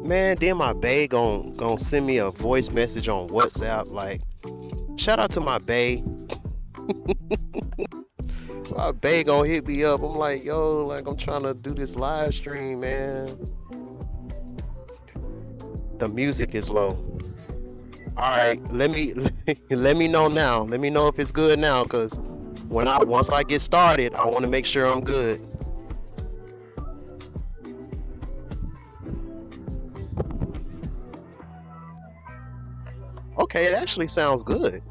Man, then my bae gon' send me a voice message on WhatsApp. Like, shout out to my bae. My bae gonna hit me up. I'm like, yo, like I'm trying to do this live stream, man. The music is low. All right, let me know now. Let me know if it's good now, cause once I get started, I want to make sure I'm good. Okay, it actually sounds good.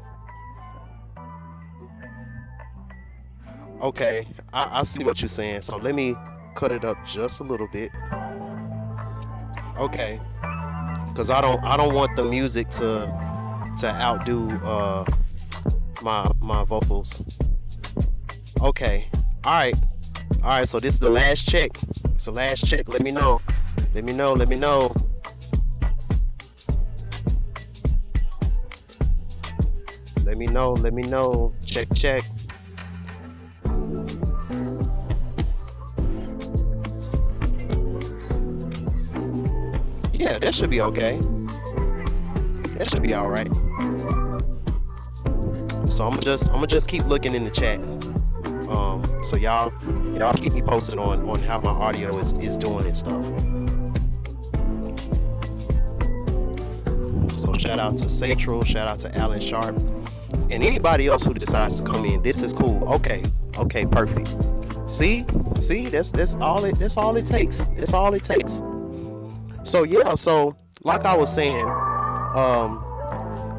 Okay, I see what you're saying. So let me cut it up just a little bit. Okay, because I don't want the music to outdo my vocals. Okay, all right. So this is the last check. It's the last check. Let me know. Let me know. Let me know. Let me know. Let me know. Check. Check. Yeah, that should be okay. That should be all right. So I'm gonna just keep looking in the chat. So y'all keep me posted on how my audio is doing and stuff. So shout out to Satral, shout out to Alan Sharp, and anybody else who decides to come in. This is cool. Okay, perfect. See, that's all it takes. That's all it takes. So yeah, so like I was saying,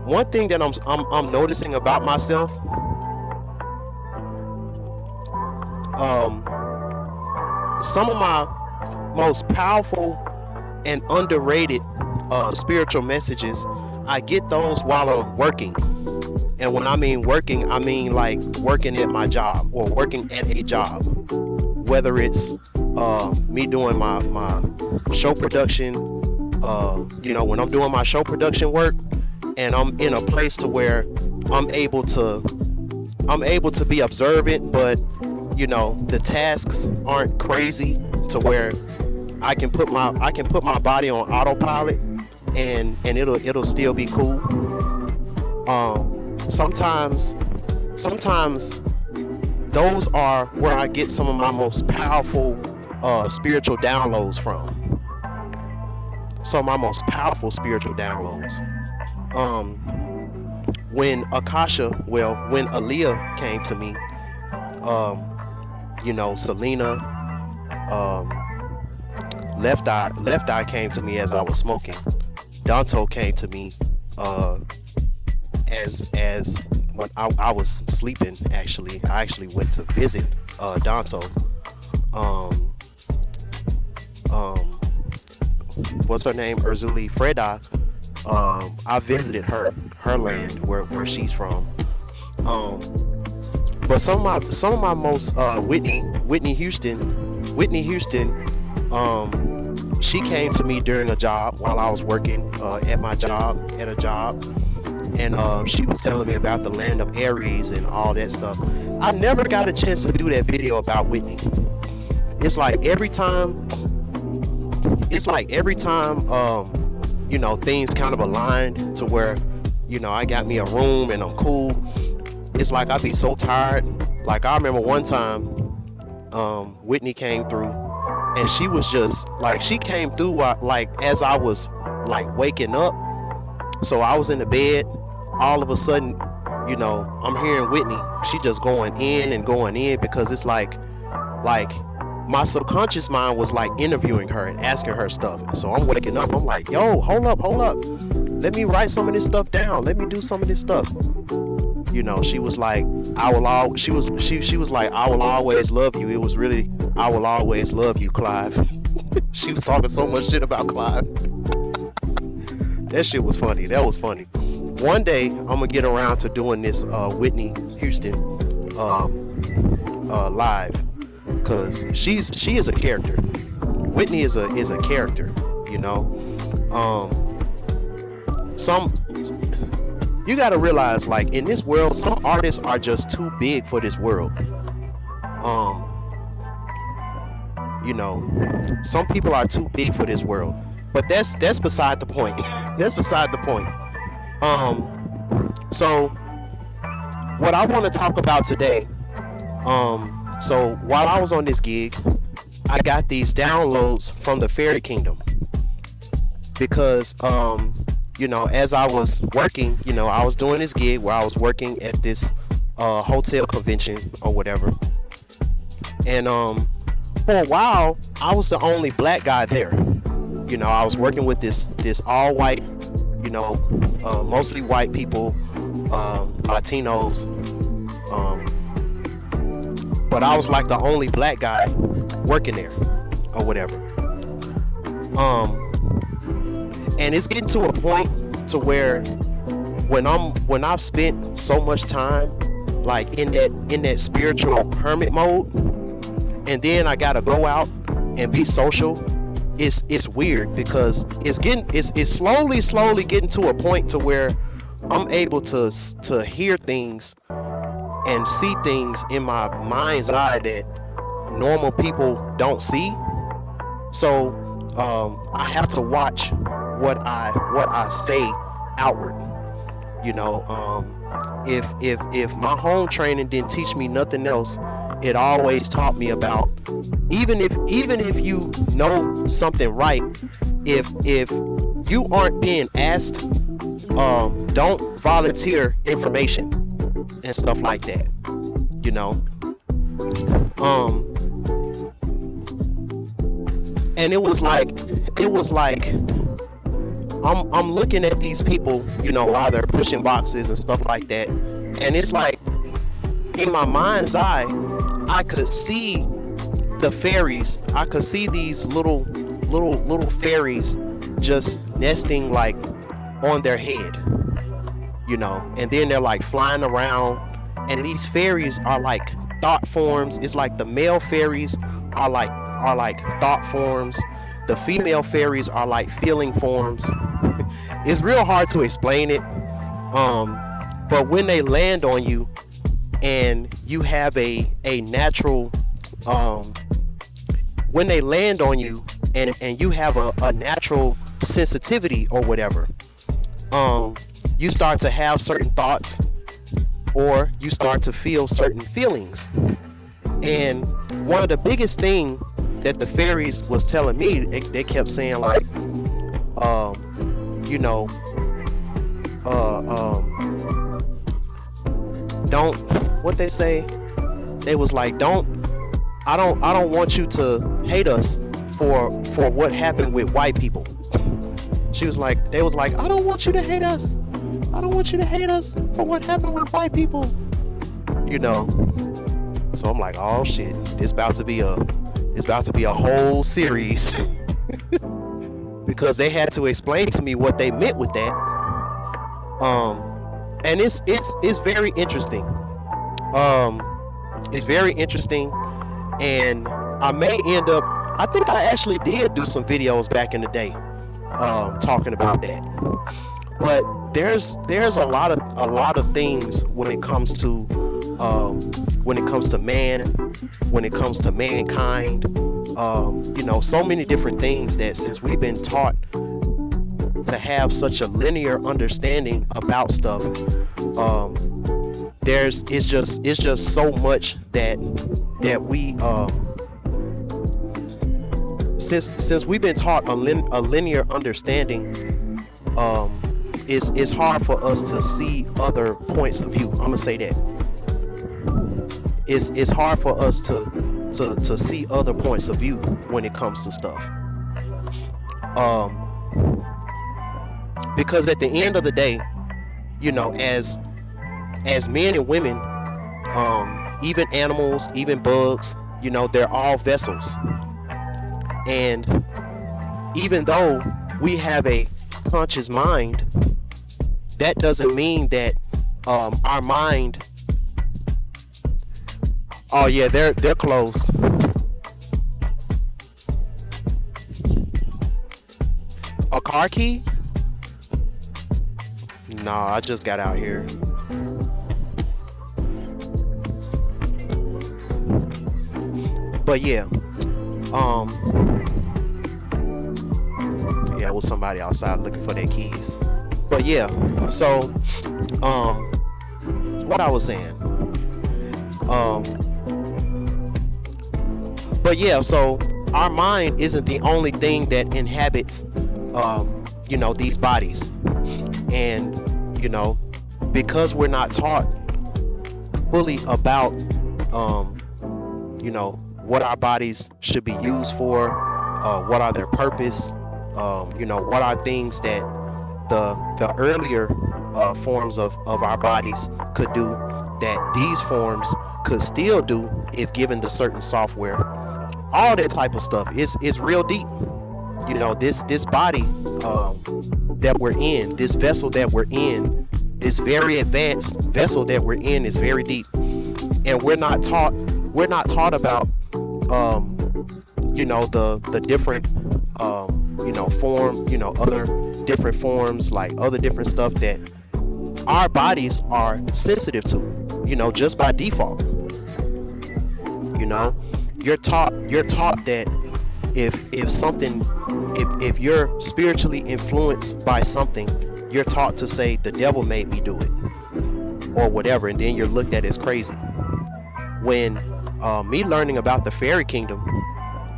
one thing that I'm noticing about myself, some of my most powerful and underrated spiritual messages, I get those while I'm working. And when I mean working, I mean like working at my job or working at a job, whether it's me doing my show production, when I'm doing my show production work and I'm in a place to where I'm able to be observant, but the tasks aren't crazy to where I can put my body on autopilot and it'll still be cool. Sometimes those are where I get some of my most powerful spiritual downloads from. Some of my most powerful spiritual downloads. When when Aaliyah came to me, Selena, Left Eye came to me as I was smoking. Danto came to me as when I was sleeping. Actually, I actually went to visit Danto. What's her name? Urzuli Freda. I visited her land where she's from. But some of my most Whitney Houston, she came to me during a job while I was working at a job, and she was telling me about the land of Aries and all that stuff. I never got a chance to do that video about Whitney. It's like every time things kind of aligned to where I got me a room and I'm cool. It's like I'd be so tired. Like I remember one time Whitney came through and she was just like, she came through like as I was like waking up. So I was in the bed, all of a sudden I'm hearing Whitney. She just going in because it's like my subconscious mind was like interviewing her and asking her stuff. And so I'm waking up, I'm like, yo, hold up, let me write some of this stuff down, let me do some of this stuff. She was like, she was like, I will always love you. It was really, I will always love you, Clive. She was talking so much shit about Clive. That shit was funny. That was funny. One day I'm gonna get around to doing this Whitney Houston live, because she is a character. Whitney is a character, you gotta realize, like, in this world, some artists are just too big for this world. Some people are too big for this world. but that's beside the point. That's beside the point. So what I want to talk about today, so while I was on this gig, I got these downloads from the fairy kingdom because as I was working, I was doing this gig where I was working at this hotel convention or whatever, and for a while I was the only black guy there. I was working with this all white, mostly white people, Latinos, but I was like the only black guy working there or whatever. And it's getting to a point to where when I've spent so much time like in that spiritual hermit mode, and then I gotta go out and be social, it's weird because it's slowly getting to a point to where I'm able to hear things and see things in my mind's eye that normal people don't see. So I have to watch what I say outward. If my home training didn't teach me nothing else, it always taught me about even if you know something right, if you aren't being asked, don't volunteer information and stuff like that. And it was like I'm looking at these people, while they're pushing boxes and stuff like that, and it's like in my mind's eye, I could see the fairies. I could see these little fairies just nesting like on their head, and then they're like flying around, and these fairies are like thought forms. It's like the male fairies are like thought forms, the female fairies are like feeling forms. It's real hard to explain it, but when they land on you and you have a natural when they land on you and you have a natural sensitivity or whatever, you start to have certain thoughts or you start to feel certain feelings. And one of the biggest thing that the fairies was telling me, they kept saying like, don't, what they say, they was like, I don't want you to hate us for what happened with white people. They was like, I don't want you to hate us. I don't want you to hate us for what happened with white people. So I'm like, oh shit, it's about to be a whole series. Because they had to explain to me what they meant with that. And it's very interesting. It's very interesting, and I may end up, I think I actually did do some videos back in the day talking about that. But there's a lot of things when it comes to man, when it comes to mankind, so many different things that since we've been taught to have such a linear understanding about stuff, it's just so much that we since we've been taught a linear understanding, it's hard for us to see other points of view. I'm gonna say that it's hard for us to see other points of view when it comes to stuff, because at the end of the day, as men and women, even animals, even bugs, they're all vessels. And even though we have a conscious mind, that doesn't mean that our mind, oh yeah, they're closed. A car key? Nah, I just got out here. But yeah, Yeah, it was somebody outside looking for their keys. But yeah, so what I was saying. But yeah, so our mind isn't the only thing that inhabits these bodies. And because we're not taught fully about what our bodies should be used for, what are their purpose, what are things that the earlier forms of our bodies could do that these forms could still do if given the certain software. All that type of stuff is real deep. This body that we're in, this vessel that we're in, this very advanced vessel that we're in is very deep, and we're not taught about the different form, other different forms, like other different stuff that our bodies are sensitive to, just by default. You're taught that if you're spiritually influenced by something, you're taught to say the devil made me do it or whatever, and then you're looked at as crazy. When me learning about the fairy kingdom,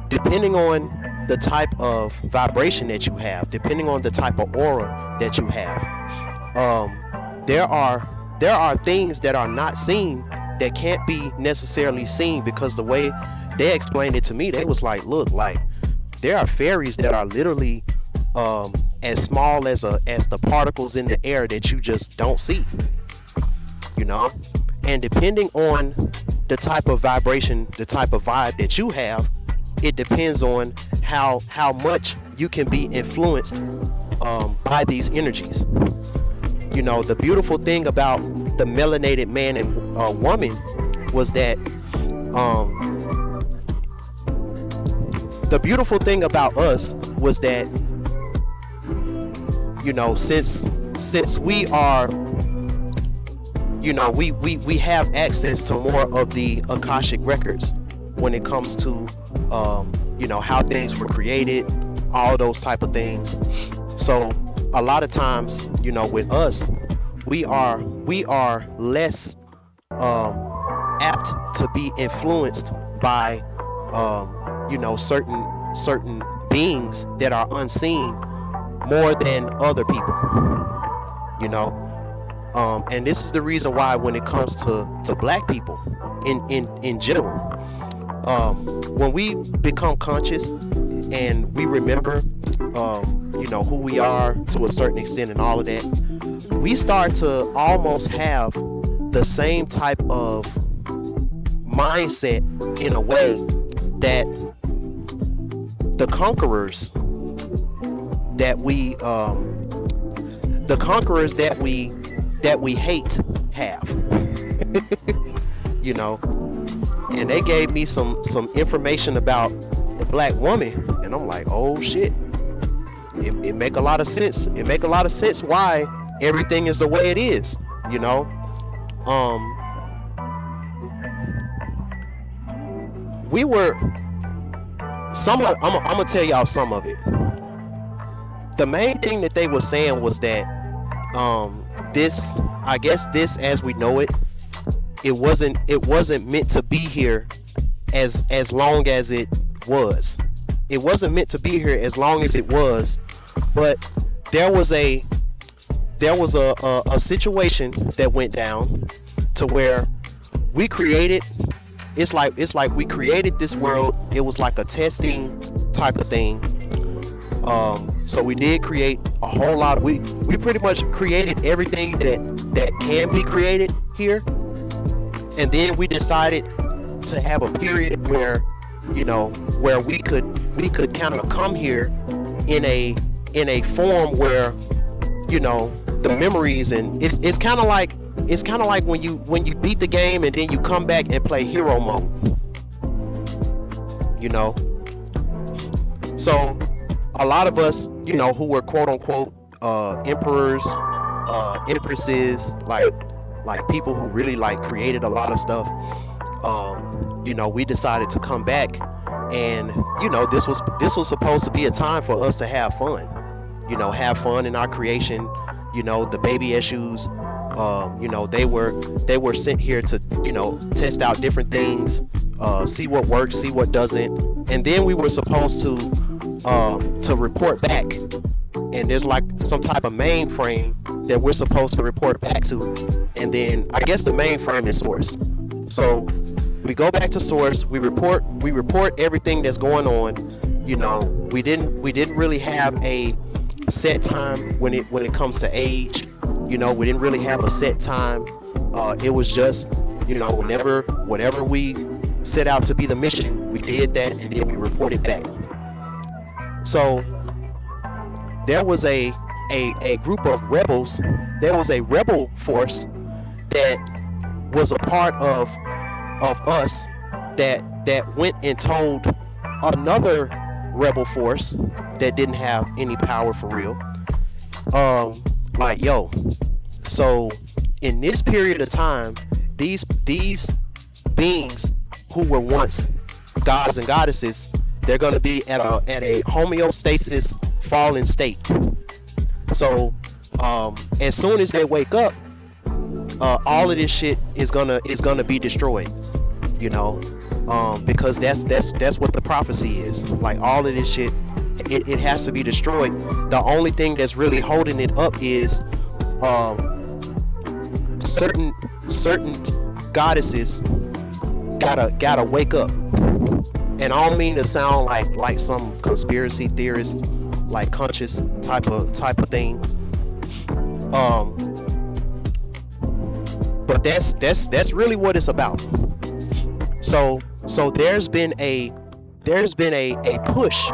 depending on the type of vibration that you have, depending on the type of aura that you have, there are things that are not seen that can't be necessarily seen, because the way they explained it to me, they was like, look, like there are fairies that are literally as small as the particles in the air that you just don't see, and depending on the type of vibration, the type of vibe that you have, it depends on how much you can be influenced by these energies. The beautiful thing about the melanated man and woman was that the beautiful thing about us was that since we are we have access to more of the Akashic records when it comes to how things were created, all those type of things. So a lot of times, with us, we are less apt to be influenced by certain beings that are unseen more than other people. And this is the reason why when it comes to black people in general, when we become conscious and we remember who we are to a certain extent and all of that, we start to almost have the same type of mindset in a way that the conquerors that we hate have. And they gave me some information about the black woman, and I'm like, oh shit, it make a lot of sense. It make a lot of sense why everything is the way it is. We were I'm gonna tell y'all some of it. The main thing that they were saying was that this as we know it, it wasn't meant to be here as long as it was. It wasn't meant to be here as long as it was, but there was a situation that went down to where we created. It's like we created this world. It was like a testing type of thing. So we did create a whole lot. We pretty much created everything that can be created here, and then we decided to have a period where we could kind of come here in a form where the memories, and it's kind of like when you beat the game and then you come back and play hero mode. So a lot of us, who were quote unquote emperors, empresses, like people who really created a lot of stuff, we decided to come back, and this was supposed to be a time for us to have fun. have fun in our creation. The baby issues, they were sent here to, test out different things, see what works, see what doesn't, and then we were supposed to report back. And there's like some type of mainframe that we're supposed to report back to, and then I guess the mainframe is source. So we go back to source, we report everything that's going on. We didn't really have a set time when it comes to age. We didn't really have a set time. It was just, whatever we set out to be the mission, we did that, and then we reported back. So there was a group of rebels. There was a rebel force that was a part of us that went and told another rebel force that didn't have any power for real, like, yo, so in this period of time, these beings who were once gods and goddesses, they're going to be at a homeostasis fallen state. So as soon as they wake up, all of this shit is gonna be destroyed, because that's what the prophecy is. Like, all of this shit, it has to be destroyed. The only thing that's really holding it up is certain goddesses gotta wake up. And I don't mean to sound like some conspiracy theorist, like conscious type of thing. But that's really what it's about. So there's been a push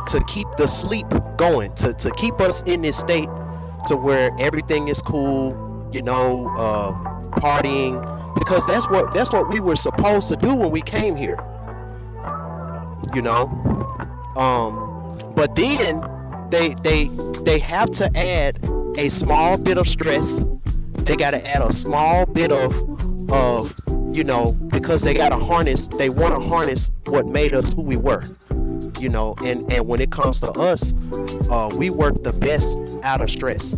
to keep the sleep going, to keep us in this state to where everything is cool, partying, because that's what we were supposed to do when we came here. But then they have to add a small bit of stress. They got to add a small bit of because they want to harness what made us who we were, and when it comes to us, we work the best out of stress.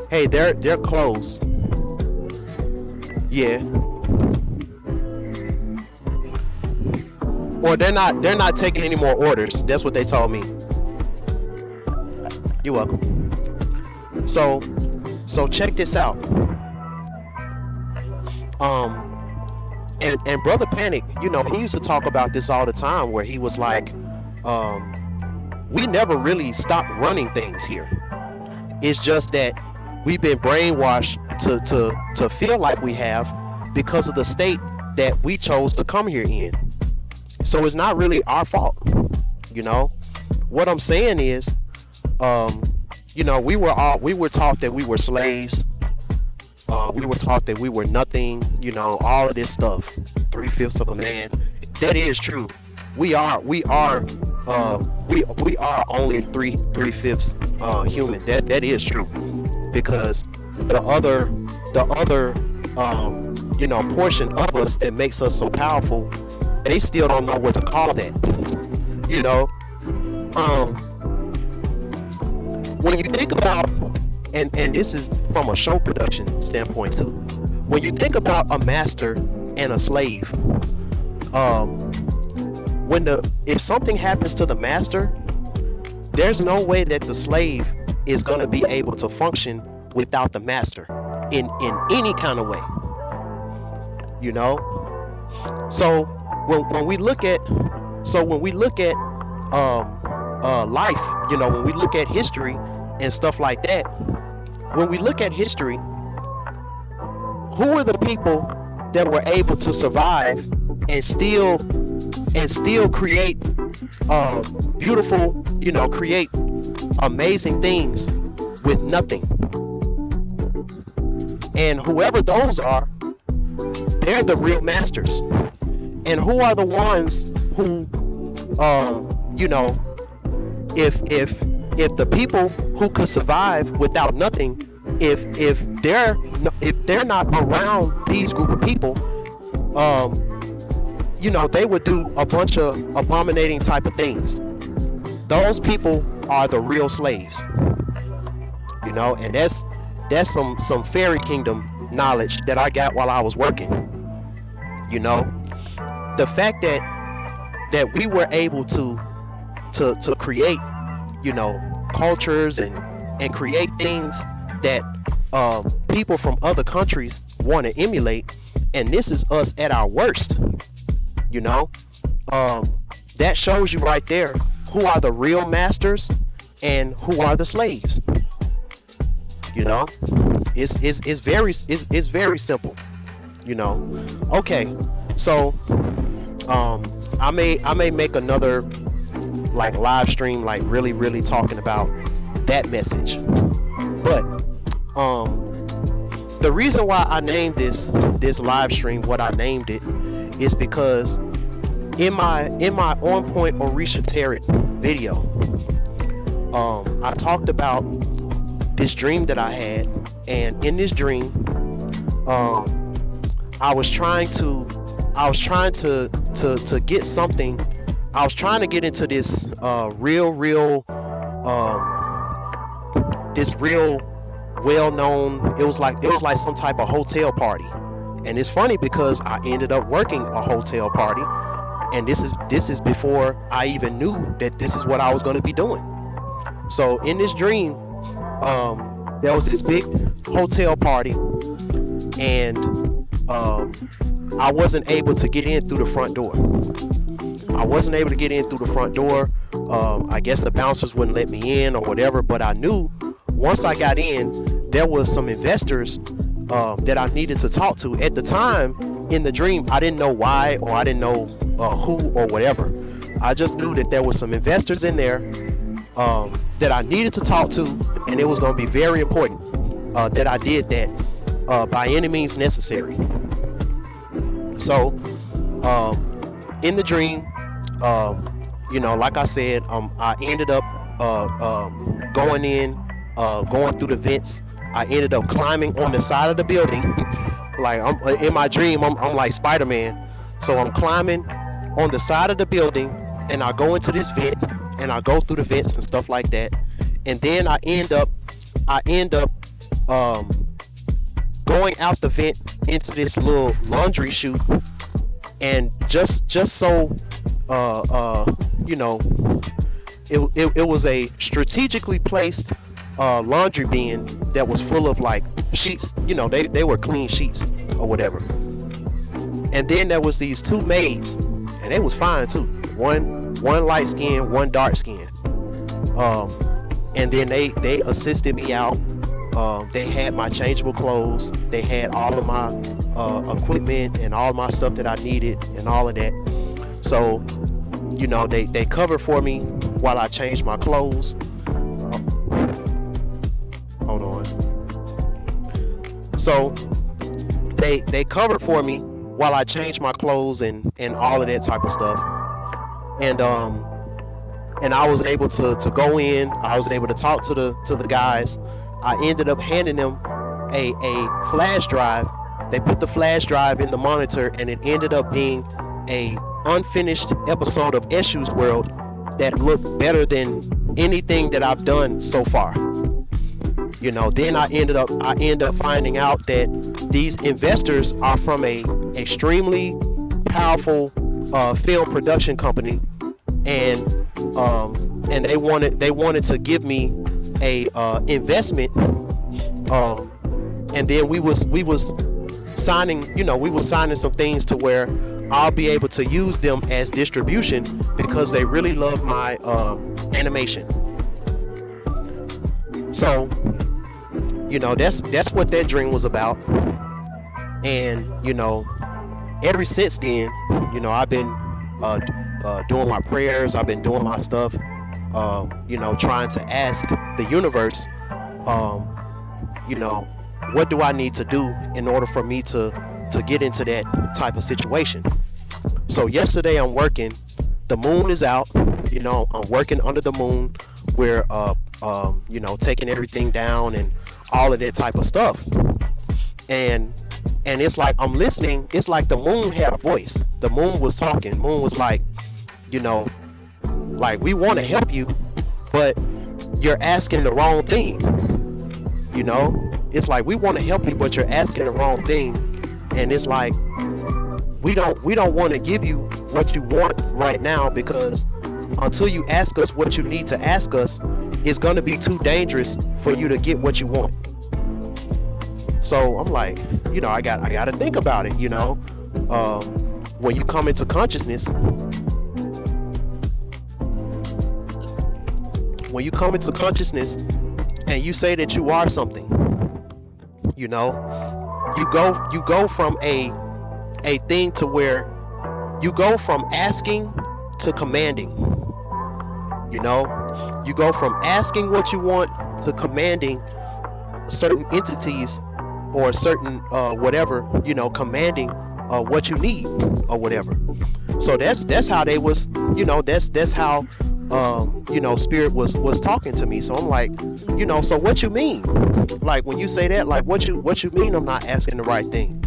Hey, they're closed. Yeah. Or they're not taking any more orders. That's what they told me. You're welcome. So check this out. And Brother Panic, he used to talk about this all the time, where he was like, we never really stopped running things here. It's just that we've been brainwashed to feel like we have, because of the state that we chose to come here in. So it's not really our fault. What I'm saying is, we were taught that we were slaves. We were taught that we were nothing, all of this stuff. 3/5 of a man. That is true. We are only 3/5 human. That is true. Because the other portion of us that makes us so powerful, they still don't know what to call that. When you think about, and this is from a show production standpoint too, when you think about a master and a slave, if something happens to the master, there's no way that the slave is going to be able to function without the master in any kind of way. So when we look at life, when we look at history and stuff like that, when we look at history, who were the people that were able to survive and still create beautiful, create amazing things with nothing? And whoever those are, they're the real masters. And who are the ones who, if the people who could survive without nothing, if they're not around these group of people, they would do a bunch of abominating type of things. those people are the real slaves, you know. And that's some fairy kingdom knowledge that I got while I was working, you know. The fact that we were able to create, you know, cultures and create things that people from other countries want to emulate, and this is us at our worst, you know. That shows you right there who are the real masters and who are the slaves, you know. It's very simple, you know. Okay, so I may make another like live stream, like really talking about that message. But the reason why I named this live stream what I named it is because in my On Point Orisha Tarot video, I talked about this dream that I had, and in this dream, I was trying to get something. I was trying to get into this real well-known. It was like some type of hotel party, and it's funny because I ended up working a hotel party, and this is before I even knew that this is what I was going to be doing. So in this dream, there was this big hotel party, and I wasn't able to get in through the front door. I guess the bouncers wouldn't let me in or whatever, but I knew once I got in, there was some investors that I needed to talk to. At the time in the dream, I didn't know why, or I didn't know who or whatever. I just knew that there was some investors in there that I needed to talk to, and it was going to be very important that I did that by any means necessary. So in the dream, you know, like I said, I ended up going through the vents. I ended up climbing on the side of the building. Like in my dream, I'm like Spider-Man. So I'm climbing on the side of the building, and I go into this vent, and I go through the vents and stuff like that. And then I end up going out the vent into this little laundry chute. And just so you know, it was a strategically placed laundry bin that was full of like sheets, you know, they were clean sheets or whatever. And then there was these two maids, and they was fine too. One light skin, one dark skin. And then they assisted me out. They had my changeable clothes. They had all of my equipment and all my stuff that I needed and all of that. So, you know, they covered for me while I changed my clothes. Hold on. So they covered for me while I changed my clothes and all of that type of stuff. And I was able to go in. I was able to talk to the guys. I ended up handing them a flash drive. They put the flash drive in the monitor, and it ended up being a unfinished episode of Eshu's World that looked better than anything that I've done so far. You know, then I end up finding out that these investors are from a extremely powerful film production company, and they wanted to give me a investment, and then we was signing, you know, we was signing some things to where I'll be able to use them as distribution because they really love my animation. So, you know, that's what that dream was about. And, you know, ever since then, you know, I've been doing my prayers. I've been doing my stuff, you know, trying to ask the universe, you know, what do I need to do in order for me to get into that type of situation. So yesterday I'm working, the moon is out, you know, I'm working under the moon. We're you know, taking everything down and all of that type of stuff. And it's like I'm listening. It's like the moon had a voice. The moon was talking. Moon was like, you know, Like, we want to help you, but you're asking the wrong thing. You know, it's like we want to help you, but you're asking the wrong thing. And it's like we don't want to give you what you want right now, because until you ask us what you need to ask us, it's gonna be too dangerous for you to get what you want. So I'm like, you know, I gotta think about it. You know, when you come into consciousness, and you say that you are something, you know, you go from a thing to where you go from asking to commanding. You know, you go from asking what you want to commanding certain entities or certain whatever, you know, commanding what you need or whatever. So that's how they was, you know, that's how you know, spirit was talking to me. So I'm like, you know, so what you mean? Like, when you say that, like, what you mean I'm not asking the right thing?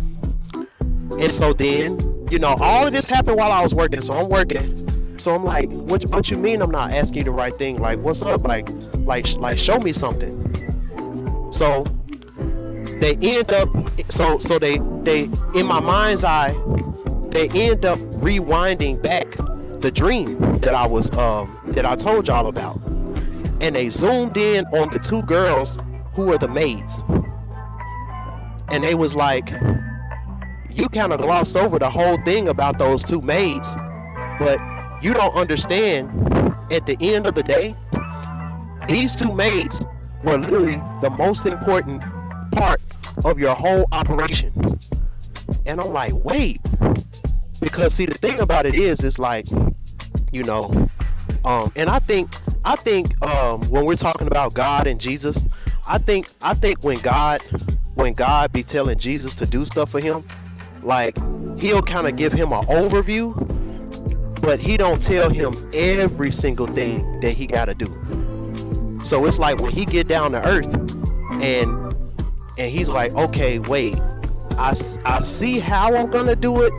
And so then, you know, all of this happened while I was working. So I'm working. So I'm like, what you mean I'm not asking you the right thing? Like, what's up? Like show me something. So they end up, so they in my mind's eye, they end up rewinding back the dream that I was that I told y'all about, and they zoomed in on the two girls who were the maids, and they was like, you kind of glossed over the whole thing about those two maids, but you don't understand, at the end of the day, these two maids were literally the most important part of your whole operation. And I'm like, wait, because see, the thing about it is, it's like, you know, and I think when we're talking about God and Jesus, I think when God be telling Jesus to do stuff for him, like, he'll kind of give him an overview, but he don't tell him every single thing that he got to do. So it's like when he get down to earth and he's like, okay, wait, I see how I'm gonna do it,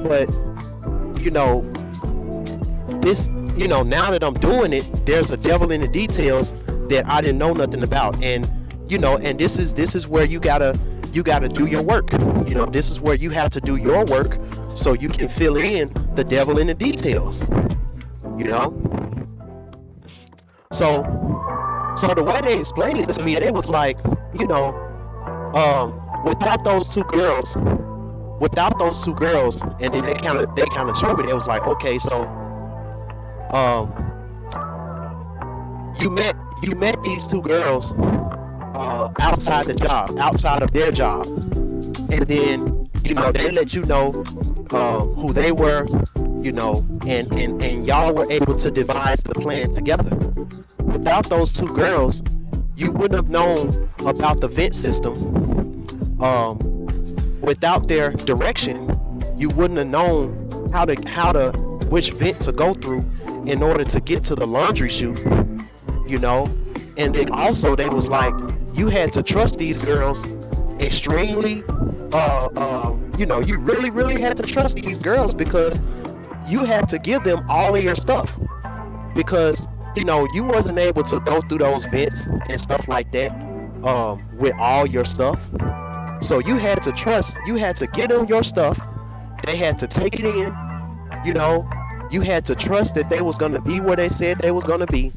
but you know, this, you know, now that I'm doing it, there's a devil in the details that I didn't know nothing about. And you know, and this is where you gotta do your work. You know, this is where you have to do your work so you can fill in the devil in the details. You know, so the way they explained it to me, it was like, you know, without those two girls, and then they kind of showed me, it was like, okay, so you met these two girls outside of their job, and then, you know, they let you know who they were, you know, and y'all were able to devise the plan together. Without those two girls, you wouldn't have known about the vent system. Without their direction, you wouldn't have known which vent to go through in order to get to the laundry chute, you know. And then also they was like, you had to trust these girls extremely, you know, you really had to trust these girls, because you had to give them all of your stuff, because, you know, you wasn't able to go through those vents and stuff like that with all your stuff. So you had to trust, you had to get them your stuff, they had to take it in, you know, you had to trust that they was going to be where they said they was going to be.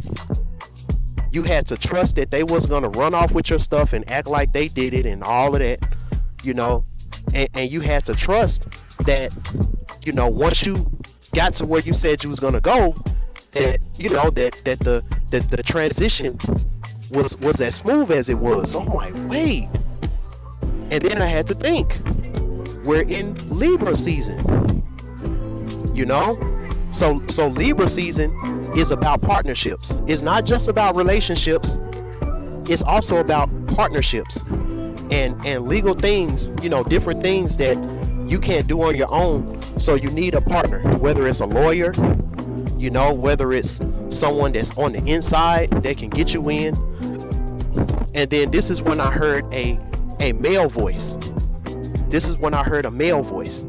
You had to trust that they was going to run off with your stuff and act like they did it and all of that, you know, and you had to trust that, you know, once you got to where you said you was going to go, that, you know, that the transition was as smooth as it was. So I'm like, wait. And then I had to think, we're in Libra season, you know? So Libra season is about partnerships. It's not just about relationships. It's also about partnerships and legal things, you know, different things that you can't do on your own. So you need a partner, whether it's a lawyer, you know, whether it's someone that's on the inside that can get you in. And then this is when I heard a male voice. This is when I heard a male voice,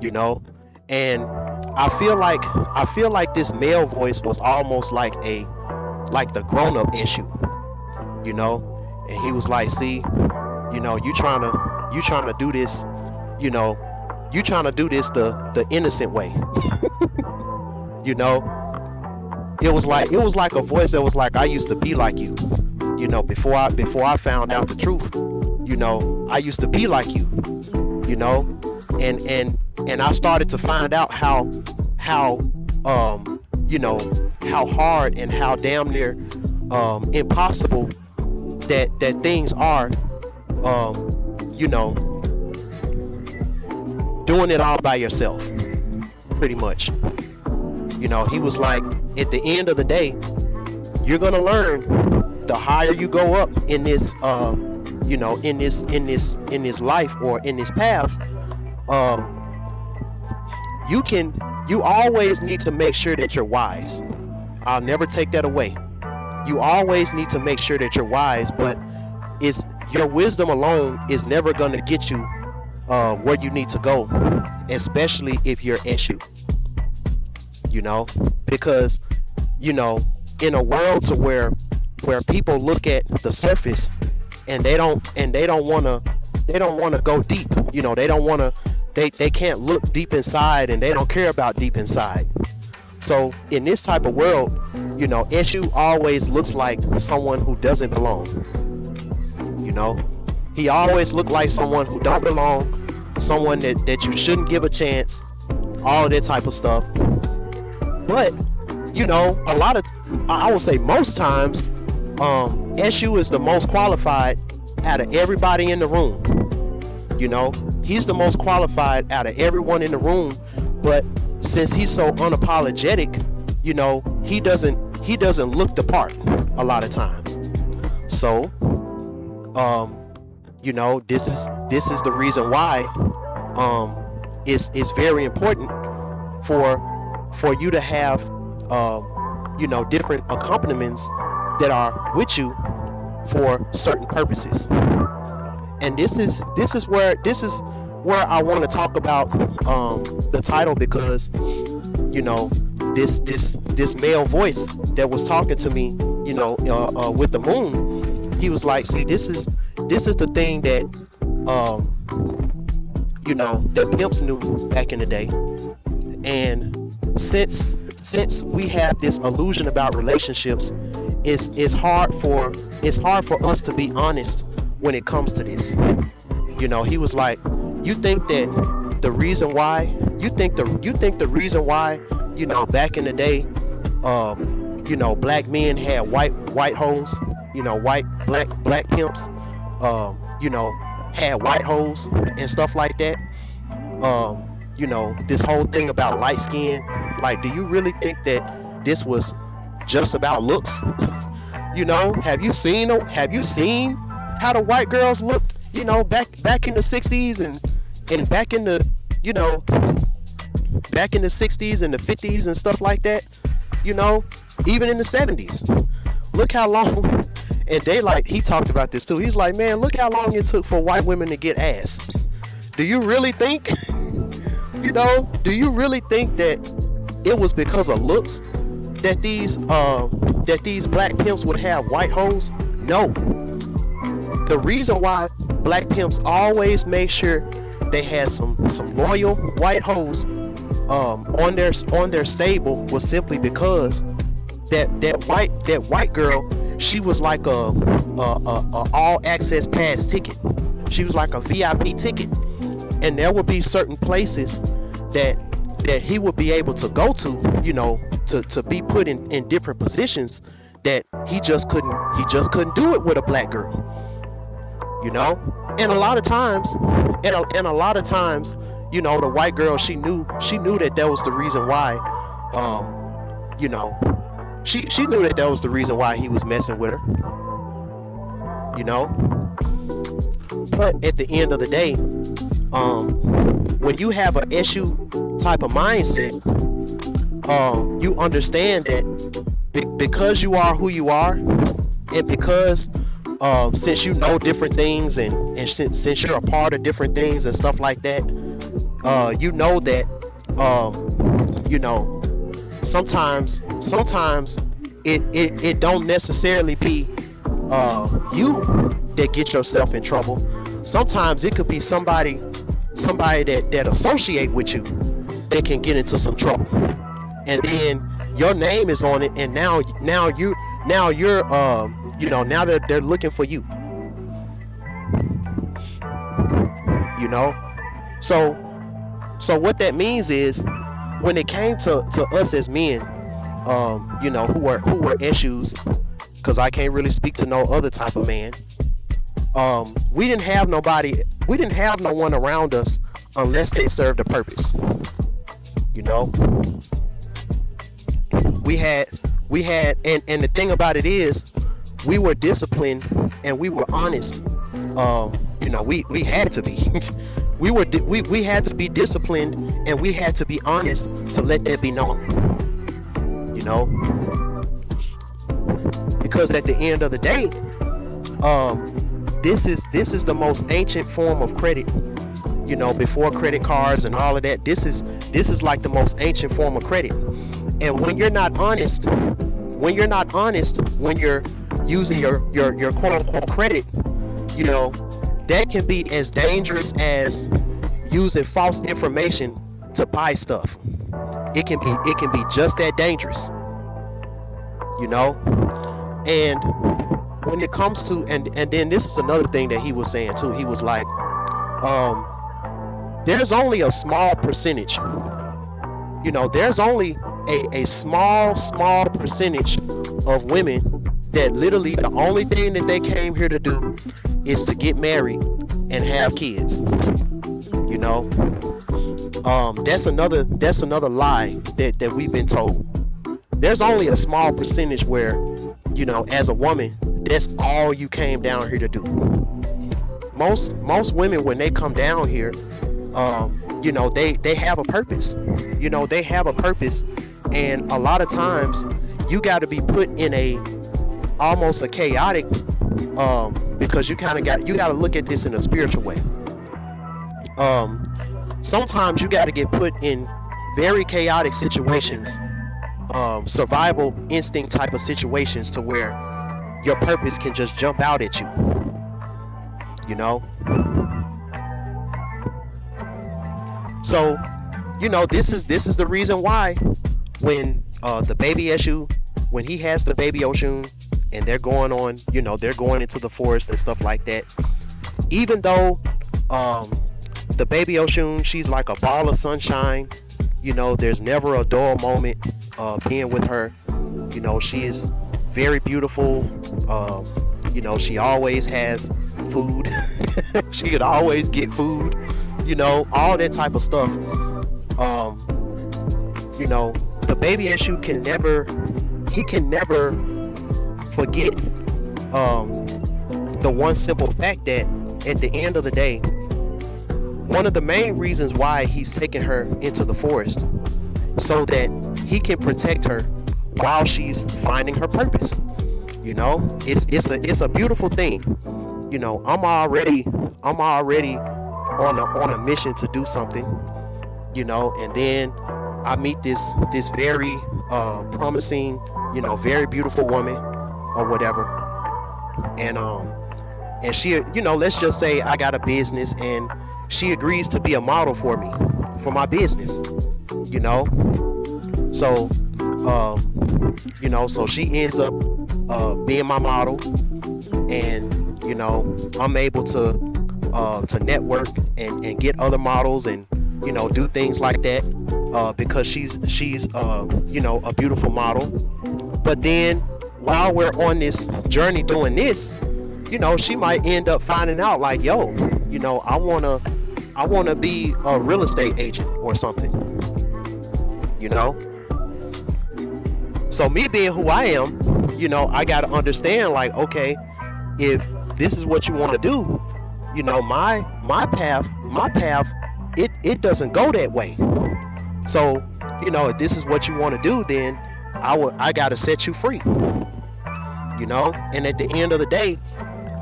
you know, and I feel like this male voice was almost like the grown-up issue, you know. And he was like, see, you know, you trying to do this, you know, you trying to do this the innocent way. You know, it was like a voice that was like, I used to be like you, you know, before I found out the truth. You know, I used to be like you, you know. And I started to find out how you know, how hard and how damn near impossible that things are, you know, doing it all by yourself, pretty much. You know, he was like, at the end of the day, you're gonna learn, the higher you go up in this, you know, in this life or in this path, you always need to make sure that you're wise. I'll never take that away. You always need to make sure that you're wise, but it's your wisdom alone is never going to get you where you need to go, especially if you're issue. You know, because, you know, in a world to where people look at the surface and they don't want to go deep. You know, they can't look deep inside, and they don't care about deep inside. So in this type of world, you know, issue always looks like someone who doesn't belong. You know, he always looked like someone who don't belong, someone that you shouldn't give a chance, all of that type of stuff. But, you know, I would say most times, Eshu is the most qualified out of everybody in the room. You know, he's the most qualified out of everyone in the room. But since he's so unapologetic, you know, he doesn't look the part a lot of times. So, you know, this is the reason why it's very important for you to have you know, different accompaniments that are with you for certain purposes. And this is where I want to talk about the title, because, you know, this male voice that was talking to me, you know, with the moon, he was like, see, this is the thing that you know, that pimps knew back in the day. And since we have this illusion about relationships, it's hard for us to be honest when it comes to this. You know, he was like, you think the reason why, you know, back in the day, you know, black men had white hoes, you know, black pimps, you know, had white hoes and stuff like that. You know, this whole thing about light skin, like, do you really think that this was just about looks? You know, have you seen how the white girls looked, you know, back in the 60s and back in the, you know, back in the 60s and the 50s and stuff like that, you know, even in the 70s. Look how long, and Daylight, he talked about this too. He's like, man, look how long it took for white women to get ass. Do you really think, you know, do you really think that it was because of looks that these black pimps would have white hoes? No. The reason why black pimps always made sure they had some loyal white hoes on their stable was simply because that white girl, she was like a all access pass ticket. She was like a VIP ticket, and there would be certain places that he would be able to go to, you know, to be put in different positions that he just couldn't do it with a black girl, you know. And a lot of times, you know, the white girl, she knew that was the reason why, you know, she knew that was the reason why he was messing with her, you know. But at the end of the day, when you have an issue type of mindset, you understand that because you are who you are, and because since you know different things, and since you're a part of different things and stuff like that, you know that You know, sometimes it don't necessarily be you that get yourself in trouble. Sometimes it could be somebody that associate with you that can get into some trouble, and then your name is on it, and now you're you know, now they're looking for you. You know, so what that means is, when it came to us as men, you know, who were issues, because I can't really speak to no other type of man. We didn't have no one around us unless they served a purpose. You know, we had, and the thing about it is, we were disciplined and we were honest. You know, we had to be. we had to be disciplined, and we had to be honest to let that be known. You know, because at the end of the day, this is the most ancient form of credit. You know, before credit cards and all of that, this is like the most ancient form of credit. And when you're not honest, when you're using your quote unquote credit, you know, that can be as dangerous as using false information to buy stuff. It can be just that dangerous. You know, and when it comes to, and then this is another thing that he was saying too. He was like, there's only a small percentage. You know, there's only a small percentage of women that literally the only thing that they came here to do is to get married and have kids. You know, that's another lie that we've been told. There's only a small percentage where, you know, as a woman, that's all you came down here to do. Most women, when they come down here, you know, they have a purpose. You know, they have a purpose, and a lot of times you got to be put in almost a chaotic, because you got to look at this in a spiritual way. Sometimes you got to get put in very chaotic situations, survival instinct type of situations, to where your purpose can just jump out at you. You know, so, you know, this is the reason why when the baby issue, when he has the baby Oshun, and they're going on, you know, they're going into the forest and stuff like that, even though the baby Oshun, she's like a ball of sunshine. You know, there's never a dull moment being with her. You know, she is very beautiful. You know, she always has food. She could always get food. You know, all that type of stuff. You know, the baby issue can never forget the one simple fact that at the end of the day, one of the main reasons why he's taking her into the forest, so that he can protect her while she's finding her purpose. You know, it's a beautiful thing. You know, I'm already on a mission to do something. You know, and then I meet this very promising, you know, very beautiful woman or whatever, and she, you know, let's just say I got a business and she agrees to be a model for me, for my business. You know, so you know, so she ends up being my model, and you know, I'm able to network and get other models and, you know, do things like that, because she's you know, a beautiful model. But then while we're on this journey doing this, you know, she might end up finding out like, yo, you know, I wanna be a real estate agent or something. You know, so me being who I am, you know, I gotta understand, like, okay, if this is what you want to do, you know, my path, it doesn't go that way. So, you know, if this is what you want to do, then I gotta set you free. You know, and at the end of the day,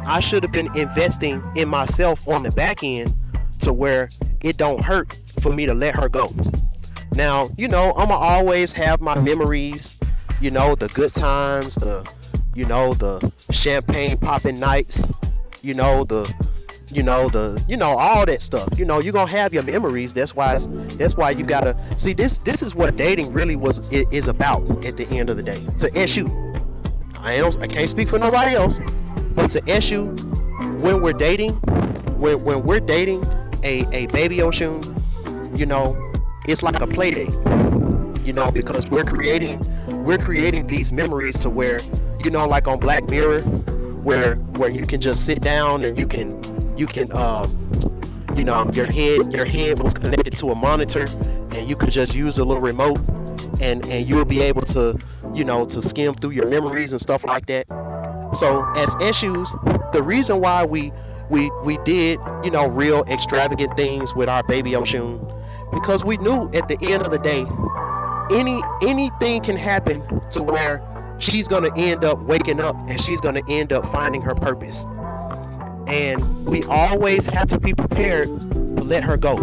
I should have been investing in myself on the back end to where it don't hurt for me to let her go. Now, I'ma always have my memories, the good times, the champagne popping nights, the all that stuff. You're gonna have your memories. That's why you gotta see this is what dating really is about at the end of the day. To issue, I can't speak for nobody else, but to issue, when we're dating, when we're dating a baby ocean, it's like a play date, because we're creating these memories to where, like on Black Mirror, where you can just sit down and you can your head was connected to a monitor, and you could just use a little remote, and you'll be able to to skim through your memories and stuff like that. So as issues, the reason why we did real extravagant things with our baby Oshun, because we knew at the end of the day, anything can happen to where she's gonna end up waking up and she's gonna end up finding her purpose. And we always have to be prepared to let her go.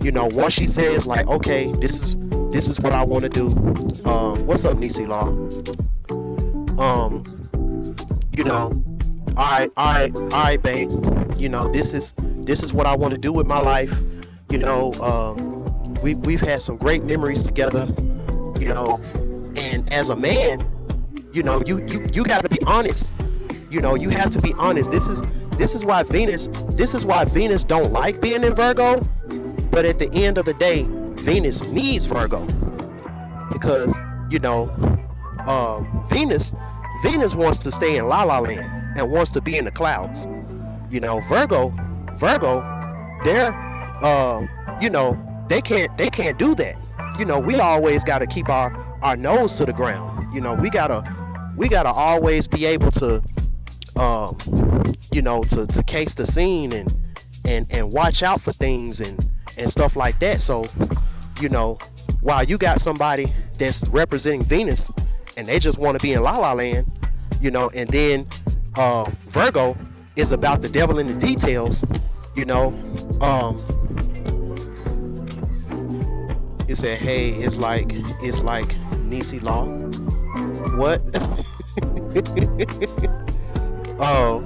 Once she says like, okay, this is what I want to do. What's up, Nisi Law? All right, babe. This is what I want to do with my life. We've had some great memories together. And as a man, you got to be honest. You have to be honest. This is why Venus don't like being in Virgo. But at the end of the day, Venus needs Virgo, because Venus wants to stay in La La Land and wants to be in the clouds. Virgo, they're they can't do that. We always got to keep our nose to the ground. We gotta always be able to to case the scene and watch out for things and stuff like that. So while you got somebody that's representing Venus and they just want to be in La La Land, and then Virgo is about the devil in the details. He said, hey, it's like Nisi Law. What? Oh,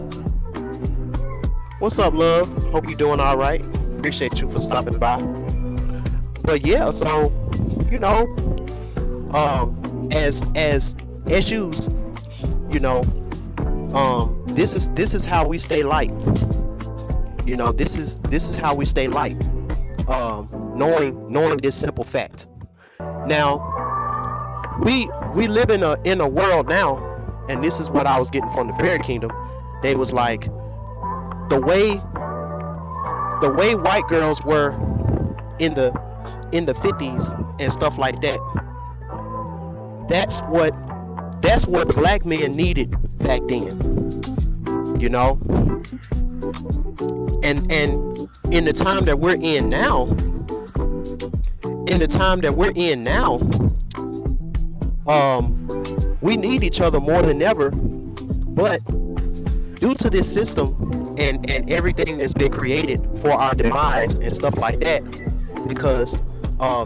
what's up, love? Hope you're doing all right. Appreciate you for stopping by. But yeah, so as issues, this is how we stay light. This is how we stay light. Knowing this simple fact. Now, we live in a world now, and this is what I was getting from the Fairy Kingdom. They was like, the way white girls were in the 50s and stuff like that. That's what black men needed back then. And in the time that we're in now, we need each other more than ever. But due to this system and everything that's been created for our demise and stuff like that, because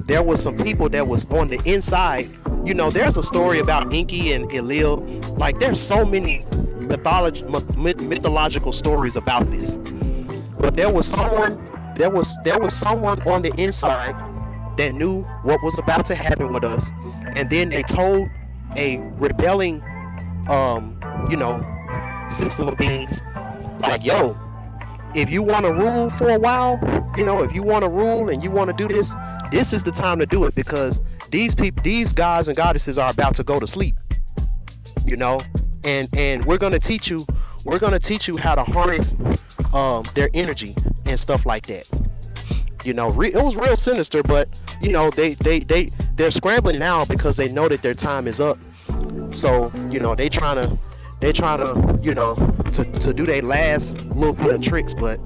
there was some people that was on the inside. There's a story about Enki and Elil. Like, there's so many mythological stories about this. But there was someone on the inside that knew what was about to happen with us, and then they told a rebelling system of beings, like, yo, if you want to rule for a while, if you want to rule and you want to do this is the time to do it, because these gods and goddesses are about to go to sleep. And we're gonna teach you how to harness their energy and stuff like that. It was real sinister, but they're scrambling now because they know that their time is up. So they trying to to do their last little bit of tricks, but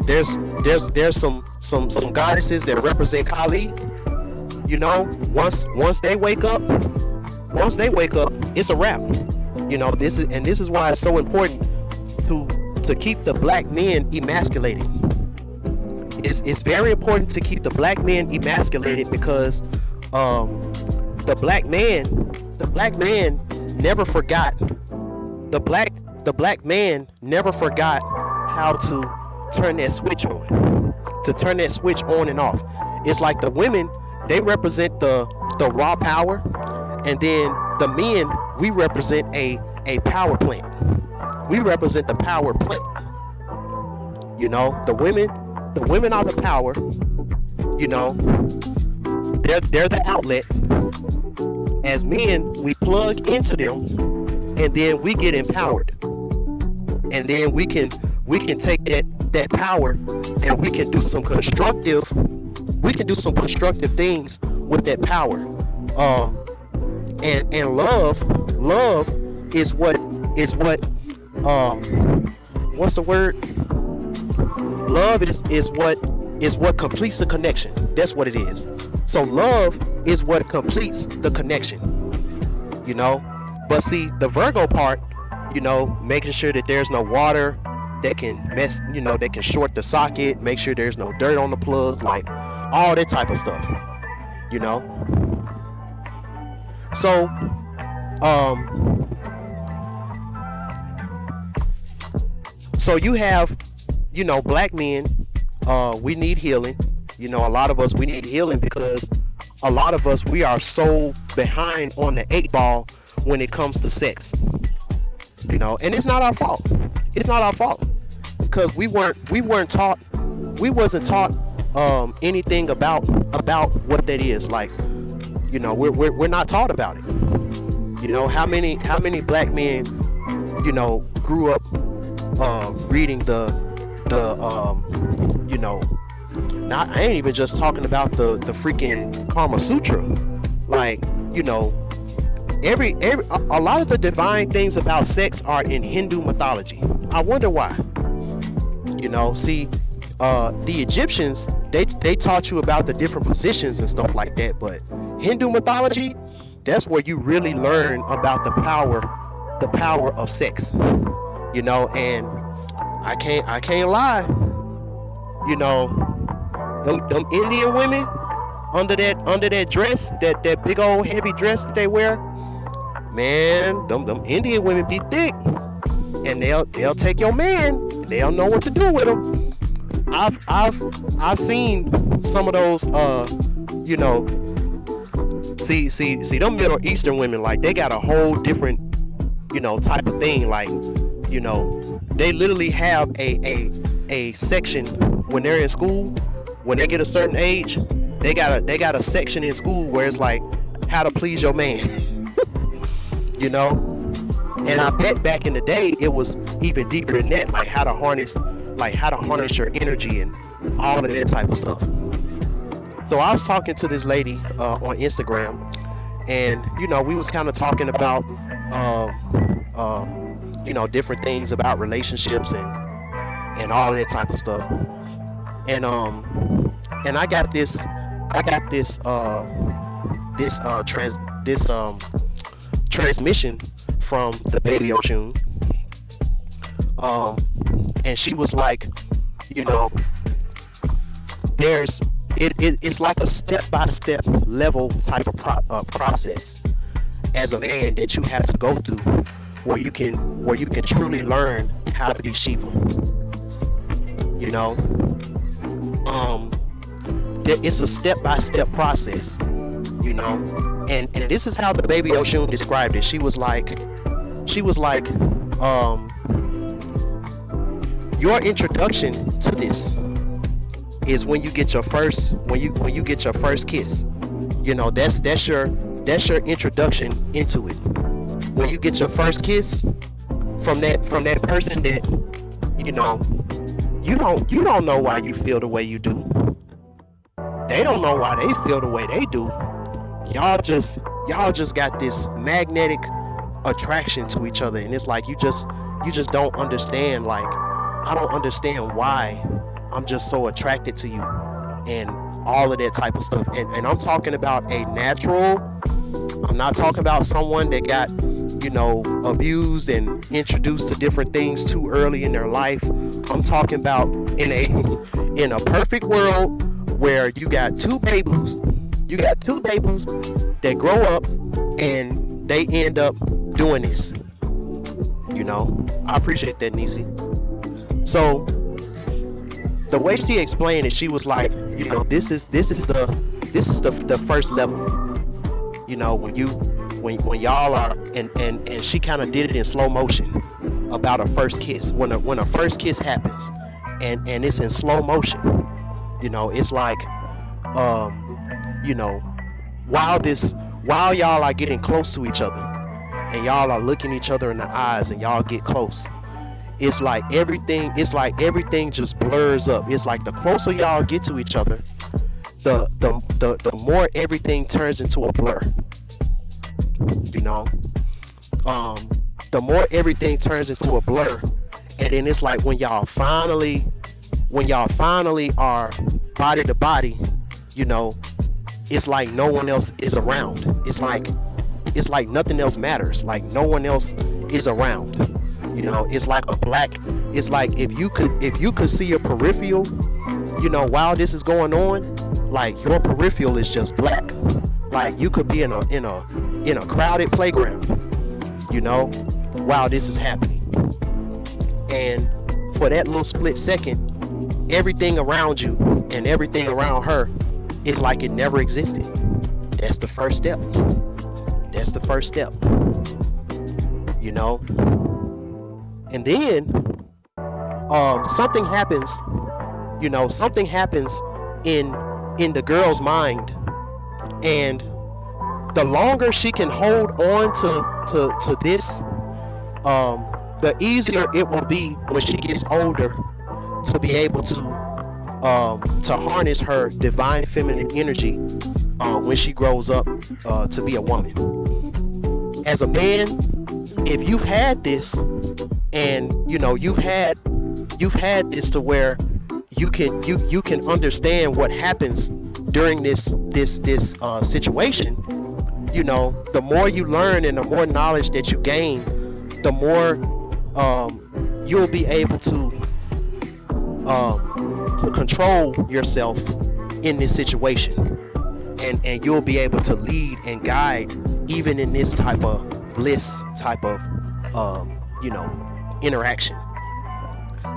there's some goddesses that represent Kali. Once they wake up, it's a wrap. This is why it's so important to keep the black men emasculated. it's very important to keep the black men emasculated, because the black man never forgot. The black man never forgot how to turn that switch on, and off. It's like the women, they represent the raw power, and then the men, we represent a power plant. We represent the power plant. You know, the women are the power. You know, they're the outlet. As men, we plug into them, and then we get empowered, and then we can take that power, and we can do some constructive things with that power. And love is what what's the word? Love is what completes the connection. That's what it is. So love is what completes the connection, you know. But see, the Virgo part, you know, making sure that there's no water that can mess, you know, that can short the socket, make sure there's no dirt on the plug, like all that type of stuff, you know. So so you have, you know, black men, we need healing. You know, a lot of us, we need healing because a lot of us, we are so behind on the 8 ball when it comes to sex. You know, and it's not our fault. It's not our fault, because we wasn't taught anything about what that is. Like, you know, we're not taught about it. You know, how many black men, you know, grew up reading the you know, not, I ain't even just talking about the freaking Kama Sutra. Like, you know, every a lot of the divine things about sex are in Hindu mythology. I wonder why. You know, see, the Egyptians, they taught you about the different positions and stuff like that, but Hindu mythology, that's where you really learn about the power of sex. You know, and I can't lie. You know, them Indian women under that dress, that big old heavy dress that they wear, man, them Indian women be thick, and they'll take your man. They'll know what to do with him. I've seen some of those, you know, see them Middle Eastern women, like, they got a whole different, you know, type of thing. Like, you know, they literally have a section when they're in school. When they get a certain age, they got a section in school where it's like how to please your man. You know, and I bet back in the day it was even deeper than that, like how to harness your energy and all of that type of stuff. So I was talking to this lady on Instagram, and you know, we was kind of talking about you know, different things about relationships and all of that type of stuff. And I got this transmission from the Baby Ocean, and she was like, you know, it's like a step-by-step level type of process as a man that you have to go through, where you can truly learn how to be Shiva. You know, it's a step-by-step process. You know, and this is how the Baby Ocean described it. She was like, your introduction to this is when you get your first kiss. You know, that's your introduction into it. When you get your first kiss from that person that, you know, you don't know why you feel the way you do. They don't know why they feel the way they do. Y'all just got this magnetic attraction to each other, and it's like you just don't understand. Like, I don't understand why I'm just so attracted to you and all of that type of stuff. And I'm talking about a natural. I'm not talking about someone that got, you know, abused and introduced to different things too early in their life. I'm talking about in a perfect world where you got two babies that grow up and they end up doing this. I appreciate that, Nisi. So the way she explained it, she was like, this is the first level. When y'all are, and she kind of did it in slow motion about a first kiss. When a first kiss happens, and it's in slow motion, it's like, while y'all are getting close to each other, and y'all are looking each other in the eyes, and y'all get close, it's like everything just blurs up. It's like the closer y'all get to each other, the more everything turns into a blur. The more everything turns into a blur, and then it's like when y'all finally are body to body, it's like no one else is around. It's like nothing else matters. Like no one else is around. It's like it's like if you could see your peripheral, while this is going on, like your peripheral is just black. Like you could be in a crowded playground, while this is happening. And for that little split second, everything around you and everything around her is like it never existed. That's the first step. And then something happens, in the girl's mind, and the longer she can hold on to this, the easier it will be when she gets older to be able to harness her divine feminine energy when she grows up to be a woman. As a man, if you've had this, and you've had this to where you can understand what happens during this situation, the more you learn and the more knowledge that you gain, the more you'll be able to control yourself in this situation, and you'll be able to lead and guide even in this type of bliss type of interaction.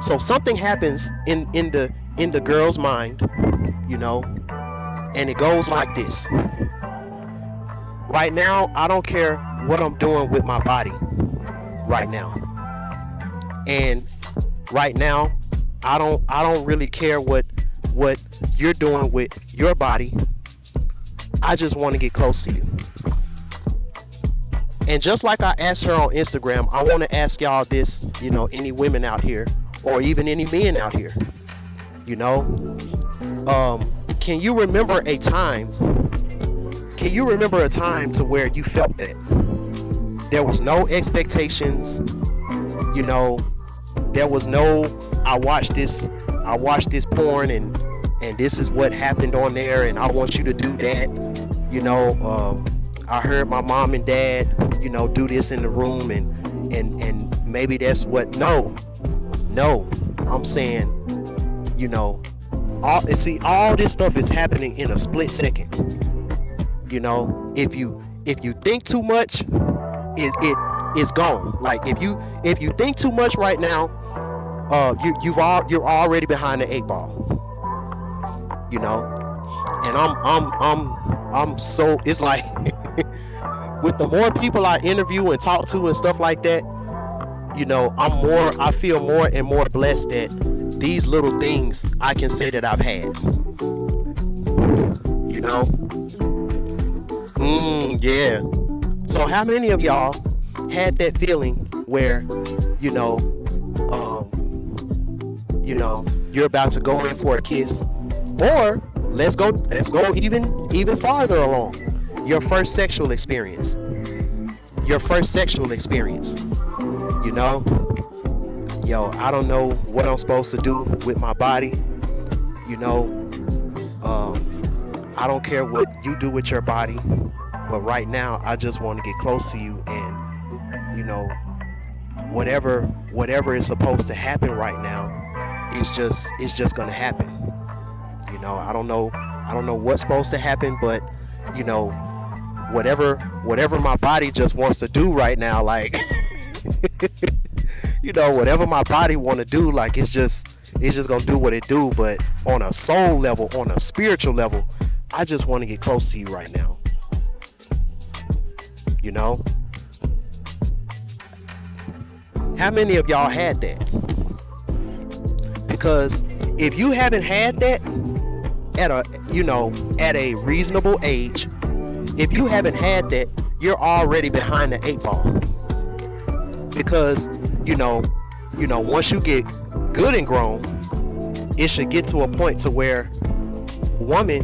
So something happens in the girl's mind, and it goes like this. Right now, I don't care what I'm doing with my body right now. And right now, I don't really care what you're doing with your body. I just want to get close to you. And just like I asked her on Instagram, I want to ask y'all this, any women out here, or even any men out here, can you remember a time to where you felt that there was no expectations, there was no, I watched this porn and this is what happened on there, and I want you to do that, I heard my mom and dad, do this in the room, and maybe that's what. No, I'm saying, all this stuff is happening in a split second. If you think too much, it's gone. Like if you think too much right now, you're already behind the 8 ball. And I'm so, it's like with the more people I interview and talk to and stuff like that, I feel more and more blessed that these little things I can say that I've had. Yeah. So how many of y'all had that feeling where, you're about to go in for a kiss, or let's go even farther along. Your first sexual experience. I don't know what I'm supposed to do with my body. I don't care what you do with your body, but right now I just want to get close to you, and whatever is supposed to happen right now, it's just gonna happen. I don't know what's supposed to happen, but whatever my body just wants to do right now, like whatever my body want to do, like it's just gonna do what it do. But on a soul level, on a spiritual level, I just want to get close to you right now. How many of y'all had that? Because if you haven't had that at a reasonable age, if you haven't had that, you're already behind the 8 ball. Because once you get good and grown, it should get to a point to where woman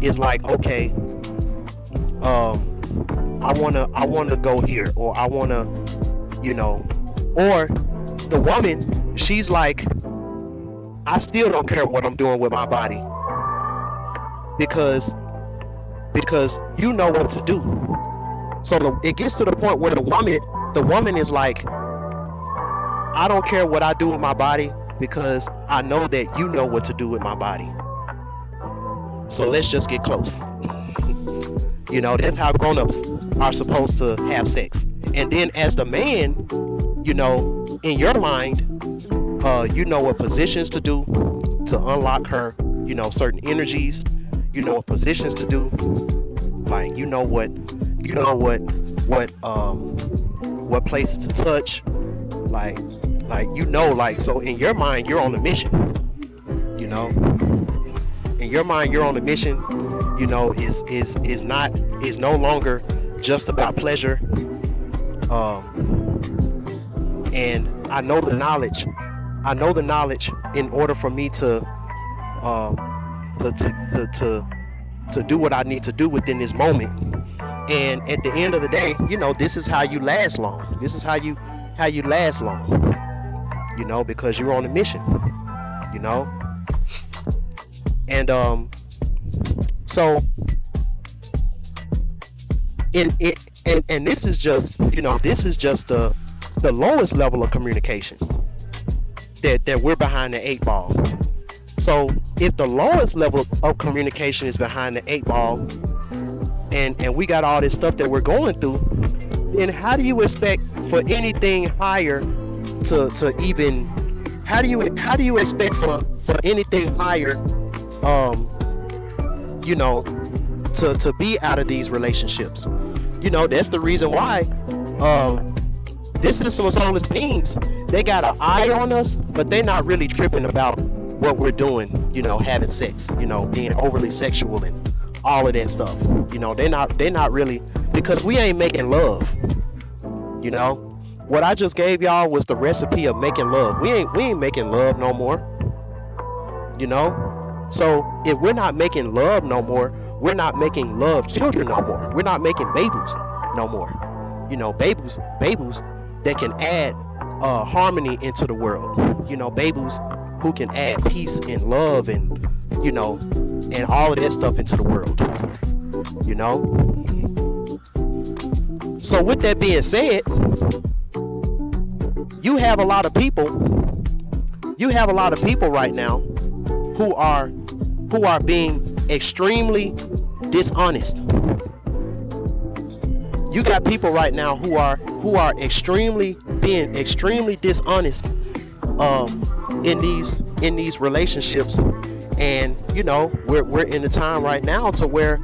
is like, okay, I wanna go here, or I wanna, or the woman, she's like, I still don't care what I'm doing with my body, because you know what to do. So it gets to the point where the woman is like, I don't care what I do with my body, because I know that you know what to do with my body. So let's just get close. That's how grown-ups are supposed to have sex. And then as the man, in your mind, you know what positions to do to unlock her, certain energies, what positions to do, like what places to touch, like so in your mind you're on a mission. In your mind you're on a mission. Is no longer just about pleasure. And I know the knowledge in order for me to do what I need to do within this moment. And at the end of the day, this is how you last long. This is how you last long. Because you're on a mission. And so and this is just the lowest level of communication that we're behind the 8 ball. So if the lowest level of communication is behind the 8 ball, and we got all this stuff that we're going through, then how do you expect for anything higher to even, how do you expect for anything higher to be out of these relationships? That's the reason why this is some soulless beings. They got an eye on us, but they're not really tripping about what we're doing, having sex, being overly sexual and all of that stuff. They're not really, because we ain't making love. What I just gave y'all was the recipe of making love. We ain't making love no more. So if we're not making love no more, we're not making love children no more. We're not making babies no more. Babies that can add harmony into the world. Babies who can add peace and love and and all of that stuff into the world. So with that being said, you have a lot of people right now who are being extremely dishonest. You got people right now who are being extremely dishonest in these relationships. And we're in a time right now to where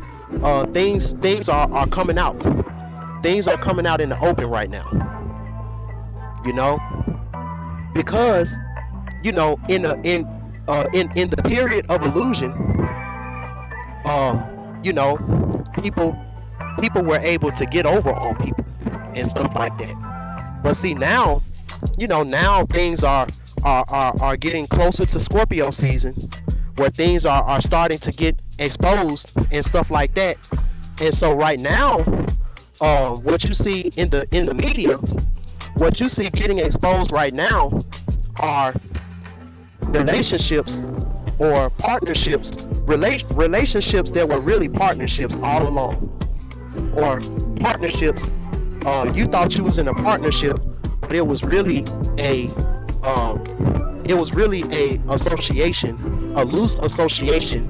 things are coming out. Things are coming out in the open right now. Because in the period of illusion, people were able to get over on people and stuff like that. But see, now things are getting closer to Scorpio season, where things are starting to get exposed and stuff like that. And so right now, what you see in the media, what you see getting exposed right now are relationships or partnerships, relationships that were really partnerships all along, or partnerships, you thought you was in a partnership, but it was really a it was really a association, a loose association.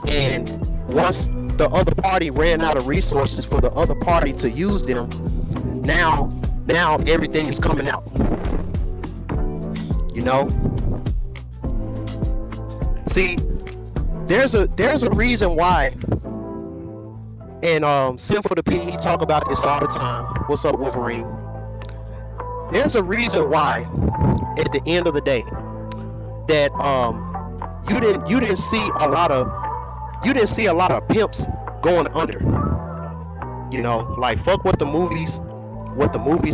And once the other party ran out of resources for the other party to use them, now everything is coming out. You know? See, there's a reason why, and Sinful the P, he talk about this all the time. What's up, Wolverine? There's a reason why, at the end of the day, that you didn't see a lot of pimps going under. You know, like fuck what the movies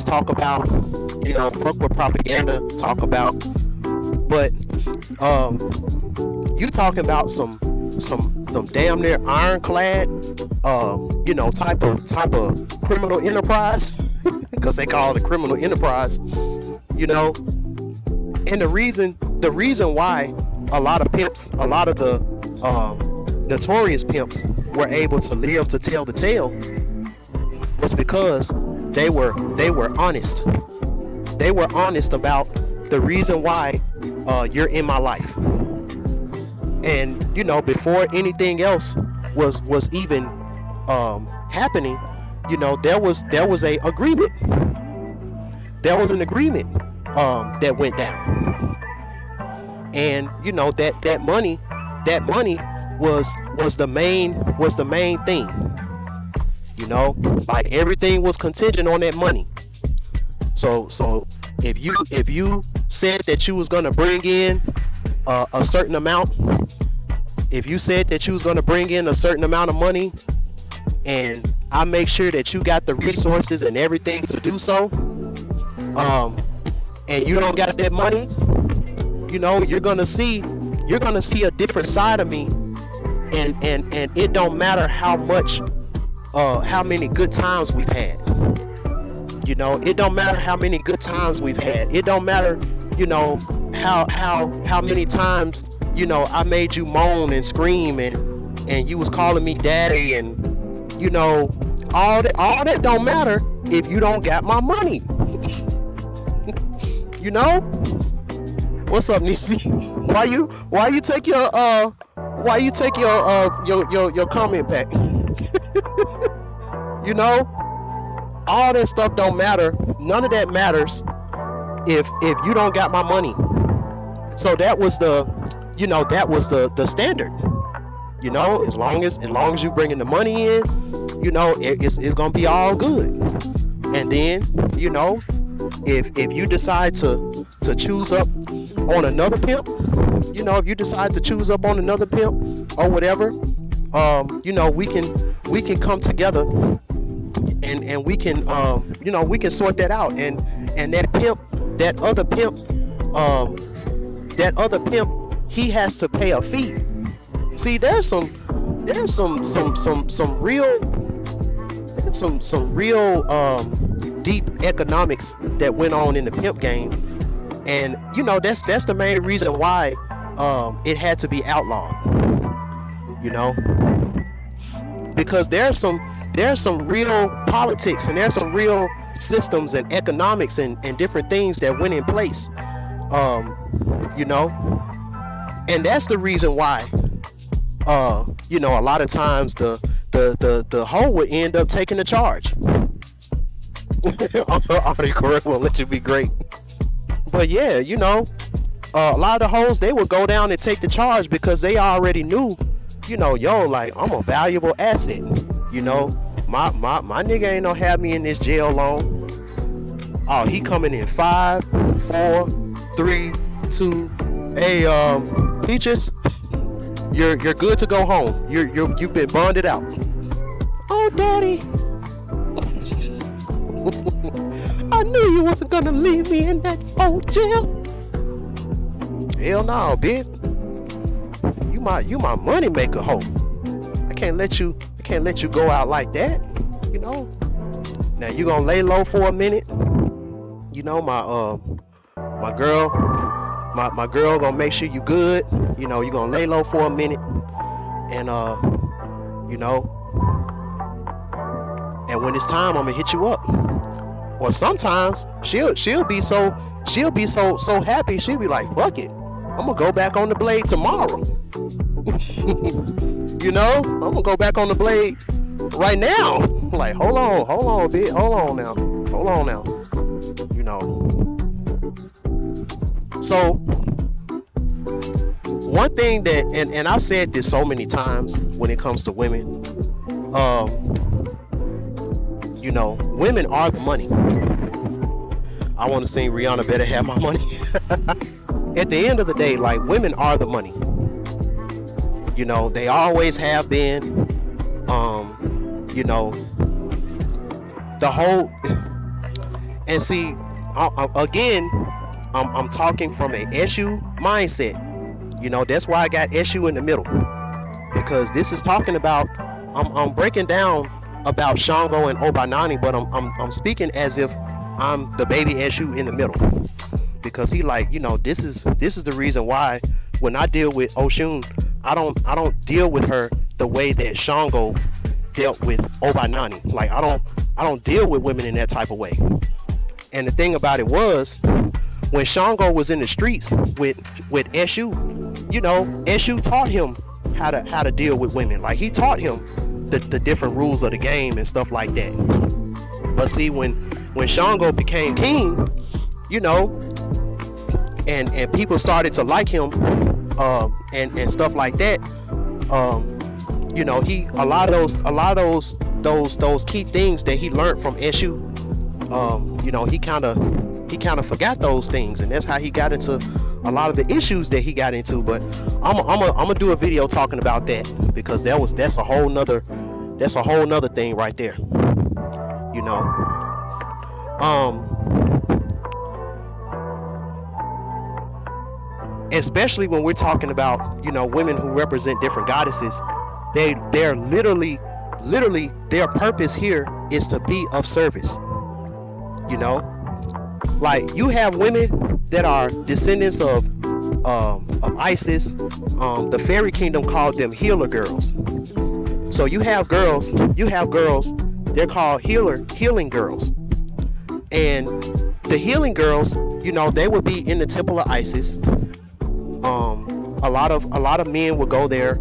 talk about. You know, fuck what propaganda talk about. But you talking about some damn near ironclad, you know, type of criminal enterprise, because they call it a criminal enterprise. You know, and the reason why a lot of pimps, a lot of the notorious pimps were able to live to tell the tale was because they were honest. They were honest about the reason why you're in my life. And you know, before anything else was even happening, you know, there was a agreement. There was an agreement that went down. And you know, that money was the main thing. You know, like everything was contingent on that money. So if you said that you was gonna bring in a certain amount, if you said that you was gonna bring in a certain amount of money, and I make sure that you got the resources and everything to do so, and you don't got that money, you know, you're gonna see a different side of me, and it don't matter how many good times we've had. You know, it don't matter how many good times we've had. It don't matter, you know, how many times, you know, I made you moan and scream and you was calling me daddy, and you know, all that don't matter if you don't got my money. You know? What's up, Nisi? Why you take your comment back? You know, all that stuff don't matter. None of that matters if you don't got my money. So that was the standard. You know, as long as you bringing the money in, you know, it's gonna be all good. And then, you know, if you decide to choose up on another pimp, you know, if you decide to choose up on another pimp or whatever, you know, we can come together and we can you know, we can sort that out. And that other pimp, he has to pay a fee. See, there's some real deep economics that went on in the pimp game. And you know, that's the main reason why it had to be outlawed. You know, because there's some real politics, and there's some real systems and economics and different things that went in place. You know, and that's the reason why you know, a lot of times the hoe would end up taking the charge. Autocorrect won't let you be great. But yeah, you know, a lot of the hoes, they would go down and take the charge because they already knew, you know, yo, like, I'm a valuable asset. You know, my nigga ain't gonna have me in this jail long. Oh, he coming in 5, 4, 3, 2. Hey, Peaches, you're good to go home. You've been bonded out. Oh, daddy. I knew you wasn't gonna leave me in that old jail. Hell no, bitch. You my money maker, hoe. I can't let you go out like that. You know. Now you gonna lay low for a minute. You know, my girl gonna make sure you good. You know, you gonna lay low for a minute, and you know, and when it's time, I'm gonna hit you up. Or sometimes she'll be so happy, she'll be like, fuck it, I'm gonna go back on the blade tomorrow. You know, I'm gonna go back on the blade right now. Like, hold on, bitch, hold on now. You know. So one thing that, and I've said this so many times when it comes to women, you know, women are the money. I want to sing Rihanna Better Have My Money. At the end of the day, like, women are the money. You know, they always have been. You know, the whole, and see, again, I'm talking from an issue mindset. You know, that's why I got issue in the middle, because this is talking about, I'm breaking down about Shango and Obba, but I'm speaking as if I'm the baby issue in the middle, because he, like, you know, this is the reason why when I deal with Oshun, I don't deal with her the way that Shango dealt with Obba. Like, I don't deal with women in that type of way. And the thing about it was, when Shango was in the streets with Eshu, you know, Eshu taught him how to deal with women. Like, he taught him the different rules of the game and stuff like that. But see, when Shango became king, you know, and people started to like him, and stuff like that, you know, a lot of those key things that he learned from Eshu, you know, he kind of forgot those things, and that's how he got into a lot of the issues that he got into. But I'm gonna do a video talking about that, because that's a whole nother thing right there. You know, especially when we're talking about, you know, women who represent different goddesses, they're literally their purpose here is to be of service. You know, like, you have women that are descendants of Isis. The fairy kingdom called them healer girls. So you have girls, they're called healing girls. And the healing girls, you know, they would be in the temple of Isis. A lot of men would go there,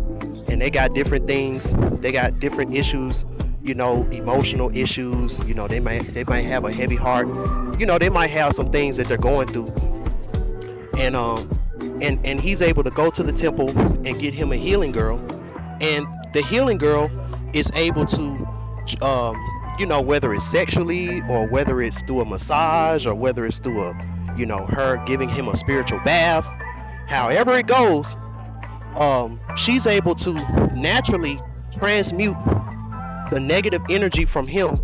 and they got different things, they got different issues, you know, emotional issues. You know, they might have a heavy heart, you know, they might have some things that they're going through, and he's able to go to the temple and get him a healing girl, and the healing girl is able to, you know, whether it's sexually, or whether it's through a massage, or whether it's through a, you know, her giving him a spiritual bath, however it goes, she's able to naturally transmute the negative energy from him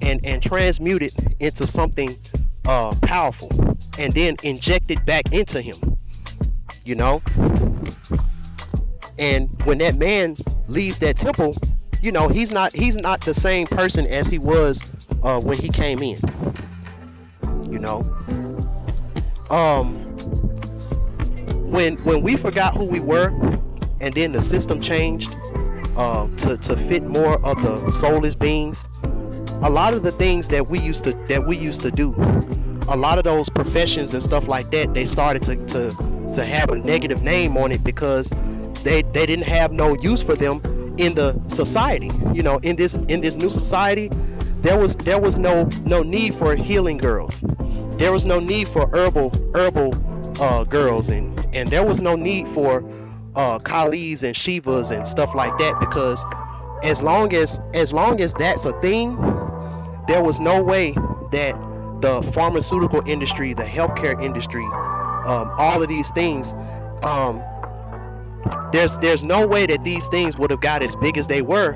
and transmute it into something powerful, and then inject it back into him, you know. And when that man leaves that temple, you know, he's not the same person as he was when he came in, you know. When we forgot who we were, and then the system changed to fit more of the soulless beings, a lot of the things that we used to do, a lot of those professions and stuff like that, they started to have a negative name on it, because they didn't have no use for them in the society. You know, in this new society, there was no need for healing girls. There was no need for herbal girls, and there was no need for Kalis and Shivas and stuff like that, because as long as that's a thing, there was no way that the pharmaceutical industry, the healthcare industry, all of these things, there's no way that these things would have got as big as they were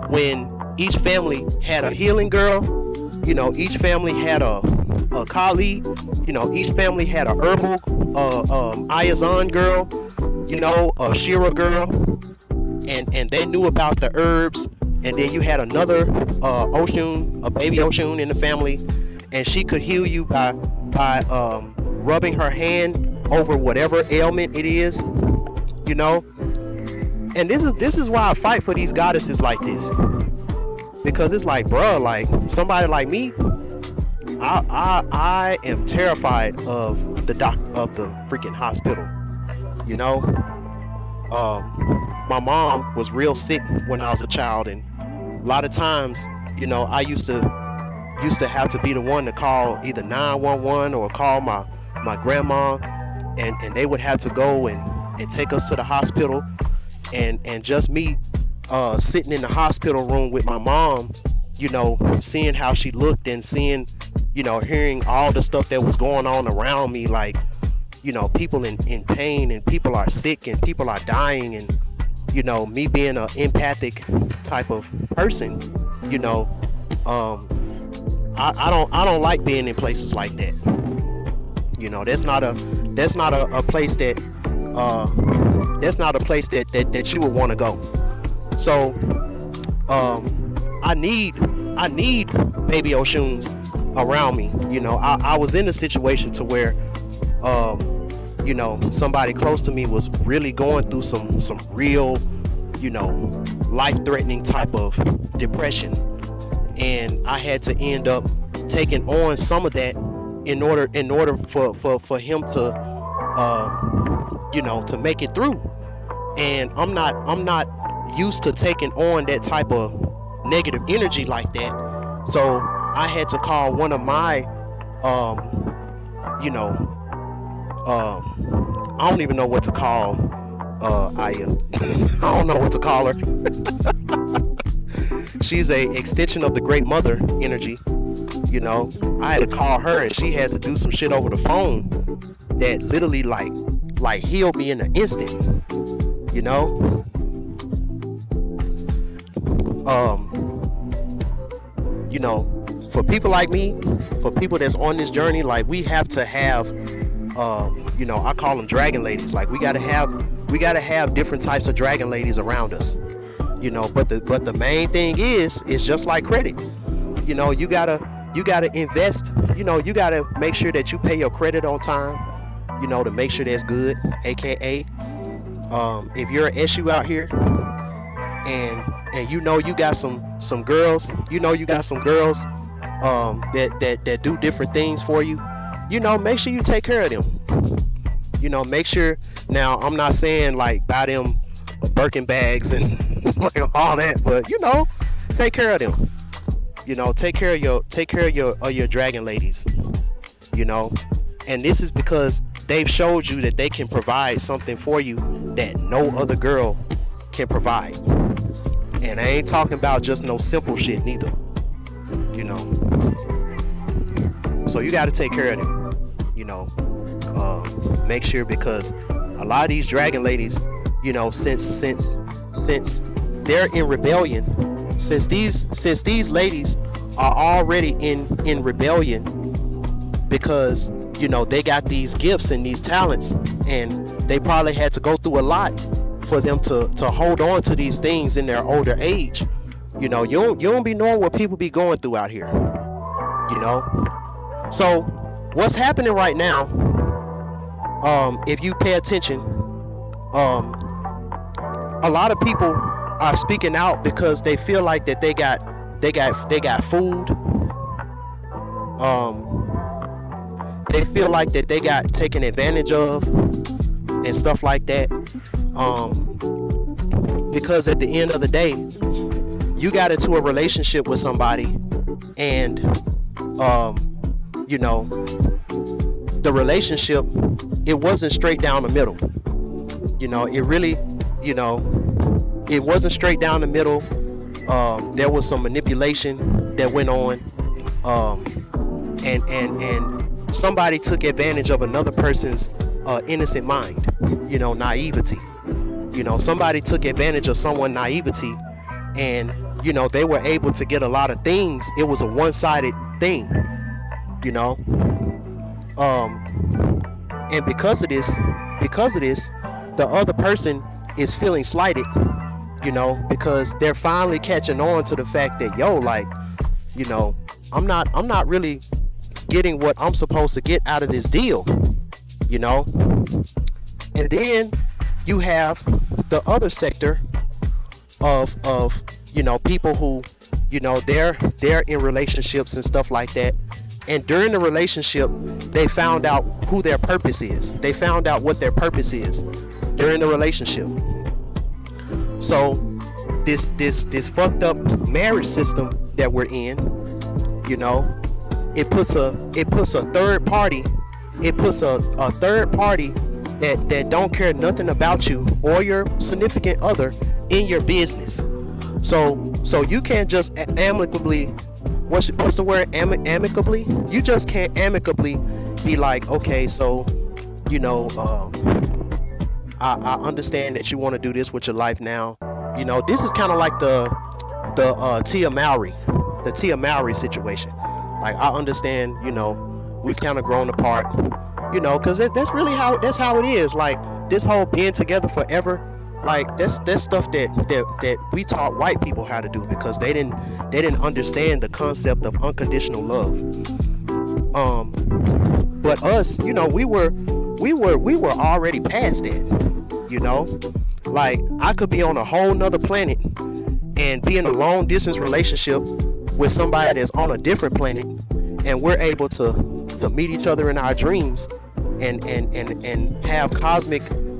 when each family had a healing girl. You know, each family had a Kali. You know, each family had a herbal Ayazan girl. You know, a Shira girl, and they knew about the herbs. And then you had another Oshun, a baby Oshun in the family, and she could heal you by rubbing her hand over whatever ailment it is, you know. And this is why I fight for these goddesses like this, because it's like, bruh, like, somebody like me, I am terrified of the freaking hospital. You know, my mom was real sick when I was a child, and a lot of times, you know, I used to have to be the one to call either 911 or call my grandma, and they would have to go and take us to the hospital, and just me sitting in the hospital room with my mom, you know, seeing how she looked and seeing, you know, hearing all the stuff that was going on around me, like, you know, people in pain, and people are sick, and people are dying, and, you know, me being an empathic type of person, you know, I don't like being in places like that. You know, that's not a place that that you would want to go. So I need baby Oshuns around me. You know, I was in a situation to where you know, somebody close to me was really going through some real, you know, life-threatening type of depression, and I had to end up taking on some of that in order for him to you know, to make it through. And I'm not used to taking on that type of negative energy like that, so I had to call one of my you know, I don't even know what to call Aya. I don't know what to call her. She's a extension of the Great Mother energy. You know, I had to call her, and she had to do some shit over the phone that literally like healed me in an instant. You know, you know, for people like me, for people that's on this journey, like, we have to have you know, I call them dragon ladies. Like, we gotta have different types of dragon ladies around us. You know, but the main thing is just like credit. You know, you gotta invest. You know, you gotta make sure that you pay your credit on time, you know, to make sure that's good. AKA, if you're an issue out here, and you know you got some girls, you know you got some girls that do different things for you, you know, make sure you take care of them. You know, make sure. Now, I'm not saying like buy them Birkin bags and like all that, but, you know, take care of them. You know, take care of your dragon ladies. You know, and this is because they've showed you that they can provide something for you that no other girl can provide. And I ain't talking about just no simple shit neither. You know, so you got to take care of them. You know, make sure, because a lot of these dragon ladies, you know, since they're in rebellion, since these ladies are already in rebellion, because, you know, they got these gifts and these talents, and they probably had to go through a lot for them to hold on to these things in their older age. You know, you don't be knowing what people be going through out here. You know, so what's happening right now, if you pay attention, a lot of people are speaking out because they feel like that they got food. They feel like that they got taken advantage of and stuff like that. Because at the end of the day, you got into a relationship with somebody, and you know, the relationship, it wasn't straight down the middle. You know, it really, you know, it wasn't straight down the middle. There was some manipulation that went on, and somebody took advantage of another person's innocent mind, you know, naivety. You know, somebody took advantage of someone's naivety, and, you know, they were able to get a lot of things. It was a one-sided thing, you know. And because of this, the other person is feeling slighted, you know, because they're finally catching on to the fact that, yo, like, you know, I'm not really getting what I'm supposed to get out of this deal, you know. And then you have the other sector of you know, people who, you know, they're in relationships and stuff like that, And during the relationship, they found out who their purpose is. They found out what their purpose is during the relationship. So this fucked up marriage system that we're in, you know, it puts a third party, a third party that don't care nothing about you or your significant other in your business. So you can't just amicably, what's the word, amicably? You just can't amicably be like, okay, so, you know, I understand that you want to do this with your life now. You know, this is kind of like the Tia Mowry situation. Like, I understand, you know, we've kind of grown apart, you know, because that's really how it is. Like, this whole being together forever, like that's stuff that we taught white people how to do, because they didn't understand the concept of unconditional love. But us, you know, we were already past that, you know. Like, I could be on a whole nother planet and be in a long distance relationship with somebody that's on a different planet, and we're able to meet each other in our dreams and have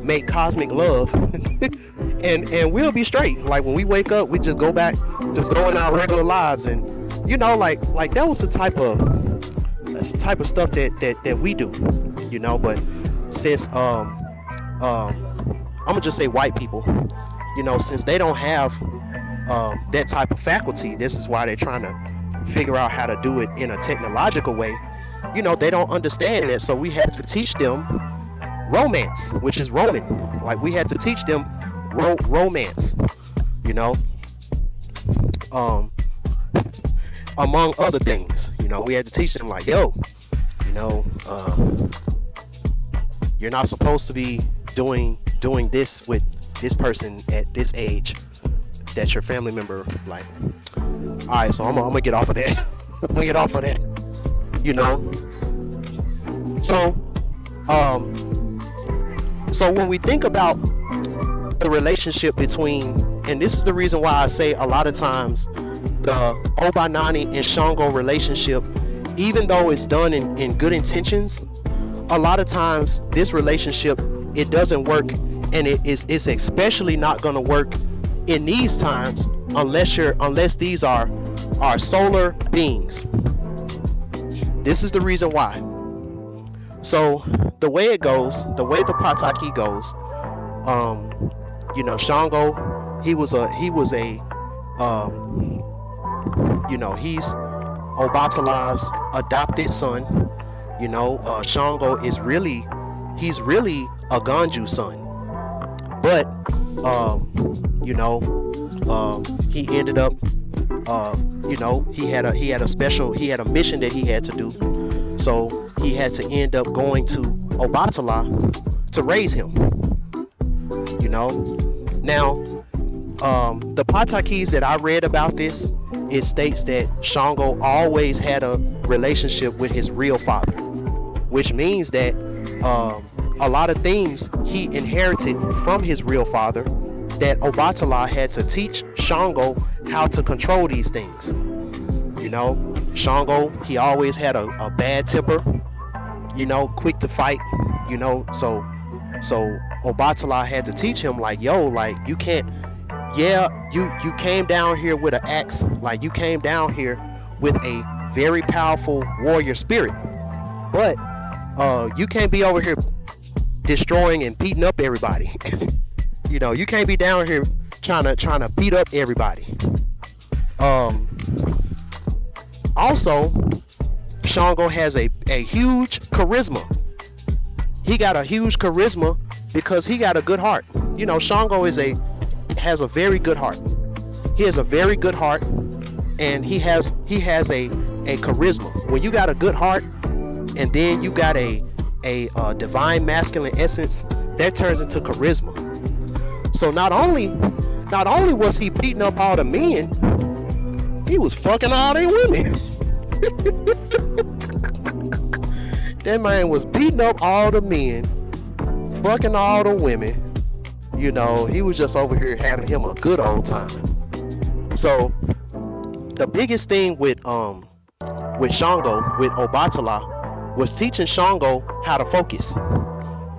make cosmic love and we'll be straight. Like, when we wake up, we just go in our regular lives. And you know, like that was the type of stuff that we do, you know. But since I'm gonna just say white people, you know, since they don't have that type of faculty, this is why they're trying to figure out how to do it in a technological way. You know, they don't understand that, so we had to teach them romance, which is Roman. Like, we had to teach them romance, you know, among other things. You know, we had to teach them, like, yo, you know, you're not supposed to be doing this with this person at this age that's your family member. Like, all right, so I'm gonna get off of that. I'm gonna get off of that, you know. So when we think about the relationship between, and this is the reason why I say a lot of times the Obba and Shango relationship, even though it's done in good intentions, a lot of times this relationship, it doesn't work, and it's especially not going to work in these times unless these are solar beings. This is the reason why. So the way it goes, the way the Pataki goes, you know, Shango, he was a you know, he's Obatala's adopted son. You know, Shango he's really a Ganju son, but you know, he ended up, you know, he had a mission that he had to do, so he had to end up going to Obatala to raise him. You know, now the Patakis that I read about this, it states that Shango always had a relationship with his real father, which means that a lot of things he inherited from his real father, that Obatala had to teach Shango how to control these things. You know, Shango, he always had a bad temper, you know, quick to fight, you know, so Obatala had to teach him, like, yo, like, you can't, yeah, you came down here with an axe, like, you came down here with a very powerful warrior spirit, but you can't be over here destroying and beating up everybody. You know, you can't be down here trying to beat up everybody. Also, Shango has a huge charisma. He got a huge charisma because he got a good heart. You know, Shango has a very good heart. He has a very good heart, and he has a charisma. When you got a good heart, and then you got a divine masculine essence, that turns into charisma. So not only was he beating up all the men, he was fucking all the women. That man was beating up all the men, fucking all the women. You know, he was just over here having him a good old time. So the biggest thing with with Shango, with Obatala, was teaching Shango how to focus.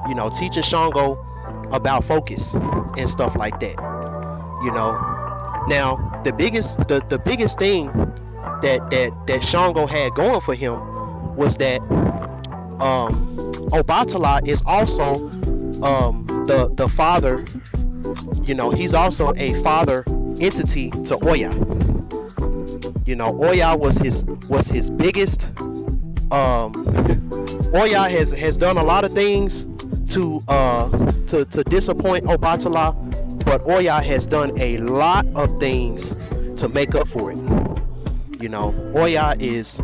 You know, teaching Shango about focus and stuff like that. You know, now the biggest thing that Shango had going for him was that Obatala is also the father. You know, he's also a father entity to Oya. You know, Oya was his biggest. Oya has done a lot of things to disappoint Obatala, but Oya has done a lot of things to make up for it. You know, Oya is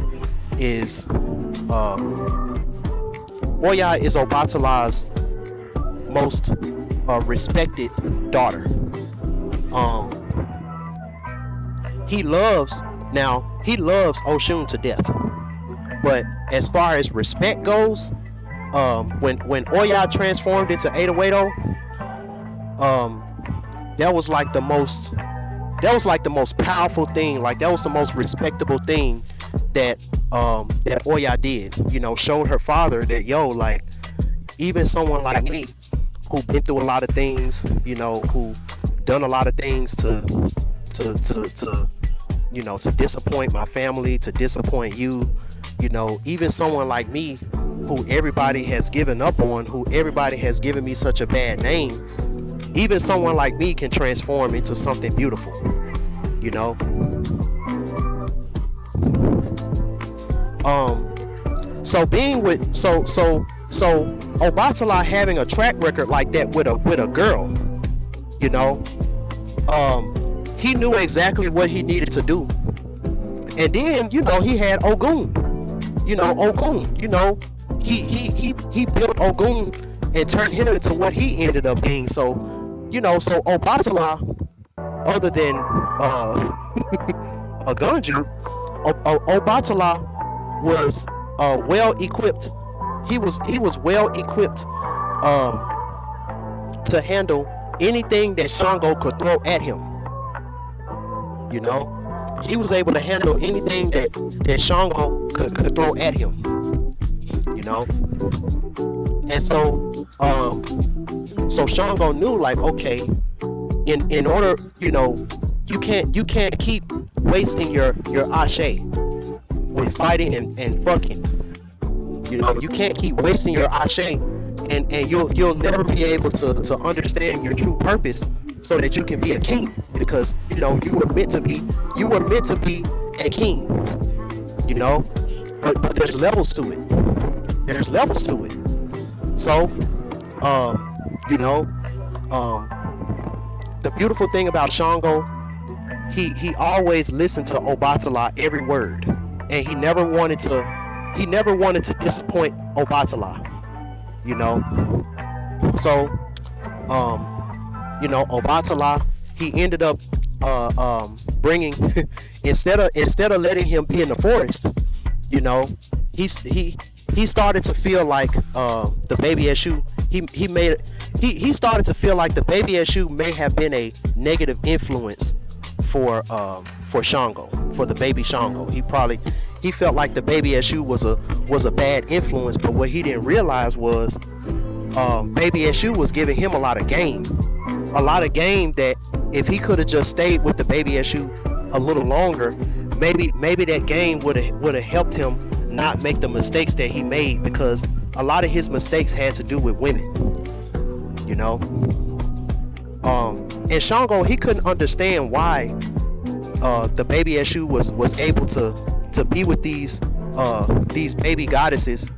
Obatala's most respected daughter. He loves Oshun to death, but as far as respect goes, when Oya transformed into Adawedo, that was like the most powerful thing. Like, that was the most respectable thing that Oya did. You know, showed her father that, yo, like, even someone like me who been through a lot of things, you know, who done a lot of things to you know, to disappoint my family, to disappoint you, you know, even someone like me who everybody has given up on, who everybody has given me such a bad name, even someone like me can transform into something beautiful, you know. So Obatala having a track record like that with a girl, you know, he knew exactly what he needed to do. And then, you know, he had Ogun. You know, Ogun, you know, he built Ogun and turned him into what he ended up being. So, you know, so Obatala, other than Aganju, Obatala was well equipped. He was well equipped to handle anything that Shango could throw at him. You know, he was able to handle anything that Shango could throw at him. You know, and so Shango knew, like, okay, in order, you know, you can't keep wasting your ashe with fighting and fucking. You know, you can't keep wasting your ashe, and you'll never be able to understand your true purpose, so that you can be a king, because, you know, you were meant to be a king, you know. But there's levels to it. So you know, the beautiful thing about Shango, he always listened to Obatala every word, and he never wanted to disappoint Obatala, you know. So you know, Obatala, he ended up bringing instead of letting him be in the forest, you know, he started to feel like the baby Eshu, he started to feel like the baby Eshu may have been a negative influence for Shango, for the baby Shango. He felt like the baby Eshu was a bad influence, but what he didn't realize was baby Eshu was giving him a lot of game that if he could have just stayed with the baby Eshu a little longer, maybe that game would have helped him not make the mistakes that he made, because a lot of his mistakes had to do with women, you know. And Shango, he couldn't understand why the baby Eshu was able to be with these baby goddesses,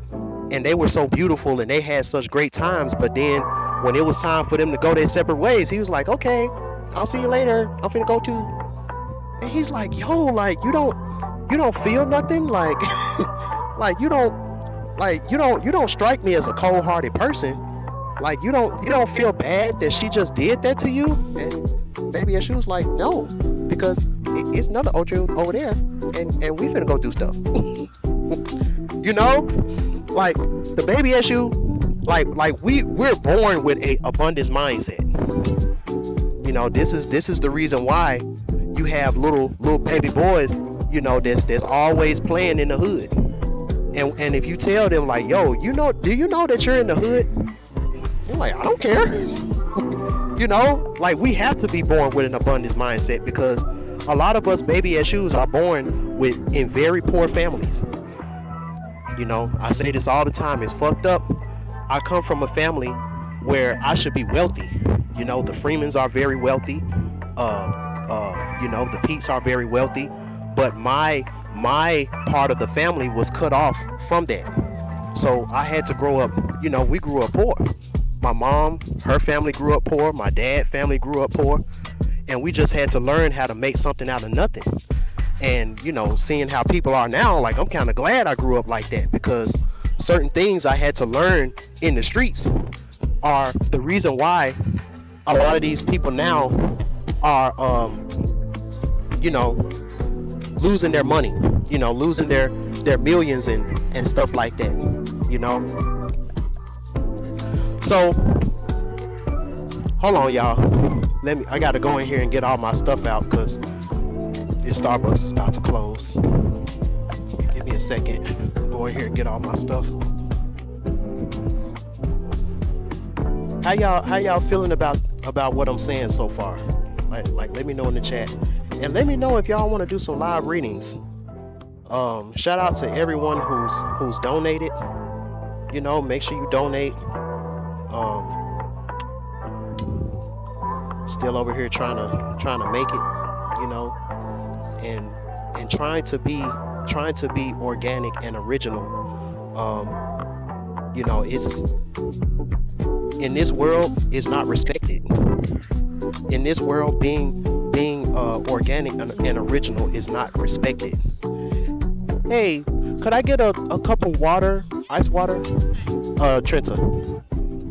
and they were so beautiful and they had such great times, but then when it was time for them to go their separate ways, he was like, okay, I'll see you later, I'm finna go too. And he's like, yo, like, you don't feel nothing, like like you don't strike me as a cold-hearted person, like you don't feel bad that she just did that to you. And baby Eshu was like, no, because it's another Ocho over there, and we finna go do stuff. You know, like the baby Eshu, like we're born with a abundance mindset. You know, this is the reason why you have little baby boys, that's always playing in the hood. And if you tell them like, yo, do you know that you're in the hood? They're like, I don't care. Like we have to be born with an abundance mindset, because a lot of us baby as shoes are born in very poor families. I say this all the time. It's fucked up. I come from a family where I should be wealthy. The Freemans are very wealthy. The Peets are very wealthy. But my part of the family was cut off from that. So I had to grow up, we grew up poor. My mom, her family grew up poor. My dad family grew up poor. And we just had to learn how to make something out of nothing. And, seeing how people are now, like, I'm kind of glad I grew up like that, because certain things I had to learn in the streets are the reason why a lot of these people now are, losing their money, losing their millions and stuff like that, So, hold on, y'all. I gotta go in here and get all my stuff out, because this Starbucks is about to close. Give me a second. Go in here and get all my stuff. How y'all feeling about what I'm saying so far? Like let me know in the chat. And let me know if y'all want to do some live readings. Shout out to everyone who's donated. Make sure you donate. Still over here trying to make it, and trying to be organic and original. It's in this world is not respected. In this world, being organic and original is not respected. Hey, could I get a cup of water, ice water? Trenta,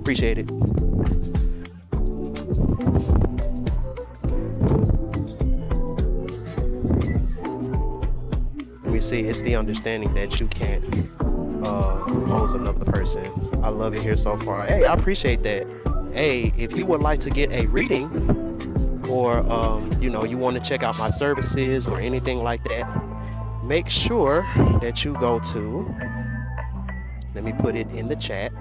appreciate it. Let me see. It's the understanding that you can't oppose another person. I love it here so far. Hey, I appreciate that. Hey, if you would like to get a reading, or you want to check out my services or anything like that, make sure that you go to, let me put it in the chat,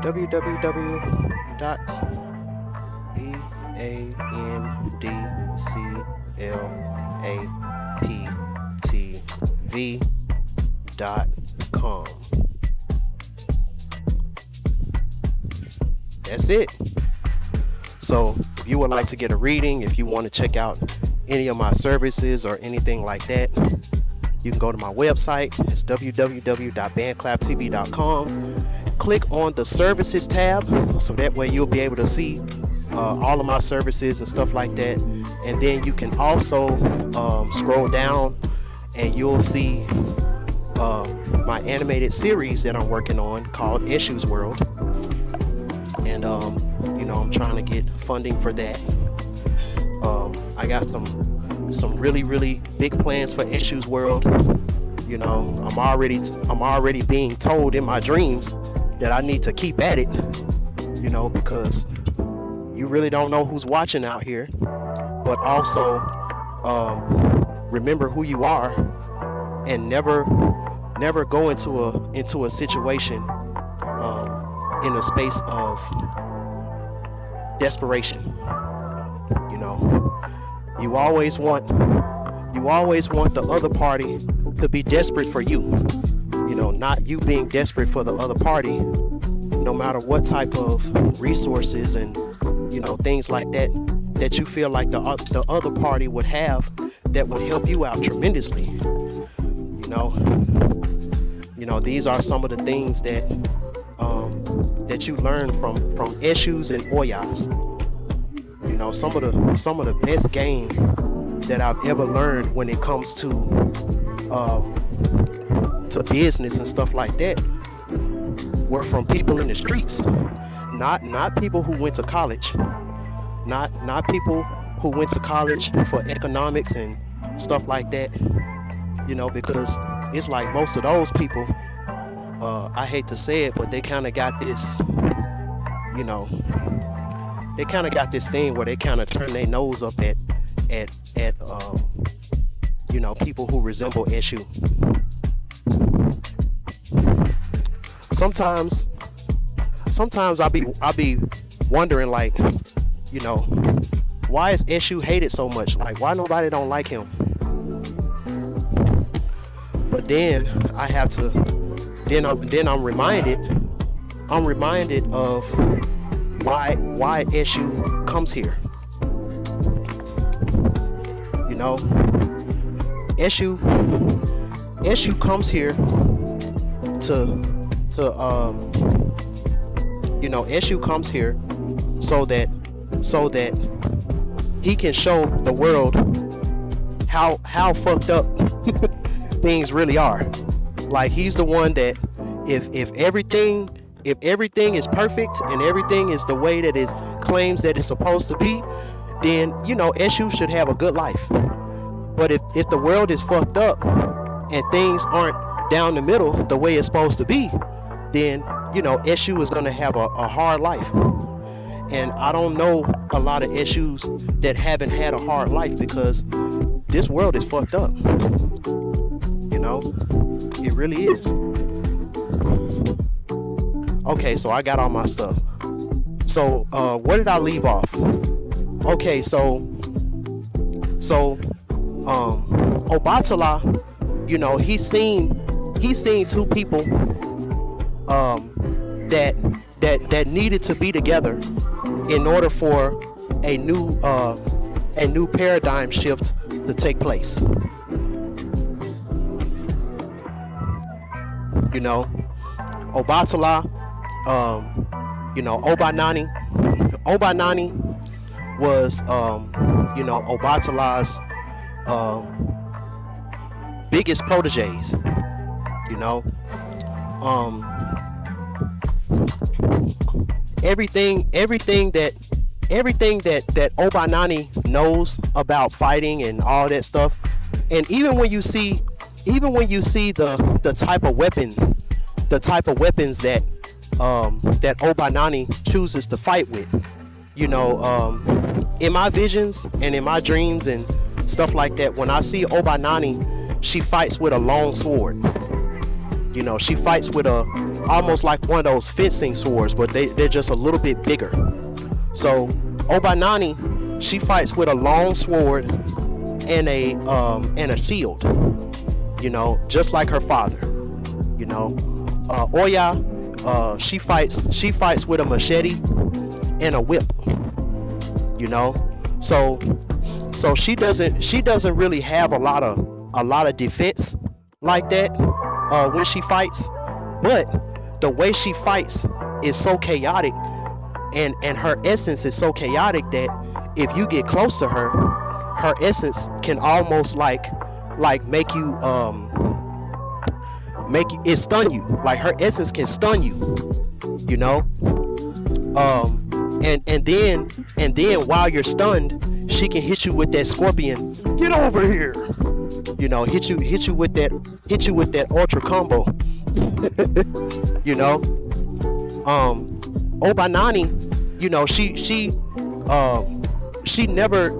www.eandclaptv.com. That's it. So if you would like to get a reading, if you want to check out any of my services or anything like that, you can go to my website. It's www.bandclaptv.com. Click on the services tab, so that way you'll be able to see all of my services and stuff like that. And then you can also scroll down and you'll see my animated series that I'm working on called Issues World. And I'm trying to get funding for that. I got some really, really big plans for Issues World. I'm already being told in my dreams that I need to keep at it, because you really don't know who's watching out here. But also, remember who you are, and never go into a situation in a space of desperation. You always want the other party to be desperate for you, not you being desperate for the other party, no matter what type of resources and things like that you feel like the other party would have that would help you out tremendously. These are some of the things that you learn from Issues and Oyas. Some of the best game that I've ever learned when it comes to business and stuff like that were from people in the streets, not people who went to college, not people who went to college for economics and stuff like that. Because it's like most of those people, I hate to say it, but they kind of got this, they kind of got this thing where they kind of turn their nose up at people who resemble Eshu. Sometimes I'll be wondering, like, why is Eshu hated so much? Like, why nobody don't like him? But then I have to, then I'm reminded of why Eshu comes here. Eshu comes here Eshu comes here so that he can show the world how fucked up things really are. Like, he's the one that if everything is perfect and everything is the way that it claims that it's supposed to be, then Eshu should have a good life. But if the world is fucked up and things aren't down the middle the way it's supposed to be, then Eshu is going to have a hard life. And I don't know a lot of Eshus that haven't had a hard life, because this world is fucked up. It really is. Okay, so I got all my stuff. So where did I leave off? Okay, so Obatala, he's seen two people that needed to be together in order for a new paradigm shift to take place. Obatala, Obanani was Obatala's biggest proteges. Everything that Obanani knows about fighting and all that stuff, and even when you see the type of weapons that Obanani chooses to fight with, in my visions and in my dreams and stuff like that, when I see Obanani, she fights with a long sword. She fights with almost like one of those fencing swords, but they're just a little bit bigger. So Obanani, she fights with a long sword and a shield, just like her father. Oya, she fights with a machete and a whip. So she doesn't really have a lot of defense like that when she fights, but the way she fights is so chaotic, and her essence is so chaotic that if you get close to her essence can almost like make you it stun you. Like, her essence can stun you, and then while you're stunned, she can hit you with that scorpion. Get over here. Hit you with that ultra combo. Obanani, she never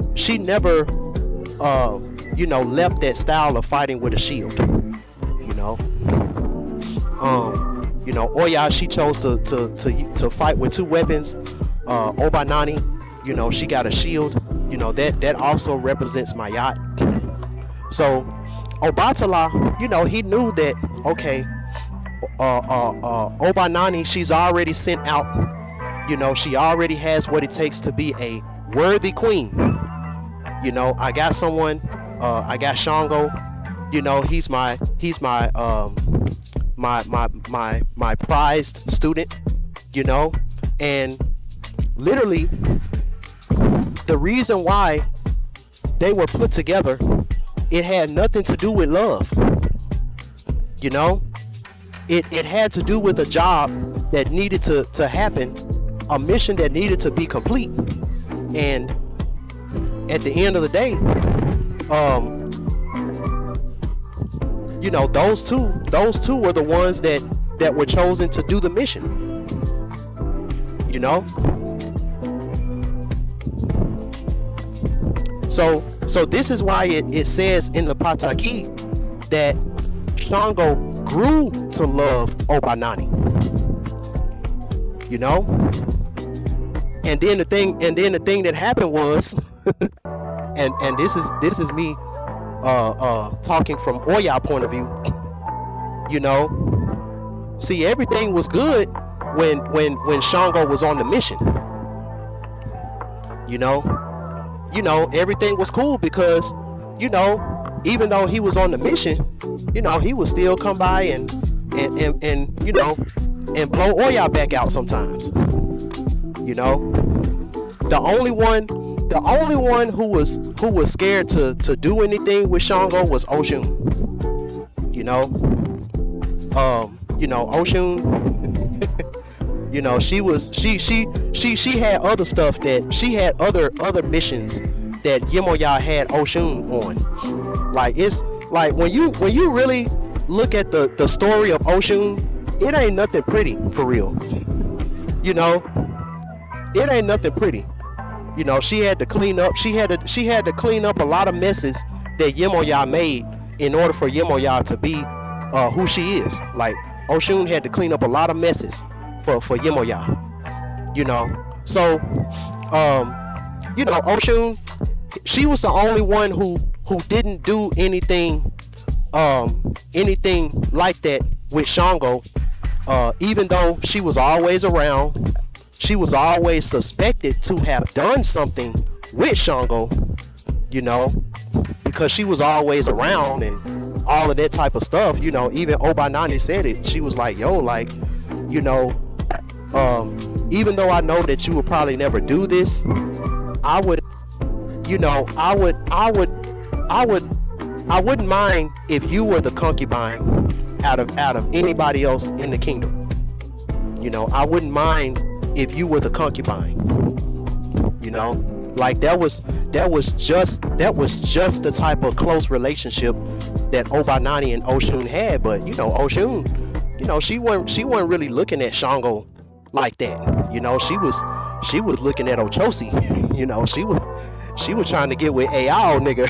left that style of fighting with a shield. Oya, she chose to fight with two weapons. Obanani, she got a shield. That also represents Mayat. So Obatala, he knew that, okay, Obanani, she's already sent out. She already has what it takes to be a worthy queen. I got someone. I got Shango. He's my prized student. And literally, the reason why they were put together, it had nothing to do with love. It had to do with a job that needed to happen, a mission that needed to be complete. And at the end of the day, those two were the ones that were chosen to do the mission. So So this is why it says in the Pataki that Shango grew to love Obanani. You know? And then the thing that happened was and this is me talking from Oya point of view. You know, see, everything was good when Shango was on the mission. You know, everything was cool because, you know, even though he was on the mission, you know, he would still come by and you know, and blow Oya back out sometimes. You know, the only one who was scared to do anything with Shango was Oshun. You know, Oshun. You know, she had other stuff that she had other missions that Yemoya had Oshun on. Like, it's like when you really look at the story of Oshun, it ain't nothing pretty for real. You know, it ain't nothing pretty. You know, she had to clean up. She had to clean up a lot of messes that Yemoya made in order for Yemoya to be who she is. Like, Oshun had to clean up a lot of messes for Yemoya. You know, so you know, Oshun, she was the only one who didn't do anything like that with Shango. Even though she was always around, she was always suspected to have done something with Shango, you know, because she was always around and all of that type of stuff. You know, even Obanani said it. She was like, yo, like, you know, even though I know that you would probably never do this, I wouldn't mind if you were the concubine out of anybody else in the kingdom. You know, I wouldn't mind if you were the concubine. You know, like that was just the type of close relationship that Obanani and Oshun had. But you know, Oshun, you know, she wasn't really looking at Shango like that. You know, she was looking at Ochosi. You know, she was trying to get with Ao, nigga.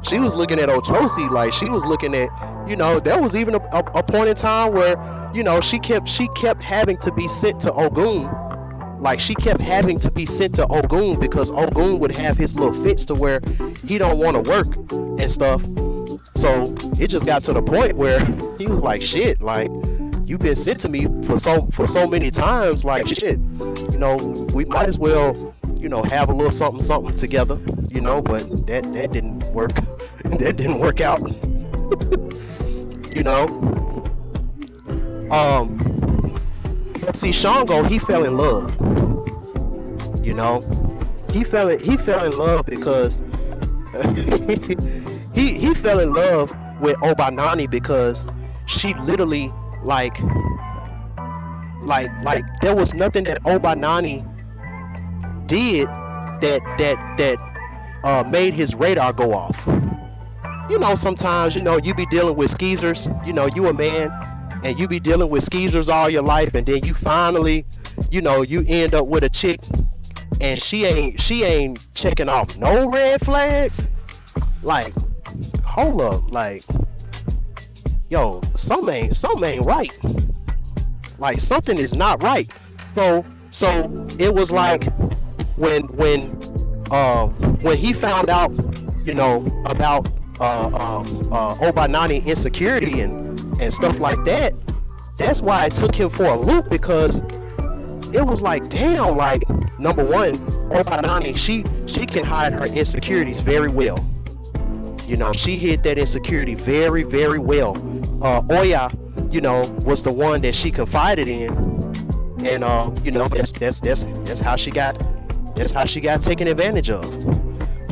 She was looking at Ochosi, like she was looking at, you know, there was even a point in time where, you know, she kept having to be sent to Ogun. Like, she kept having to be sent to Ogun because Ogun would have his little fits to where he don't want to work and stuff. So it just got to the point where he was like, shit, like, you've been sent to me for so many times, like, shit, you know, we might as well, you know, have a little something together, you know. But that didn't work. That didn't work out. You know. See, Shango, he fell in love. You know, he fell in love because he fell in love with Obanani because she literally like there was nothing that Obanani did that made his radar go off. You know, sometimes, you know, you be dealing with skeezers. You know, you a man and you be dealing with skeezers all your life, and then you finally, you know, you end up with a chick and she ain't checking off no red flags. Like, hold up, like, yo, something ain't right. Like, something is not right. So it was like when he found out, you know, about Obanani insecurity and stuff like that. That's why it took him for a loop, because it was like, damn, like, number one, Obanani, she can hide her insecurities very well. You know, she hid that insecurity very, very well. Oya, you know, was the one that she confided in, and you know, that's how she got taken advantage of.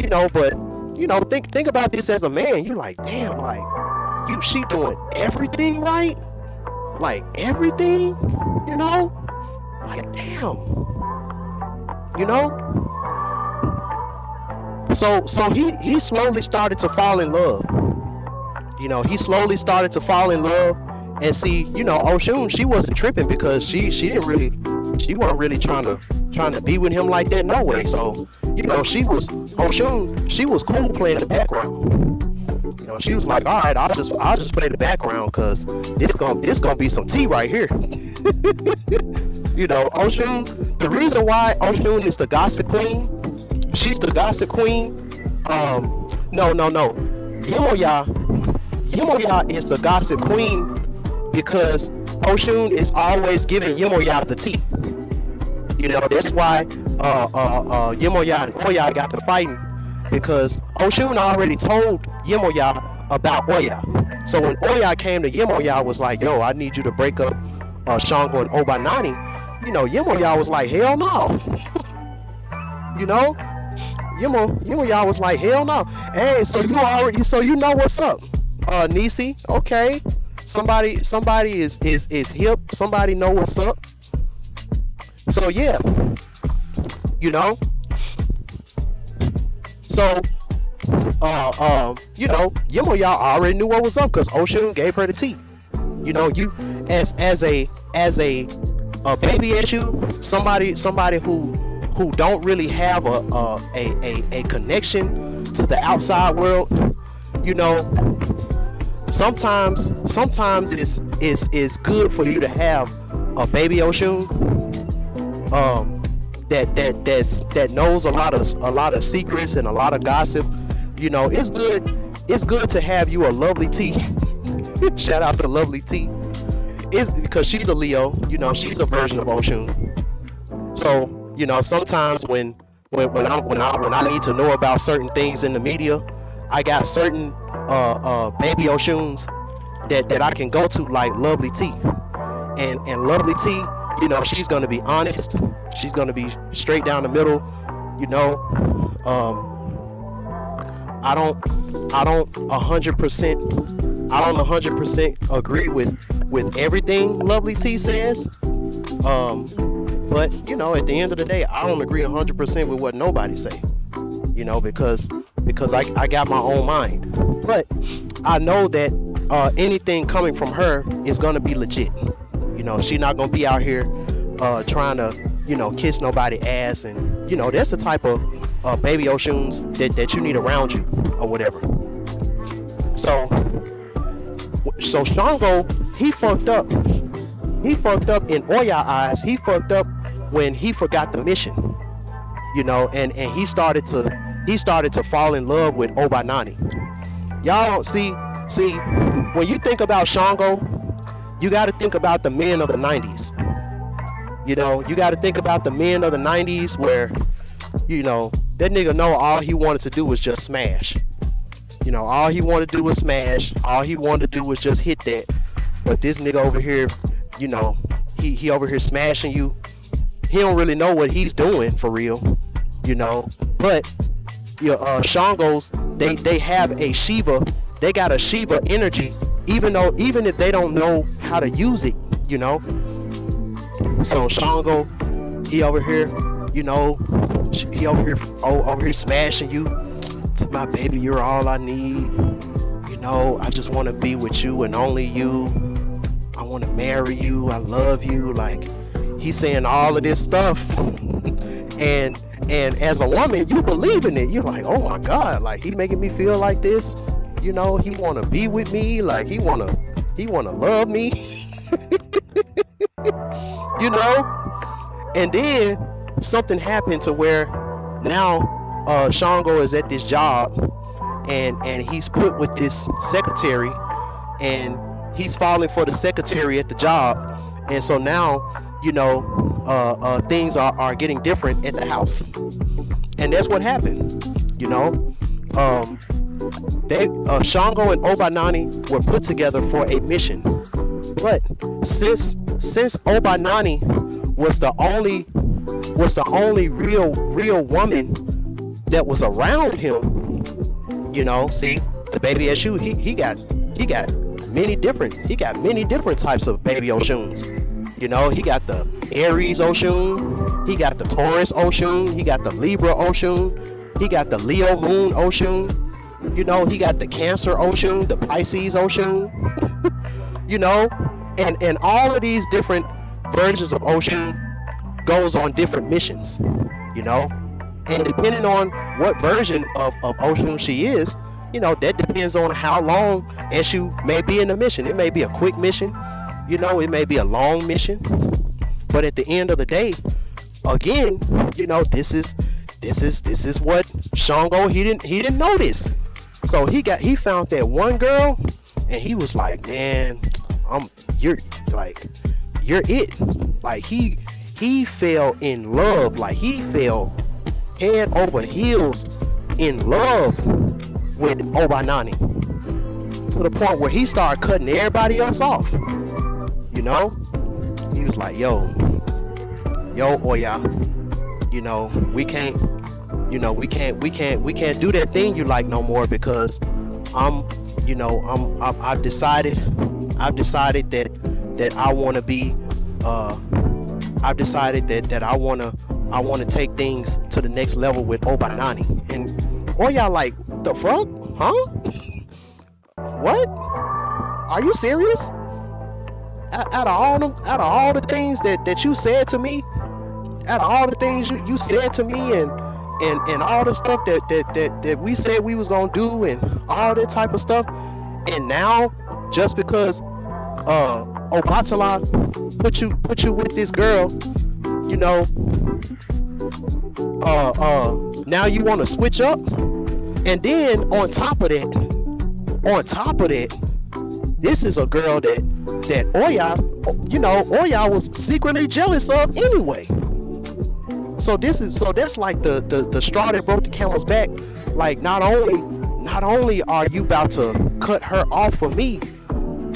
You know, but you know, think about this as a man. You're like, damn, like, she doing everything right, like everything, you know, like, damn, you know. So he slowly started to fall in love. You know, he slowly started to fall in love. And see, you know, Oshun, she wasn't tripping because she didn't really she wasn't really trying to be with him like that, no way. So, you know, Oshun, she was cool playing the background. You know, she was like, all right, I'll just play the background, cause it's gonna be some tea right here. You know, Oshun, the reason why Oshun is the gossip queen, she's the gossip queen. No. Yemoya is the gossip queen because Oshun is always giving Yemoya the tea. You know, that's why Yemoya and Oya got to fighting, because Oshun already told Yemoya about Oya. So when Oya came to Yemoya, was like, yo, I need you to break up Shango and Obba Nani. You know, Yemoya was like, hell no. You know, Yemoya was like, hell no. Hey, so you know what's up, Nisi? Okay, somebody is hip. Somebody know what's up. So yeah, you know. So you know, Yemoya already knew what was up because Oshun gave her the tea. You know, you as a baby issue, somebody who don't really have a connection to the outside world. You know, sometimes it's good for you to have a baby Oshun that knows a lot of secrets and a lot of gossip. You know, it's good to have you a lovely T. Shout out to Lovely T. It's because she's a Leo. You know, she's a version of Oshun. So, you know, sometimes when I need to know about certain things in the media, I got certain baby Oshuns that I can go to, like Lovely T. And Lovely T, you know, she's gonna be honest. She's gonna be straight down the middle. You know, I don't 100% agree with everything Lovely T says. But you know, at the end of the day, I don't agree 100% with what nobody say. You know, because I got my own mind. But I know that anything coming from her is gonna be legit. You know, she's not gonna be out here trying to, you know, kiss nobody ass, and you know, that's the type of baby Oshuns that you need around you or whatever. So Shango, he fucked up. He fucked up in Oya eyes. He fucked up when he forgot the mission. You know, and he started to fall in love with Obba Nani. Y'all don't see when you think about Shango, you got to think about the men of the 90s. You know, you got to think about the men of the 90s where, you know, that nigga know all he wanted to do was just smash. You know, all he wanted to do was smash. All he wanted to do was just hit that. But this nigga over here, you know, he over here smashing you. He don't really know what he's doing for real, you know. But Shangos, they have a Shiva. They got a Shiva energy, even if they don't know how to use it, you know. So Shango, he over here, you know, he over here smashing you. To my baby, you're all I need. You know, I just want to be with you and only you. I want to marry you. I love you. Like, he's saying all of this stuff, and as a woman, you believe in it. You're like, oh my God, like he making me feel like this. You know, he want to be with me. Like he wanna love me. You know, and then something happened to where now Shango is at this job, and he's put with this secretary, and he's falling for the secretary at the job, and so now, you know, things are getting different at the house, and that's what happened. You know, Shango and Obba Nani were put together for a mission, but since Obba Nani was the only real woman that was around him, you know, see, the baby Eshu, he got many different types of baby Oshuns. You know, he got the Aries Oshun, he got the Taurus Oshun, he got the Libra Oshun, he got the Leo Moon Oshun, you know, he got the Cancer Oshun, the Pisces Oshun. You know, and all of these different versions of Oshun goes on different missions, you know, and depending on what version of Ocean she is, you know, that depends on how long Eshu may be in the mission. It may be a quick mission, you know, it may be a long mission, but at the end of the day, again, you know, this is what Shango, he didn't notice. So he found that one girl, and he was like, man, you're it. Like he fell in love. Like he fell head over heels in love with Obba to the point where he started cutting everybody else off. You know, he was like, yo, Oya, you know, we can't do that thing you like no more, because I've decided that I want to be I've decided that I want to take things to the next level with Obba. And Oya like, the fuck? Huh? What? Are you serious? Out of all the things that you said to me, out of all the things you said to me, and all the stuff that we said we was gonna do, and all that type of stuff, and now just because Obatala put you with this girl, you know, now you want to switch up, and then on top of that, this is a girl that Oya, you know, Oya was secretly jealous of anyway. So that's like the straw that broke the camel's back. Like, not only are you about to cut her off for me,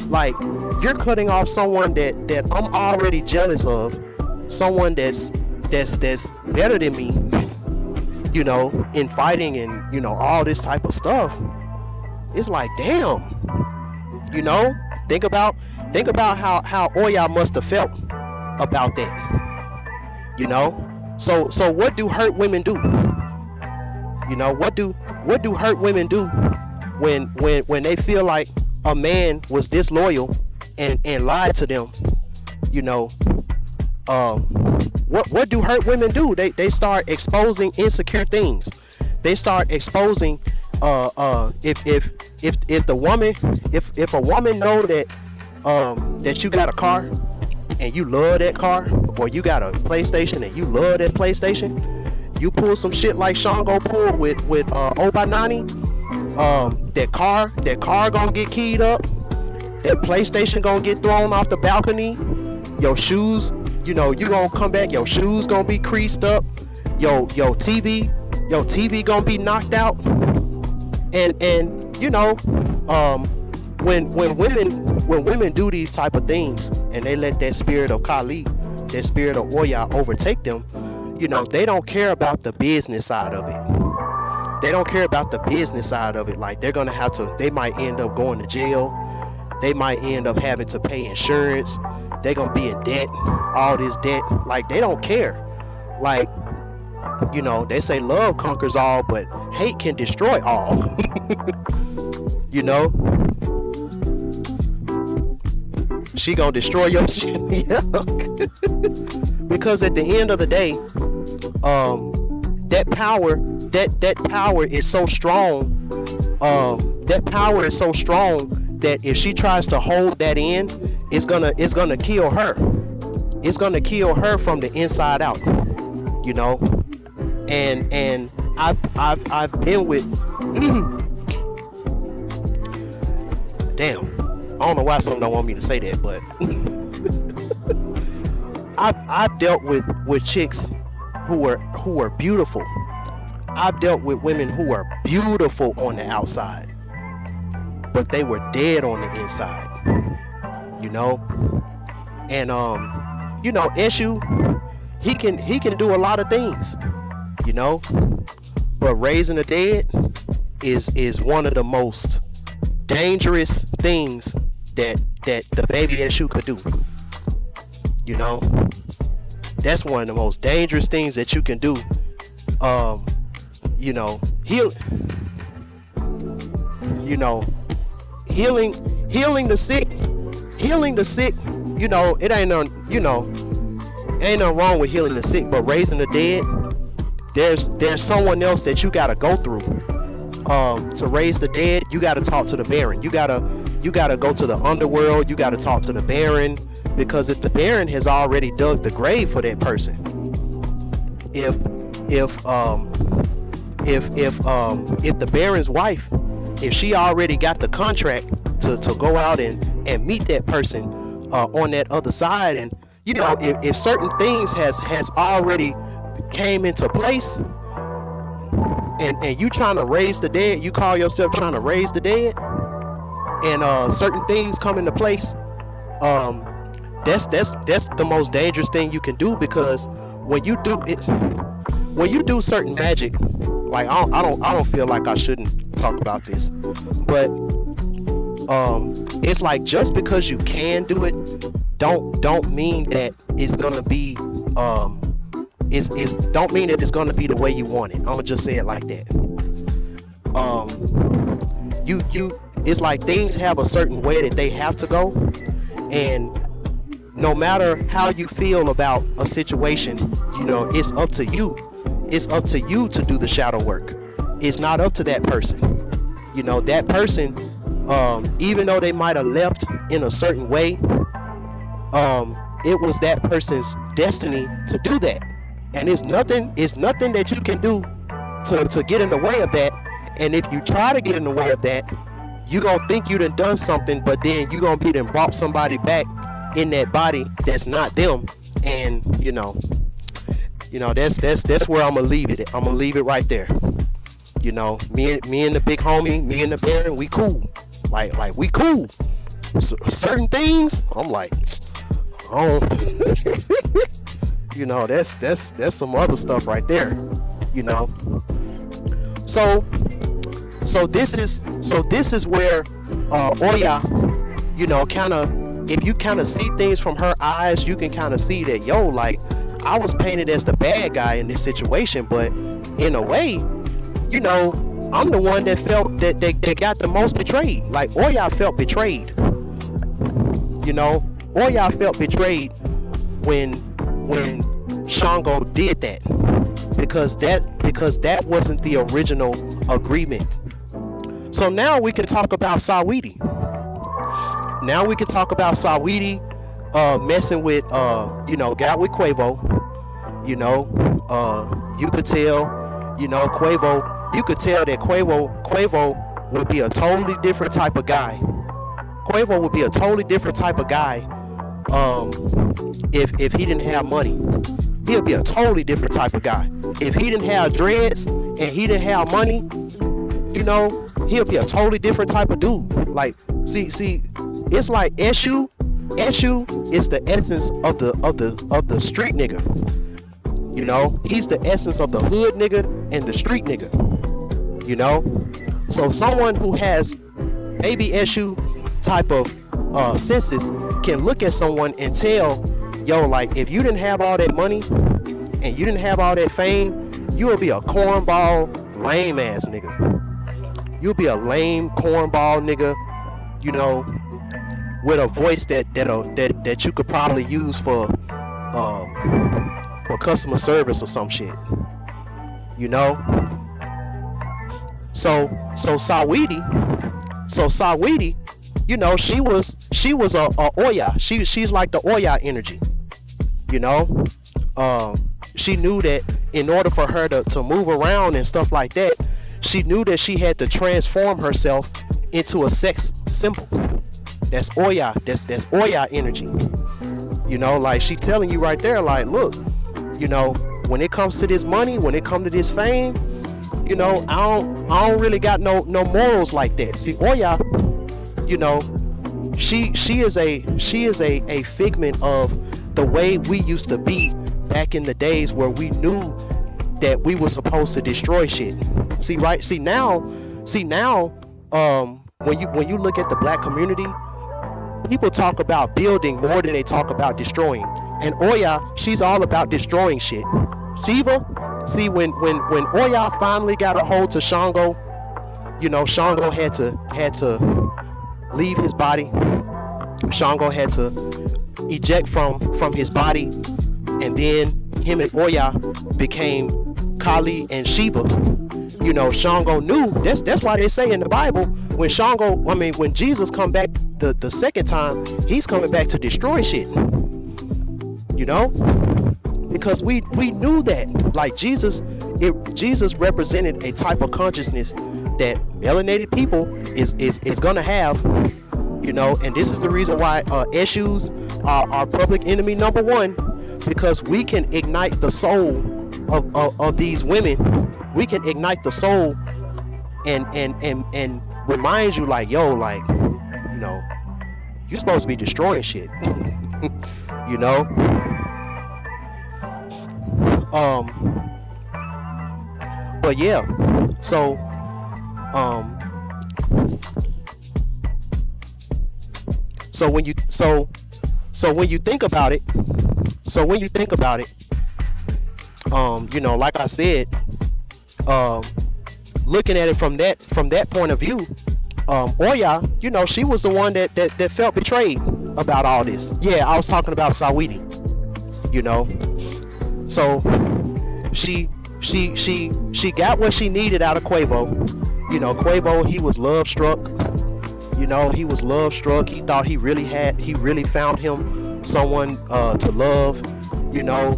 like, you're cutting off someone that I'm already jealous of, someone that's better than me, you know, in fighting and, you know, all this type of stuff. It's like, damn, you know, think about how Oya must have felt about that, you know. So what do hurt women do? You know, what do hurt women do when they feel like a man was disloyal and lied to them? You know, what do hurt women do? They start exposing insecure things. They start exposing if a woman know that you got a car and you love that car, or you got a PlayStation and you love that PlayStation, you pull some shit like Shango pulled with Obba, that car gonna get keyed up, that PlayStation gonna get thrown off the balcony, your shoes, you know, you gonna come back, your shoes gonna be creased up, your TV gonna be knocked out, and you know, when women do these type of things and they let that spirit of Kali, that spirit of Oya overtake them, you know, they don't care about the business side of it. They don't care about the business side of it. Like, they might end up going to jail. They might end up having to pay insurance. They're gonna be in debt, all this debt. Like, they don't care. Like, you know, they say love conquers all, but hate can destroy all. You know, she gonna destroy your shit. Because at the end of the day, that power is so strong. That power is so strong that if she tries to hold that in, it's gonna kill her. It's gonna kill her from the inside out. You know, and I've been with. Damn, I don't know why some don't want me to say that, but I've dealt with chicks who are beautiful. I've dealt with women who are beautiful on the outside, but they were dead on the inside. You know, and you know, Eshu, he can do a lot of things, you know, but raising the dead is one of the most dangerous things that the baby Eshu could do. You know, that's one of the most dangerous things that you can do. You know, healing the sick, you know, it ain't no, you know, ain't nothing wrong with healing the sick, but raising the dead, there's someone else that you gotta go through. To raise the dead, you gotta talk to the Baron. You gotta go to the underworld. You gotta talk to the Baron, because if the Baron has already dug the grave for that person, if the Baron's wife, if she already got the contract to go out and meet that person on that other side, and you know, if certain things has already came into place, and you trying to raise the dead, you call yourself trying to raise the dead, and certain things come into place, that's the most dangerous thing you can do, because when you do certain magic, like I don't feel like I shouldn't talk about this, but it's like, just because you can do it, don't mean that it's gonna be don't mean that it's gonna be the way you want it. I'm gonna just say it like that. It's like things have a certain way that they have to go, and no matter how you feel about a situation, you know, it's up to you. It's up to you to do the shadow work. It's not up to that person. You know, that person, even though they might have left in a certain way, it was that person's destiny to do that. And it's nothing that you can do to get in the way of that. And if you try to get in the way of that, you gonna think you done something, but then you gonna be done brought somebody back in that body that's not them. And you know that's where I'm gonna leave it. I'm gonna leave it right there. You know, me and the big homie, me and the Baron, we cool. Like we cool. Certain things, I'm like, oh. You know, that's some other stuff right there, you know. So this is where Oya, you know, kind of, if you kind of see things from her eyes, you can kind of see that, yo, like, I was painted as the bad guy in this situation, but in a way, you know, I'm the one that felt that they got the most betrayed. Like, Oya felt betrayed. You know, Oya felt betrayed when Shango did that, because that wasn't the original agreement. So now we can talk about Sawiti. Now we can talk about Sawiti messing with you know, got with Quavo. You know, you could tell, you know, you could tell that Quavo would be a totally different type of guy. Quavo would be a totally different type of guy if he didn't have money. He'll be a totally different type of guy. If he didn't have dreads and he didn't have money, you know, he'll be a totally different type of dude. Like, see, it's like Eshu is the essence of the street nigga. You know, he's the essence of the hood nigga and the street nigga. You know, so someone who has maybe Eshu type of senses can look at someone and tell, yo, like, if you didn't have all that money and you didn't have all that fame, you would be a cornball, lame ass nigga. You'll be a lame cornball nigga, you know, with a voice that you could probably use for customer service or some shit. You know? So Sawiti, you know, she was a Oya. She's like the Oya energy. You know, she knew that in order for her to move around and stuff like that, she knew that she had to transform herself into a sex symbol. That's Oya. That's Oya energy. You know, like, she telling you right there, like, look, you know, when it comes to this money, when it comes to this fame, you know, I don't really got no morals like that. See, Oya, you know, she is a figment of the way we used to be back in the days where we knew that we were supposed to destroy shit. See now, when you look at the black community, people talk about building more than they talk about destroying. And Oya, she's all about destroying shit. See, when Oya finally got a hold to Shango, you know, Shango had to leave his body. Shango had to eject from his body, and then him and Oya became Kali and Shiva. You know, Shango knew. That's why they say in the Bible, when Jesus come back the second time, he's coming back to destroy shit. You know, because we knew that, like, Jesus represented a type of consciousness that melanated people is gonna have. You know, and this is the reason why issues are public enemy number one, because we can ignite the soul of these women. We can ignite the soul and remind you, like, yo, like, you know, you're supposed to be destroying shit. You know. But yeah, so when you think about it, you know, like I said, looking at it from that point of view, Oya, you know, she was the one that felt betrayed about all this. Yeah, I was talking about Sawiti. You know, so she got what she needed out of Quavo. You know, Quavo, he was love struck. You know, he was love struck. He thought he really found him someone to love. You know,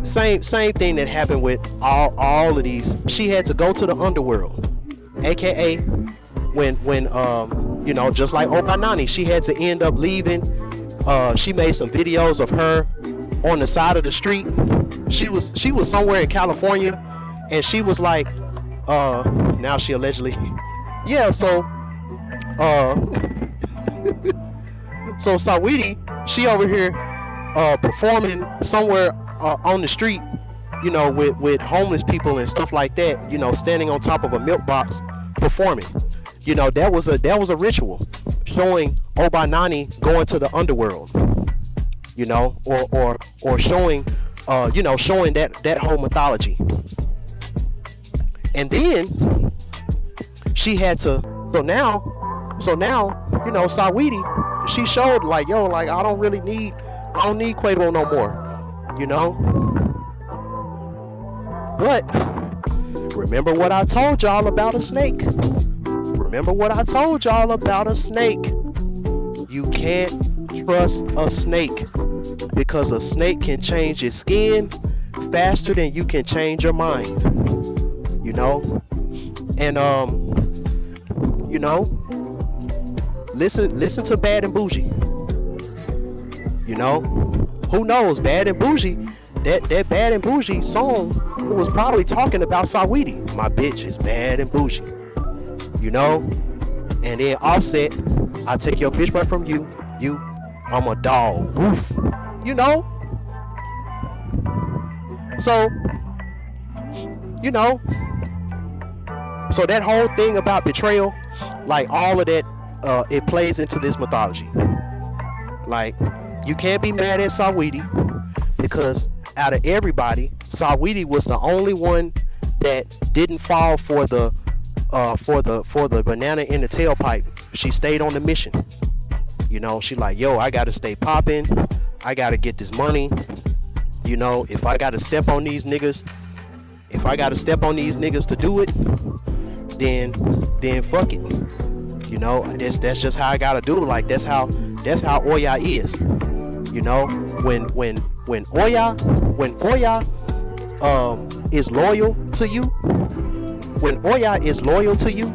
same thing that happened with all of these. She had to go to the underworld, aka when you know, just like Obba, she had to end up leaving. She made some videos of her on the side of the street. She was somewhere in California, and she was like, now she allegedly, yeah. So so Sawiti, she over here performing somewhere on the street, you know, with homeless people and stuff like that. You know, standing on top of a milk box performing. You know, that was a ritual showing Obba going to the underworld. You know, or showing, you know, showing that whole mythology. And then she had to. So now, you know, Sawiti, she showed, like, yo, like, I don't need Quavo no more. You know. But remember what I told y'all about a snake. You can't trust a snake, because a snake can change its skin faster than you can change your mind. You know, and you know, listen to Bad and Bougie. You know, who knows? Bad and Bougie, that Bad and Bougie song was probably talking about Sawiti. My bitch is bad and bougie. You know, and then Offset, I take your bitch right from you. I'm a dog. Woof. You know? So, you know, so that whole thing about betrayal, like, all of that, it plays into this mythology. Like, you can't be mad at Sawiti, because out of everybody, Sawiti was the only one that didn't fall for the banana in the tailpipe. She stayed on the mission. You know, she like, yo, I gotta stay popping. I gotta get this money. You know, if I gotta step on these niggas to do it, then fuck it. You know, that's just how I gotta do it. Like, that's how Oya is. You know, when Oya is loyal to you,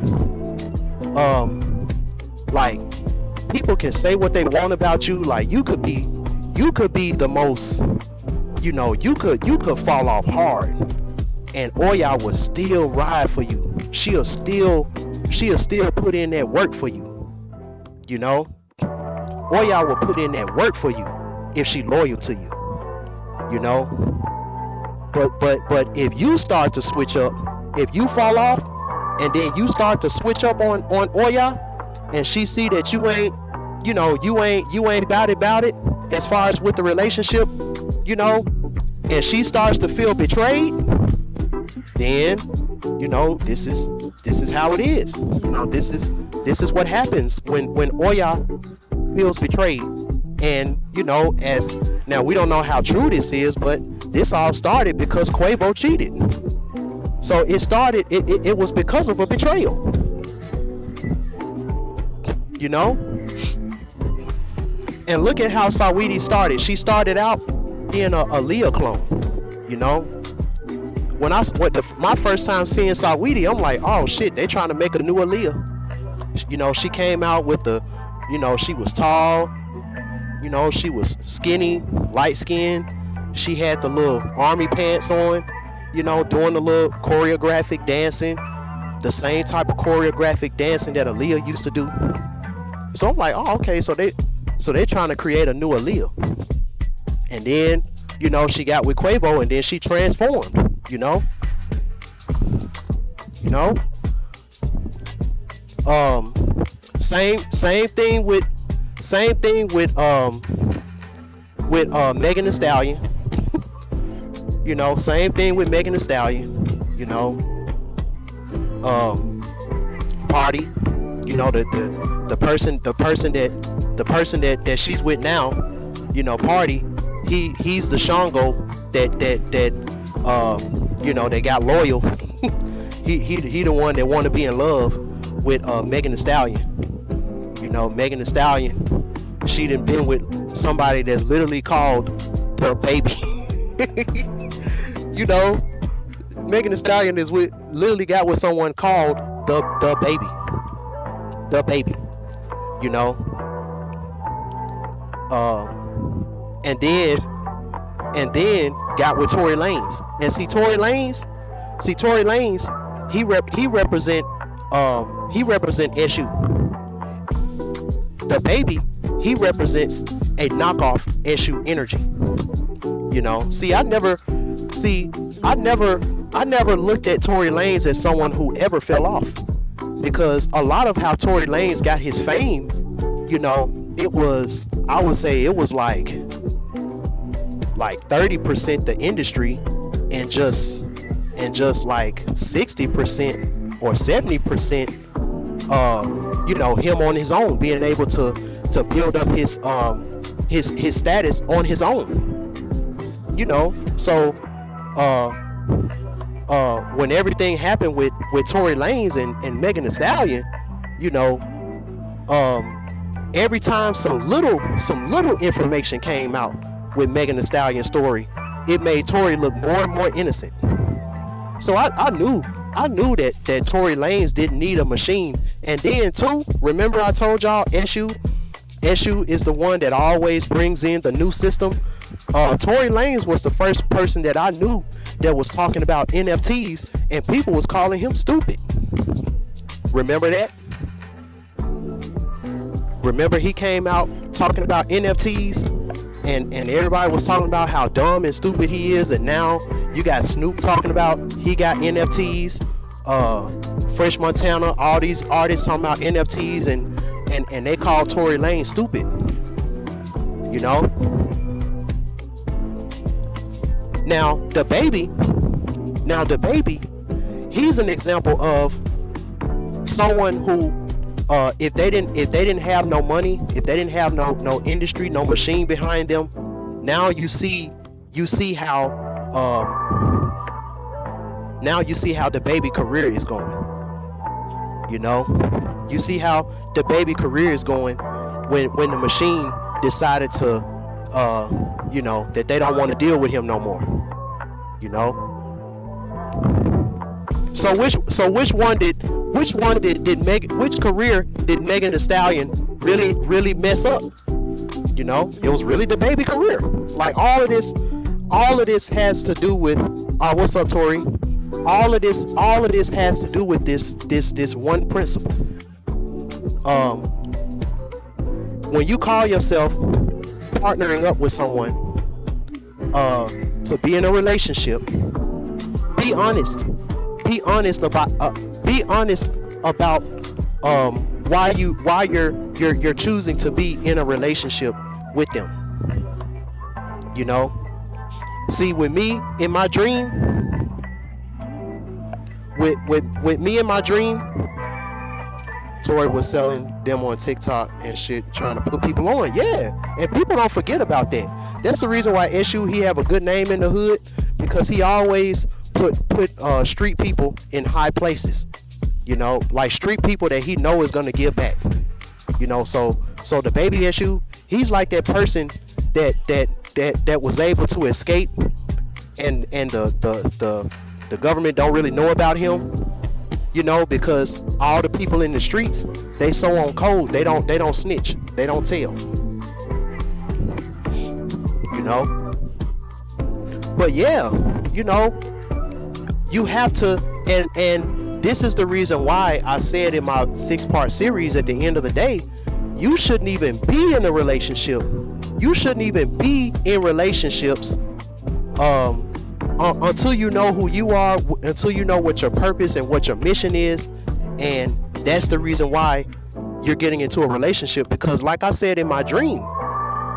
like, people can say what they want about you. Like, you could be the most, you know, you could fall off hard, and Oya will still ride for you. She'll still put in that work for you. You know, Oya will put in that work for you if she loyal to you. You know, but if you start to switch up, if you fall off, and then you start to switch up on Oya, and she see that you ain't about it as far as with the relationship, you know, and she starts to feel betrayed, then, you know, this is how it is. You know, this is what happens when Oya feels betrayed. And as now, we don't know how true this is, but this all started because Quavo cheated. So it was because of a betrayal. And look at how Saweetie started. She started out being a Aaliyah clone. When my first time seeing Saweetie, I'm like, oh shit, they trying to make a new Aaliyah. She came out with she was tall, she was skinny, light skinned. She had the little army pants on, doing the little choreographic dancing, the same type of choreographic dancing that Aaliyah used to do. So I'm like, oh, okay, so they trying to create a new Aaliyah. And then, she got with Quavo, and then she transformed, Same thing with Megan Thee Stallion. Same thing with Megan Thee Stallion. Party. The person that she's with now. Party. He's the Shango that got loyal. he the one that want to be in love with Megan Thee Stallion. Megan Thee Stallion, she done been with somebody that's literally called the baby. Megan Thee Stallion literally got with someone called the baby. The baby. And then got with Tory Lanez. And see Tory Lanez, he represent SU. The baby, he represents a knockoff SU energy. See, I never looked at Tory Lanez as someone who ever fell off, because a lot of how Tory Lanez got his fame, it was, I would say it was like 30% the industry, and just like 60% or 70%, him on his own, being able to build up his status on his own. So when everything happened with Tory Lanez and Megan Thee Stallion, every time some little information came out with Megan Thee Stallion's story, it made Tory look more and more innocent. So I knew that Tory Lanez didn't need a machine. And then too, remember I told y'all SU is the one that always brings in the new system. Tory Lanez was the first person that I knew that was talking about NFTs, and people was calling him stupid. Remember that? Remember he came out talking about NFTs, and everybody was talking about how dumb and stupid he is, and now you got Snoop talking about he got NFTs, Fresh Montana, all these artists talking about NFTs, and they call Tory Lanez stupid. Now the baby, he's an example of someone who, if they didn't have no money, if they didn't have no industry, no machine behind them, now you see how the baby career is going. You see how the baby career is going when the machine decided to that they don't want to deal with him no more. So which career did Megan Thee Stallion really mess up? It was really the baby career. Like all of this has to do with what's up, Tori? All of this has to do with this one principle. When you call yourself partnering up with someone to be in a relationship, be honest about why you're choosing to be in a relationship with them. See, with me in my dream, with me in my dream, Tori was selling them on TikTok and shit, trying to put people on. Yeah, and people don't forget about that. That's the reason why Eshu, he have a good name in the hood, because he always put street people in high places. You know, like street people that he know is gonna give back. You know, so the baby Eshu, he's like that person that was able to escape, and the government don't really know about him. You know, because all the people in the streets, they so on code, they don't snitch, they don't tell. You know, but yeah, you know, you have to, and this is the reason why I said in my 6-part series, at the end of the day, you shouldn't even be in a relationship. You shouldn't even be in relationships until you know who you are, until you know what your purpose and what your mission is. And that's the reason why you're getting into a relationship, because like I said in my dream,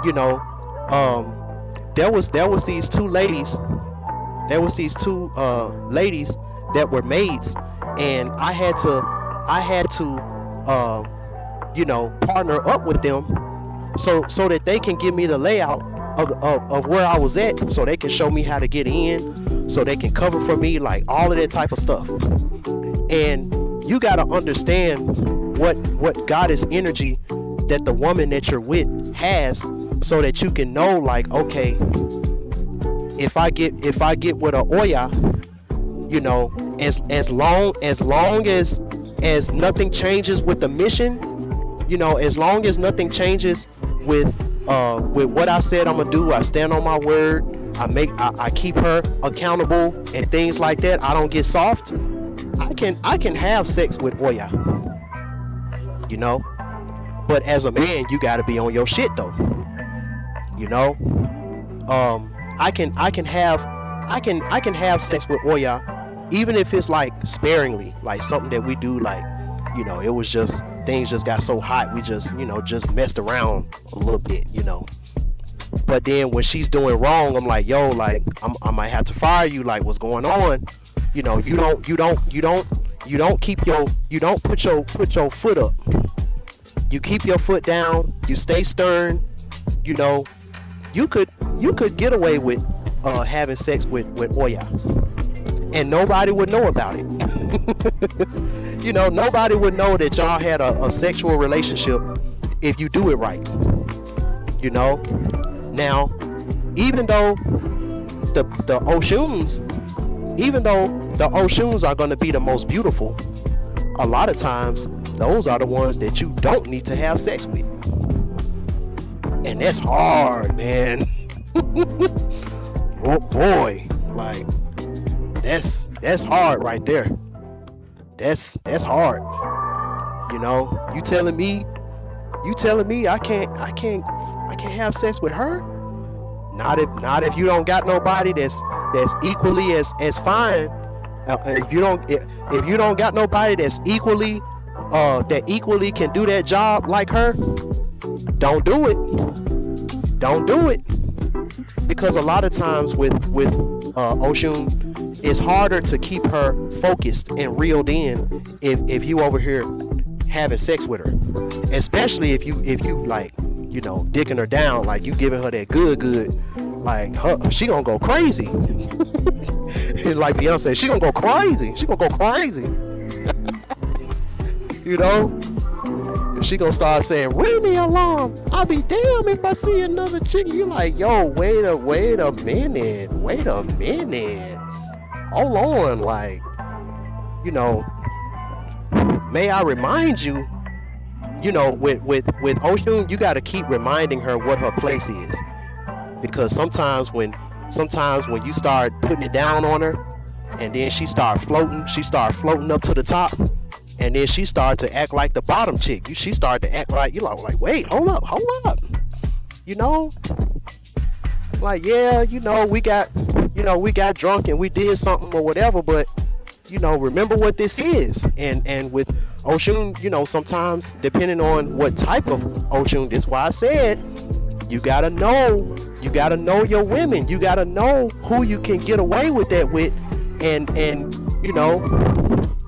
you know, there was these two ladies that were maids, and I had to you know, partner up with them so that they can give me the layout of where I was at, so they can show me how to get in, so they can cover for me, like all of that type of stuff. And you got to understand what goddess energy that the woman that you're with has, so that you can know, like, okay, if I get with a Oya, you know, as long as nothing changes with the mission, you know, as long as nothing changes with what I said I'm gonna do, I stand on my word, I keep her accountable and things like that, I don't get soft, I can have sex with Oya, you know. But as a man, you gotta be on your shit though, you know. I can have sex with Oya, even if it's like sparingly, like something that we do, like, you know, it was just, things just got so hot, we just, you know, just messed around a little bit, you know. But then when she's doing wrong, I'm like, yo, like, I might have to fire you, like, what's going on? You know, you don't put your foot up. You keep your foot down, you stay stern, you know. You could get away with having sex with Oya, and nobody would know about it. You know, nobody would know that y'all had a sexual relationship if you do it right. You know, now, even though the Oshuns are going to be the most beautiful, a lot of times those are the ones that you don't need to have sex with, and that's hard, man. Oh boy, like that's hard right there. That's hard. You know, you telling me I can't have sex with her? Not if you don't got nobody that's equally as fine. If you don't got nobody that's equally can do that job like her, don't do it. Because a lot of times with Oshun, it's harder to keep her focused and reeled in if you over here having sex with her, especially if you like, you know, dicking her down, like you giving her that good, like she gonna go crazy. Like Beyonce, she gonna go crazy. You know, she gonna start saying, ring the alarm, I'll be damned if I see another chick. You like, yo, wait a minute, hold on, like, you know, may I remind you, you know, with Oshun, you got to keep reminding her what her place is, because sometimes when you start putting it down on her, and then she start floating up to the top, and then she start to act like the bottom chick. She start to act like, you know, like, wait, hold up, you know, like, yeah, you know, we got drunk and we did something or whatever, but, you know, remember what this is. And with Oshun, you know, sometimes depending on what type of Oshun, that's why I said you gotta know your women, you gotta know who you can get away with that with, and you know,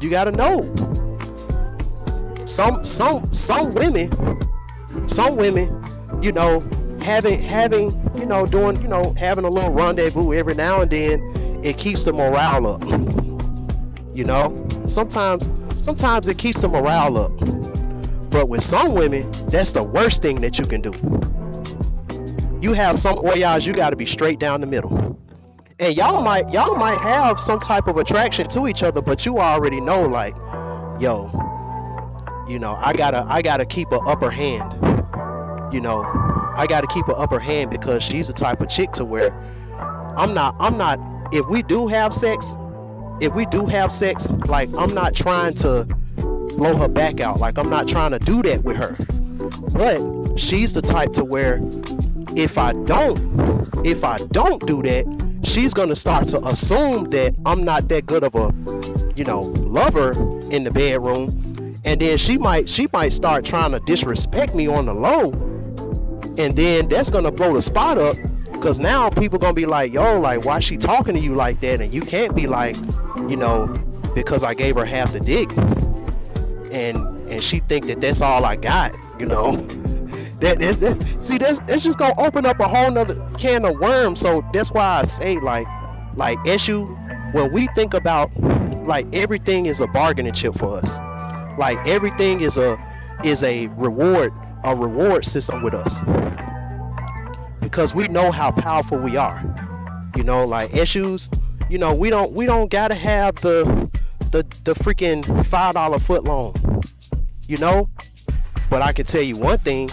you gotta know. some women, you know, having you know, doing, you know, having a little rendezvous every now and then, it keeps the morale up. You know, sometimes it keeps the morale up. But with some women, that's the worst thing that you can do. You have some Orisha, you got to be straight down the middle. And y'all might have some type of attraction to each other, but you already know, like, yo, you know, I gotta keep an upper hand. You know, I gotta keep an upper hand because she's the type of chick to where I'm not. If we do have sex, like, I'm not trying to blow her back out. Like, I'm not trying to do that with her. But she's the type to where if I don't do that, she's gonna start to assume that I'm not that good of a, you know, lover in the bedroom, and then she might start trying to disrespect me on the low, and then that's gonna blow the spot up, because now people gonna be like, yo, like, why she talking to you like that? And you can't be like, you know, because I gave her half the dick, and she think that that's all I got, you know. That's just gonna open up a whole nother can of worms. So that's why I say, like issue, when we think about, like, everything is a bargaining chip for us. Like, everything is a reward system with us, because we know how powerful we are. You know, like, issues, you know, we don't gotta have the freaking $5 foot long, you know. But I can tell you one thing,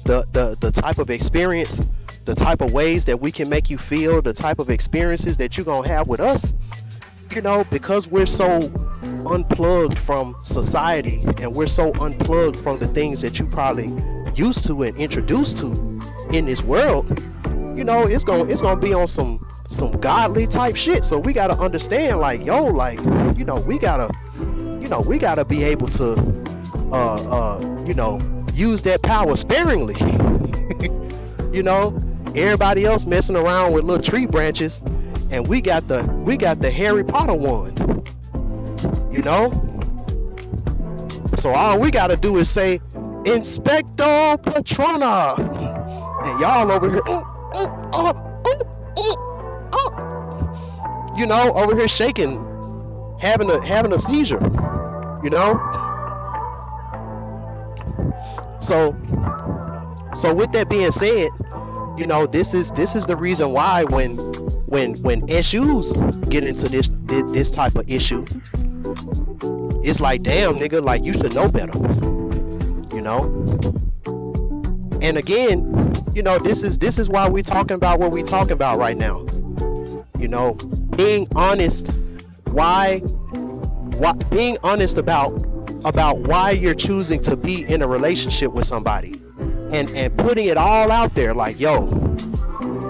the type of experience, the type of ways that we can make you feel, the type of experiences that you're gonna have with us, you know, because we're so unplugged from society, and we're so unplugged from the things that you probably used to and introduced to in this world, you know, it's gonna be on some godly type shit. So we gotta understand, like, yo, like, you know, we gotta be able to you know, use that power sparingly. You know, everybody else messing around with little tree branches, and we got the Harry Potter wand, you know. So all we gotta do is say, Inspector Patrona, and y'all over here, you know, over here shaking, having a seizure, you know. So with that being said, you know, this is the reason why when issues get into this type of issue, it's like, damn, nigga, like, you should know better, you know. And again, you know, this is why we're talking about what we're talking about right now. You know, being honest, being honest about why you're choosing to be in a relationship with somebody, and putting it all out there, like, yo,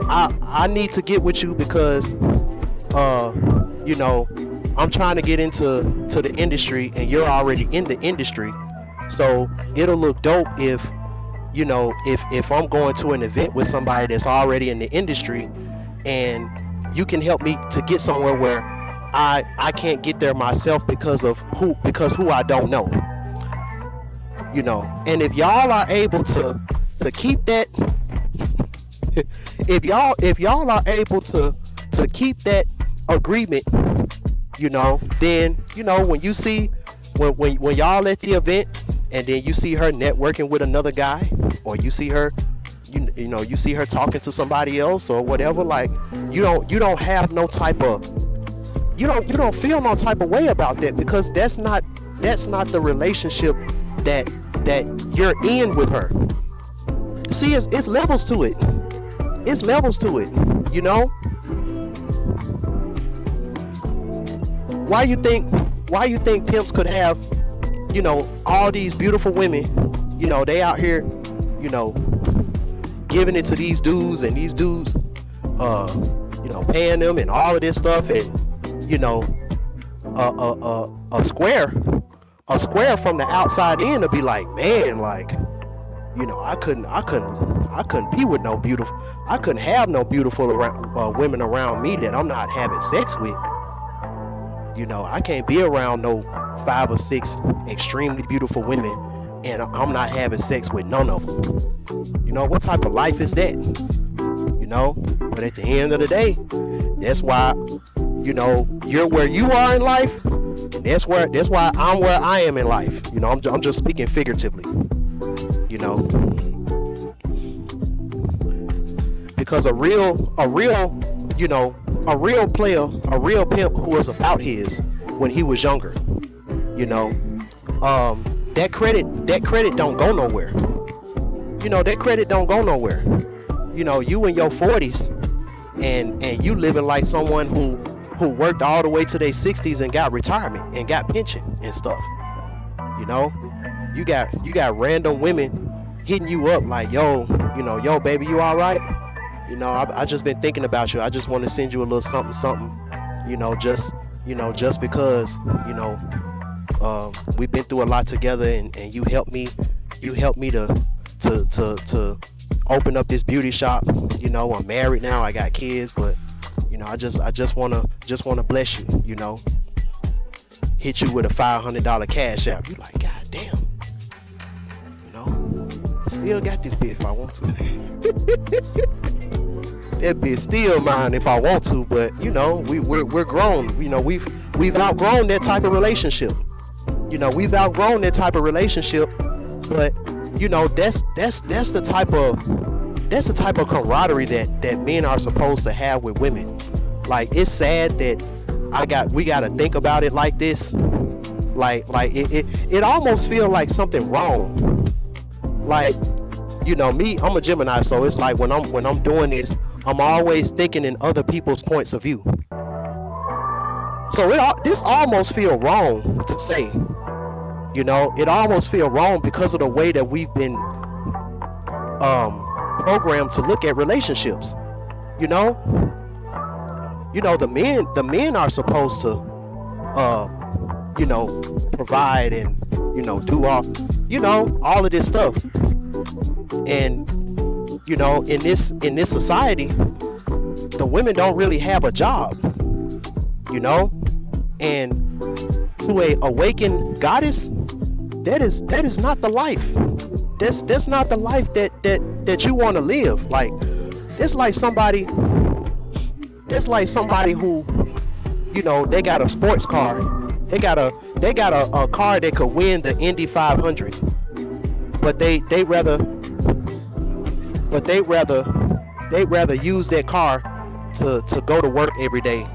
I need to get with you because you know, I'm trying to get into the industry, and you're already in the industry, so it'll look dope if, you know, if I'm going to an event with somebody that's already in the industry, and you can help me to get somewhere where I can't get there myself because who I don't know, you know. And if y'all are able to keep that, if y'all are able to keep that agreement, you know, then, you know, when you see when y'all at the event, and then you see her networking with another guy, or you see her, you know, you see her talking to somebody else or whatever, like, you don't have no type of, you don't feel no type of way about that, because that's not the relationship that you're in with her. See, it's levels to it. It's levels to it, you know. Why you think pimps could have, you know, all these beautiful women, you know, they out here, you know, giving it to these dudes, and these dudes, you know, paying them and all of this stuff, and, you know, a square from the outside in to be like, man, like, you know, I couldn't be with no beautiful, I couldn't have no beautiful women around me that I'm not having sex with. You know, I can't be around no 5 or 6 extremely beautiful women, and I'm not having sex with none of them. You know, what type of life is that? You know, but at the end of the day, that's why, you know, you're where you are in life, and that's why I'm where I am in life. You know, I'm just speaking figuratively. You know, because a real you know, a real player, a real pimp who was about his when he was younger, you know, that credit don't go nowhere. You know, that credit don't go nowhere. You know, you in your 40s and you living like someone who worked all the way to their 60s and got retirement and got pension and stuff. You know, you got random women hitting you up like, yo, you know, yo baby, you all right? You know, I just been thinking about you. I just want to send you a little something, you know, just because, you know, we've been through a lot together, and you helped me to open up this beauty shop. You know, I'm married now, I got kids, but you know, I just wanna bless you, you know. Hit you with a $500 cash app. You like, god damn. You know, still got this bit if I want to. That bitch still mine if I want to, but you know, we're grown. You know, we've outgrown that type of relationship. You know, we've outgrown that type of relationship, but you know, that's the type of camaraderie that men are supposed to have with women. Like, it's sad that we gotta think about it like this. Like it almost feel like something wrong. Like, you know, me, I'm a Gemini, so it's like when I'm doing this, I'm always thinking in other people's points of view. So this almost feel wrong to say. You know, it almost feel wrong because of the way that we've been programmed to look at relationships. You know, the men are supposed to you know, provide and, you know, do all of this stuff. And you know, in this society, the women don't really have a job, you know, and to a awakened goddess, that is not the life. That's not the life that you want to live. Like, it's like somebody who, you know, they got a sports car, they got a car that could win the Indy 500, but they rather use that car to go to work every day.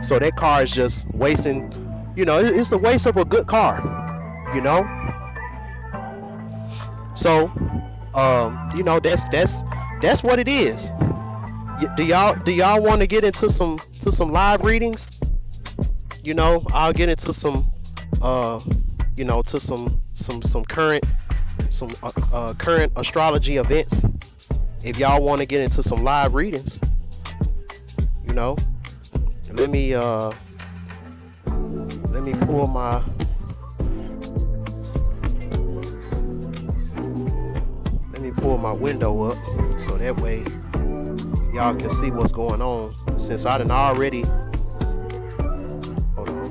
So that car is just wasting, you know, it's a waste of a good car, you know. So you know, that's what it is. Do y'all want to get into some live readings? You know, I'll get into some you know, to some current astrology events. If y'all want to get into some live readings, you know, let me pull my window up so that way y'all can see what's going on, since I done already, hold on,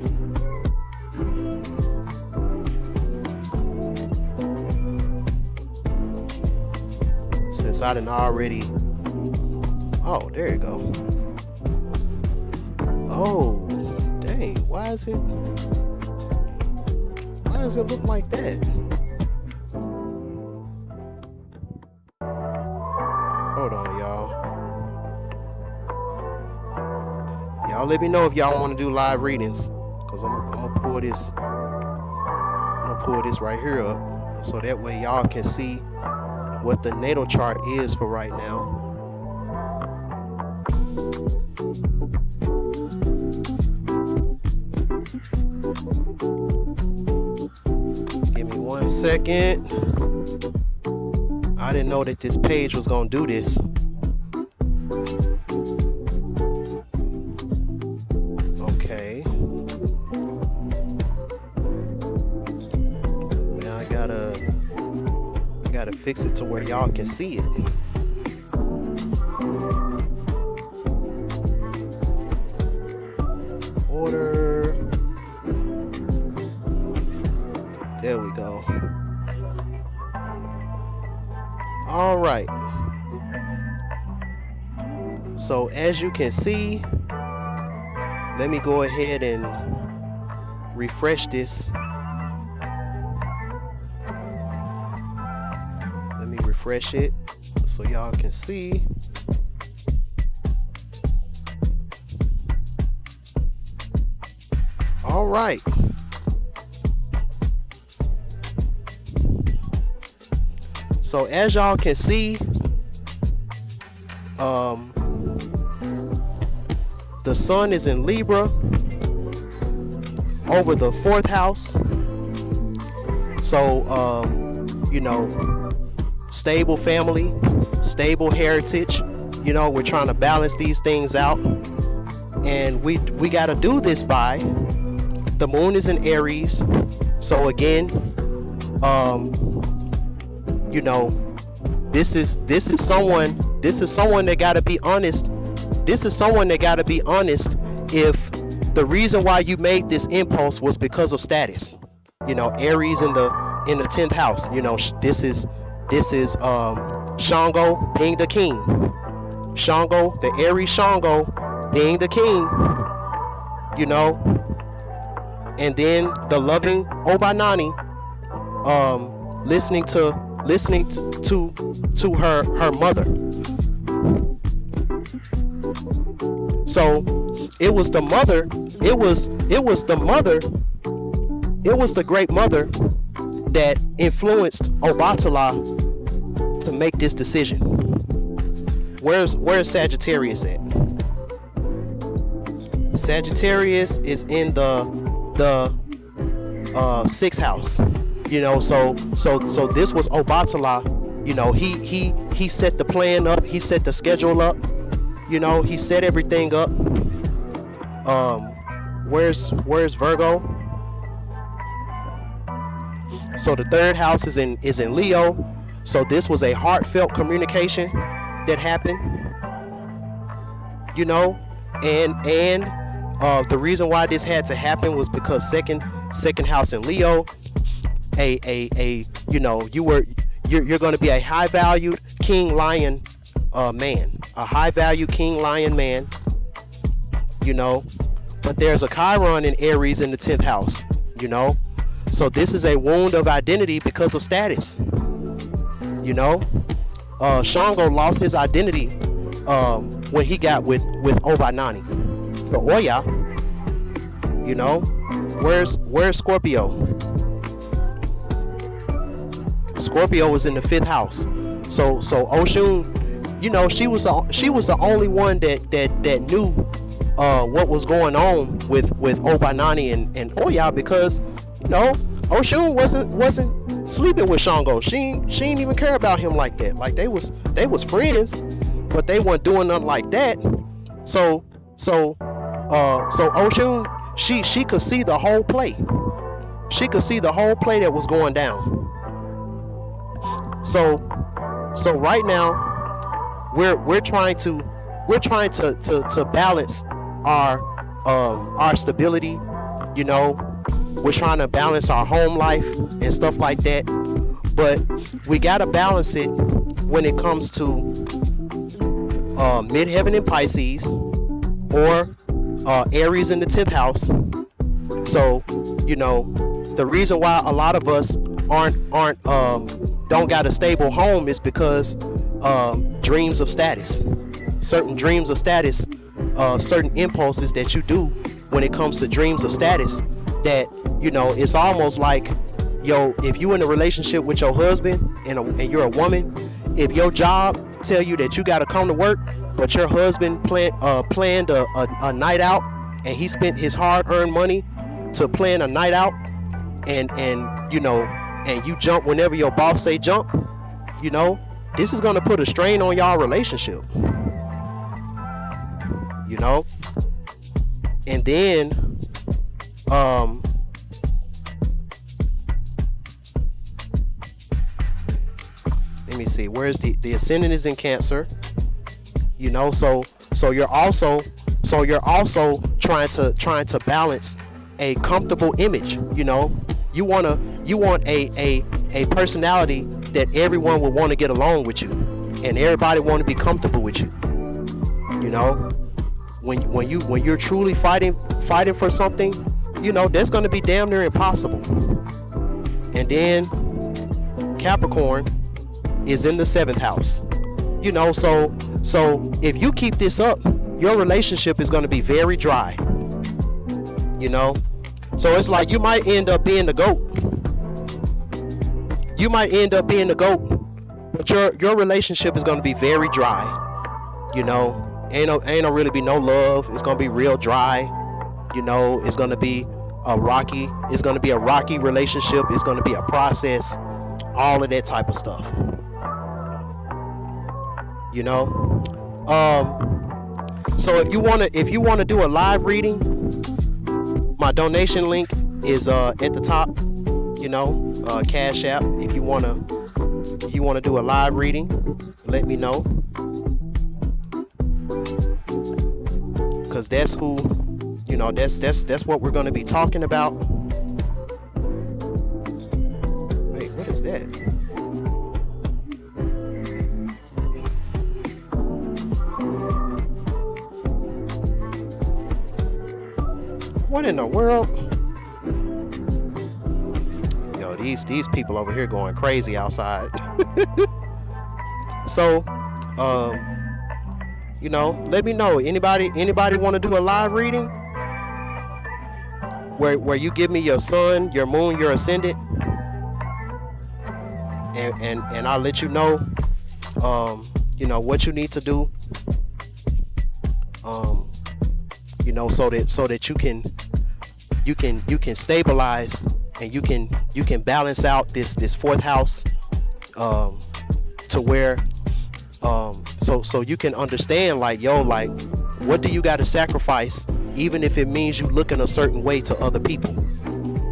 since I done already, oh, there you go. Oh, dang, why does it look like that? Hold on, y'all. Y'all let me know if y'all want to do live readings, because I'm gonna pull this right here up so that way y'all can see what the natal chart is for right now. Give me 1 second. I didn't know that this page was gonna do this. Okay. Now I gotta fix it to where y'all can see it. Order. go. All right. So as you can see, let me go ahead and refresh this. Let me refresh it so y'all can see. All right. So as y'all can see, the sun is in Libra over the 4th house. So, you know, stable family, stable heritage. You know, we're trying to balance these things out. And we got to do this by, the moon is in Aries. So again, you know, this is someone that got to be honest. This is someone that got to be honest if the reason why you made this impulse was because of status. You know, Aries in the 10th house. You know, this is Shango being the king. Shango, the Aries Shango being the king. You know, and then the loving Obba, listening to her mother. So it was the mother, it was the great mother that influenced Obatala to make this decision. Where's Sagittarius at? Sagittarius is in the 6th house. You know, so this was Obatala. You know, he set the plan up, he set the schedule up. You know, he set everything up. Where's Virgo? So the 3rd house is in Leo. So this was a heartfelt communication that happened. You know, and the reason why this had to happen was because second house in Leo, you know, you're going to be a high valued king lion man, a high value king lion man, you know, but there's a Chiron in Aries in the 10th house, you know, so this is a wound of identity because of status. You know, Shango lost his identity when he got with Obba. So Oya, you know, where's Scorpio? Scorpio was in the 5th house. So Oshun, you know, she was the only one that knew what was going on with Obba and Oya, because, you know, Oshun wasn't sleeping with Shango. She didn't even care about him like that. Like they was friends, but they weren't doing nothing like that. So Oshun, she could see the whole play. She could see the whole play that was going down. So right now we're trying to balance our stability. You know, we're trying to balance our home life and stuff like that, but we got to balance it when it comes to midheaven in Pisces or Aries in the 10th house. So, you know, the reason why a lot of us don't got a stable home is because dreams of status, certain dreams of status, certain impulses that you do when it comes to dreams of status, that, you know, it's almost like, yo, if you in a relationship with your husband and you're a woman, if your job tell you that you got to come to work, but your husband planned a night out, and he spent his hard-earned money to plan a night out, and you know, and you jump whenever your boss say jump, you know, this is gonna put a strain on y'all relationship. You know, and then let me see, where's the ascendant is in Cancer. You know, so you're also trying to balance a comfortable image. You know, you wanna You want a personality that everyone will want to get along with you, and everybody want to be comfortable with you. You know, when you're truly fighting for something, you know, that's going to be damn near impossible. And then Capricorn is in the 7th house. You know, so if you keep this up, your relationship is going to be very dry. You know, so it's like you might end up being the GOAT. You might end up being the GOAT, but your relationship is going to be very dry. You know, ain't no really be no love. It's going to be real dry. You know, it's going to be a rocky relationship. It's going to be a process, all of that type of stuff. You know, so if you want to do a live reading, my donation link is at the top. You know, Cash App. If you want to do a live reading, let me know, because that's who, you know, that's what we're going to be talking about. Wait, what is that? What in the world? Yo, these people over here going crazy outside. So, you know, let me know. Anybody want to do a live reading where you give me your sun, your moon, your ascendant, and I'll let you know, you know, what you need to do, you know, so that you can stabilize, and you can balance out this 4th house, to where, so you can understand, like, yo, like, what do you got to sacrifice, even if it means you looking a certain way to other people?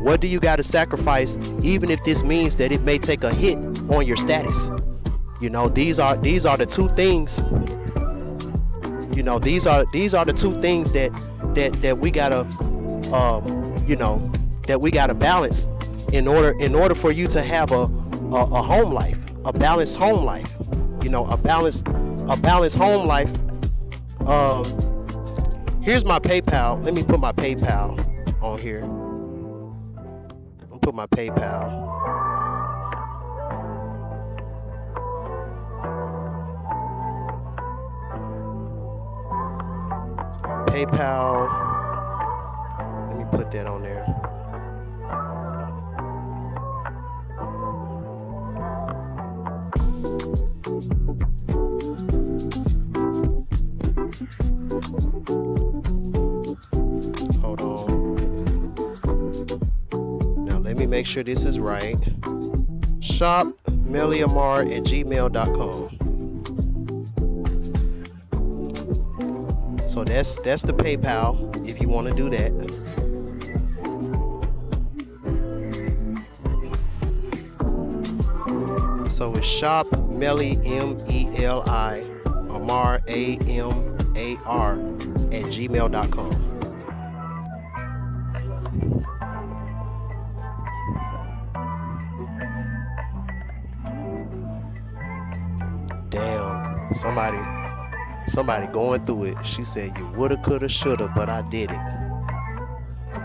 What do you got to sacrifice, even if this means that it may take a hit on your status? You know, these are the two things. You know, these are the two things that we gotta, you know, that we gotta balance in order for you to have a home life, a balanced home life. You know, a balanced home life. Here's my PayPal. Let me put my PayPal on here. I'll put my PayPal. PayPal. Let me put that on there. Hold on. Now let me make sure this is right. shopmeliamar@gmail.com. So that's the PayPal if you want to do that. So it's shop Meli MELI Amar AMAR @gmail.com. Damn, somebody going through it. She said, you woulda, coulda, shoulda, but I did it.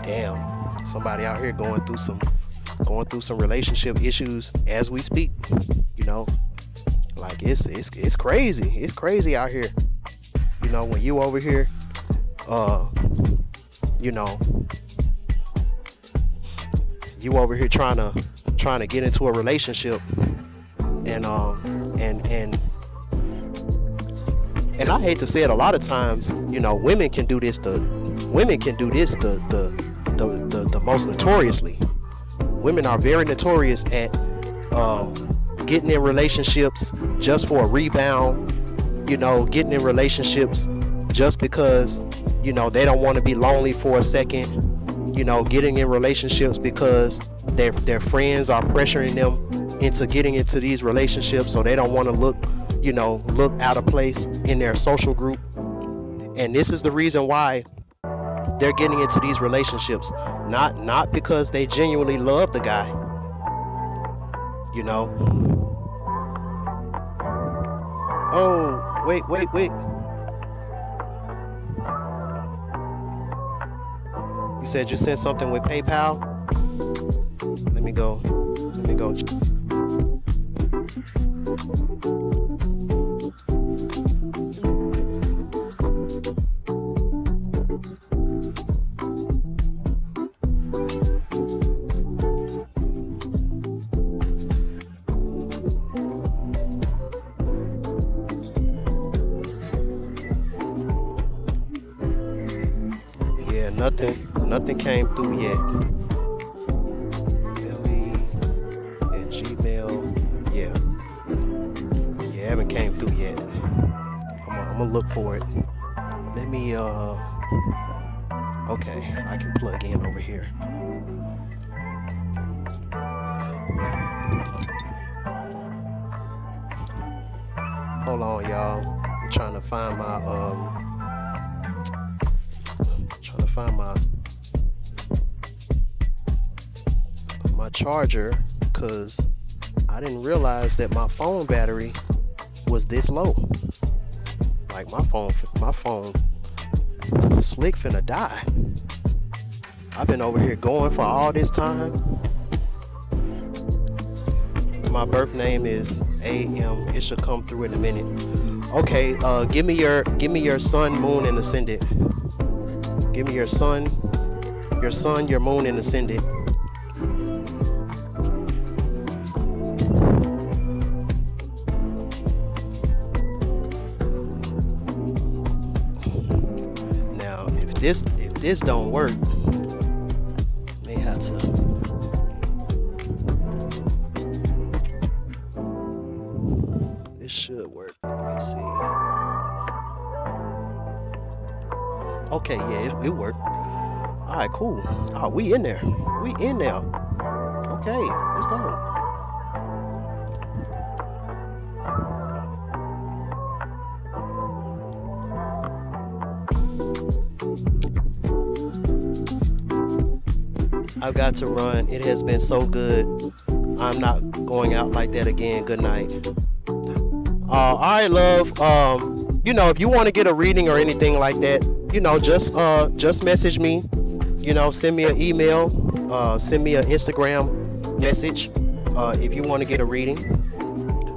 Damn, somebody out here going through some relationship issues as we speak. You know, like it's crazy. It's crazy out here. You know, when you over here, you know, you over here trying to get into a relationship, and I hate to say it, a lot of times, you know, women can do this the most notoriously. Women are very notorious at getting in relationships just for a rebound, you know, getting in relationships just because, you know, they don't want to be lonely for a second, you know, getting in relationships because their friends are pressuring them into getting into these relationships, so they don't want to look out of place in their social group. And this is the reason why they're getting into these relationships, not because they genuinely love the guy, you know. Oh, wait. You said you sent something with PayPal? Let me go. Yeah, nothing came through yet. Ellie at Gmail. Yeah, haven't came through yet. I'm gonna look for it. Let me okay, I can plug in over here. Hold on, y'all. I'm trying to find my charger, because I didn't realize that my phone battery was this low. Like my phone slick finna die. I've been over here going for all this time. My birth name is AM. It should come through in a minute. Okay, give me your sun, moon, and ascendant. Give me your sun, your moon, and ascendant. Now, if this don't work, may have to. This should work. Let me see. Okay, yeah, it worked. All right, cool. Oh, we in there. Okay, let's go. I've got to run. It has been so good. I'm not going out like that again. Good night. All right, love. If you want to get a reading or anything like that, just message me. Send me an email. Send me an Instagram message. If you want to get a reading.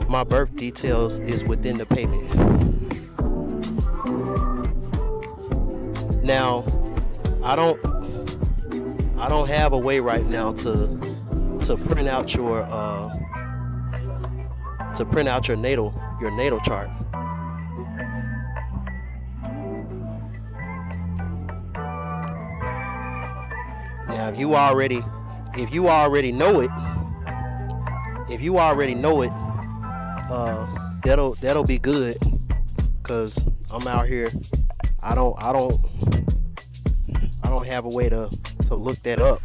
My birth details is within the payment. Now, I don't have a way right now to print out your natal chart. Now, if you already know it, that'll be good, cause I'm out here. I don't have a way to look that up.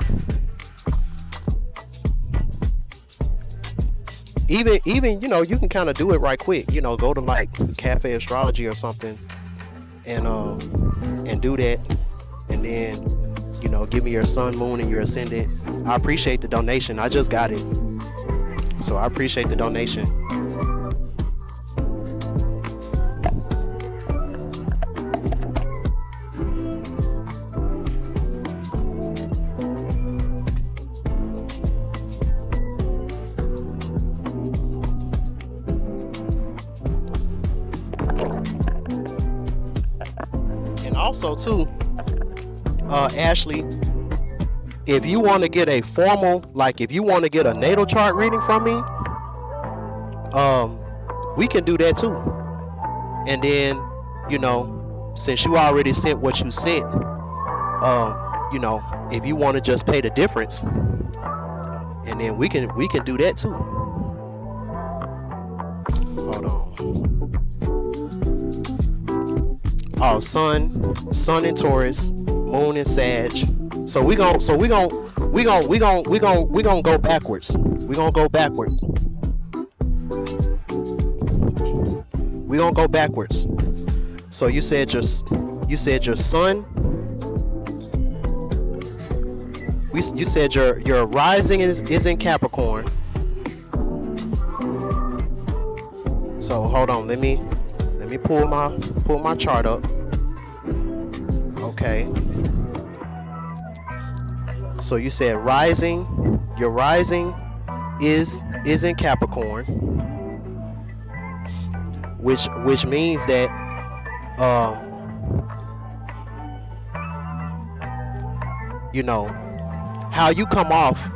Even you can kind of do it right quick. Go to like Cafe Astrology or something, and do that, and then give me your sun, moon, and your ascendant. I appreciate the donation. I just got it, so I appreciate the donation. Also too, Ashley, if you want to get a formal, if you want to get a natal chart reading from me, we can do that too. And then, since you already sent what you sent, if you want to just pay the difference, and then we can do that too. Hold on. Oh, sun in Taurus, moon in Sag. So we gon' go backwards. We gonna go backwards. So you said your sun. You said your rising is in Capricorn. So hold on, let me pull my chart up. Okay. So you said rising, your rising is in Capricorn, which means that you know, how you come off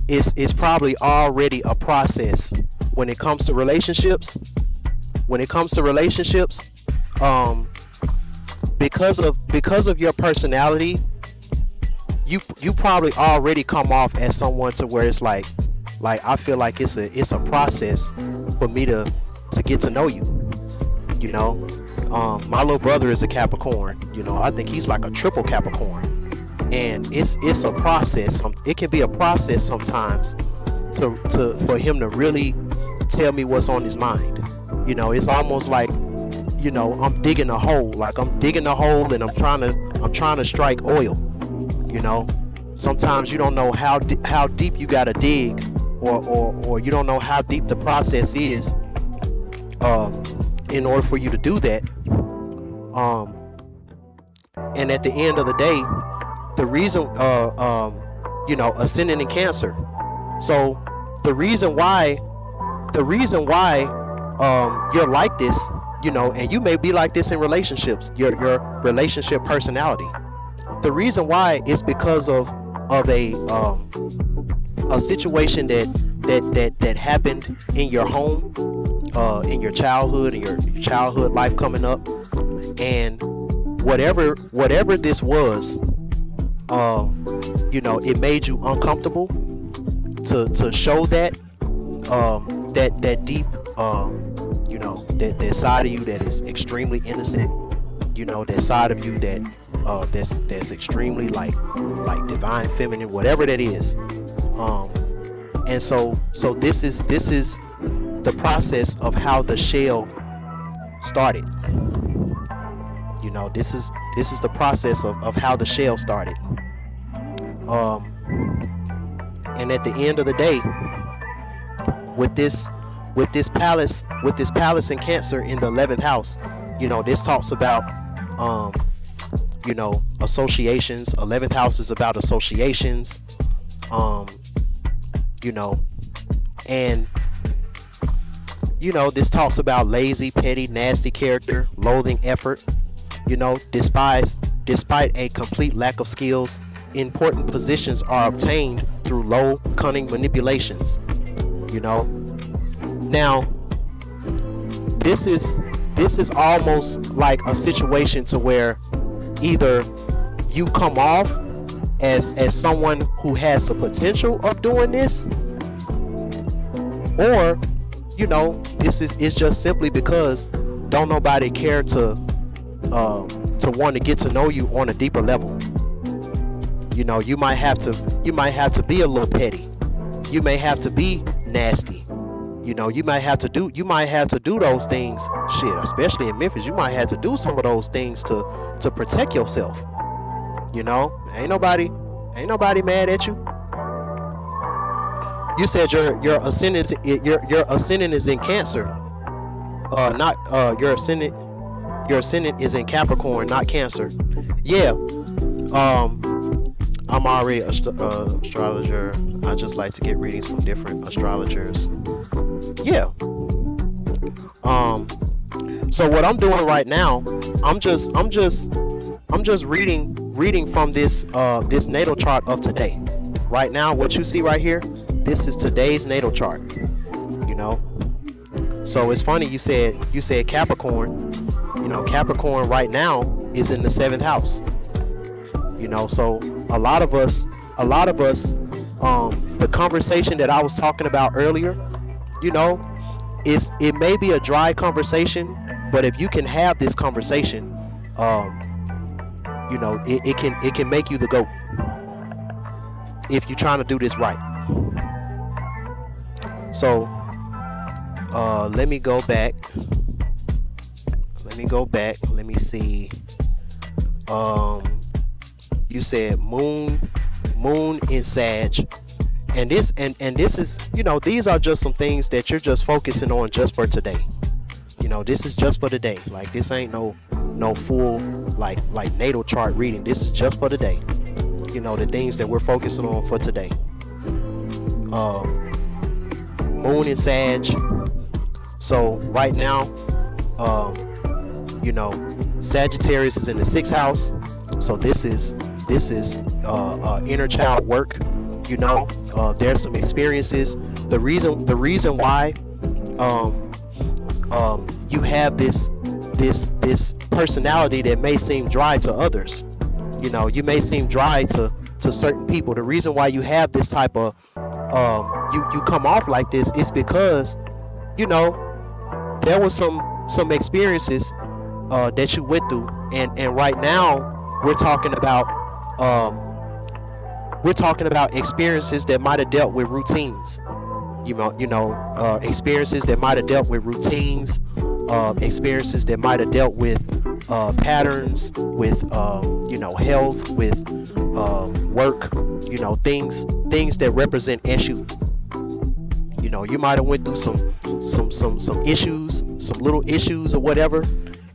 is probably already a process when it comes to relationships. Because of your personality, you probably already come off as someone to where it's like I feel like it's a process for me to get to know you. You know, my little brother is a Capricorn. You know, I think he's like a triple Capricorn, and it's a process. It can be a process sometimes for him to really tell me what's on his mind. You know, it's almost like, you know, I'm digging a hole. Like I'm digging a hole and I'm trying to strike oil. You know, sometimes you don't know how deep you gotta dig, or you don't know how deep the process is in order for you to do that. And at the end of the day, the reason you know, ascending in Cancer. So the reason why you're like this, you know, and you may be like this in relationships, your relationship personality. The reason why is because of a situation that happened in your home, in your childhood, in your childhood life coming up, and whatever this was, you know, it made you uncomfortable to show that deep, you know, that side of you that is extremely innocent. You know, that side of you that's extremely like divine feminine, whatever that is. And so this is the process of how the shell started. You know, this is the process of how the shell started. And at the end of the day, with this palace in Cancer in the 11th house, you know, this talks about you know, associations. 11th house is about associations, you know, and you know, this talks about lazy, petty, nasty character, loathing effort. You know, despite a complete lack of skills, important positions are obtained through low, cunning manipulations. You know, now this is almost like a situation to where either you come off as someone who has the potential of doing this, or you know, it's just simply because don't nobody care to want to get to know you on a deeper level. You know, you might have to be a little petty. You may have to be nasty. You know, you might have to do those things. Shit, especially in Memphis, you might have to do some of those things to protect yourself. You know, ain't nobody mad at you. You said your ascendant is in Cancer. Your ascendant is in Capricorn, not Cancer. Yeah. I'm already an astrologer. I just like to get readings from different astrologers. Yeah. So what I'm doing right now, I'm just reading from this natal chart of today. Right now, what you see right here, this is today's natal chart. You know. So it's funny you said Capricorn. You know, Capricorn right now is in the 7th house. You know, so a lot of us, the conversation that I was talking about earlier, you know, it may be a dry conversation, but if you can have this conversation, you know, it can make you the GOAT if you're trying to do this right. So let me go back. Let me see. You said moon in Sag, And this is, these are just some things that you're just focusing on just for today. This is just for the day. Like, this ain't no full like natal chart reading. This is just for the day. The things that we're focusing on for today. Moon in Sag. So right now, Sagittarius is in the 6th house. So this is inner child work. There's some experiences. The reason why you have this personality that may seem dry to others. You may seem dry to certain people. The reason why you have this type of you come off like this is because there was some experiences that you went through, and right now we're talking about experiences that might have dealt with routines. Experiences that might have dealt with routines, experiences that might have dealt with patterns, with health, with work, things that represent issue. You might have went through some issues, some little issues or whatever,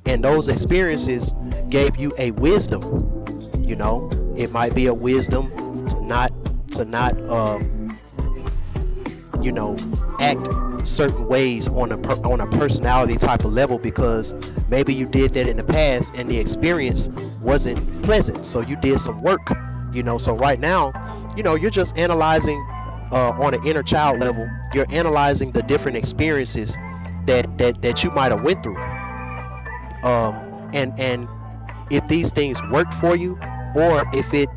and those experiences gave you a wisdom. It might be a wisdom to not act certain ways on a personality type of level, because maybe you did that in the past and the experience wasn't pleasant, so you did some work. So right now, you're just analyzing on an inner child level. You're analyzing the different experiences that you might have went through, and if these things worked for you, or if it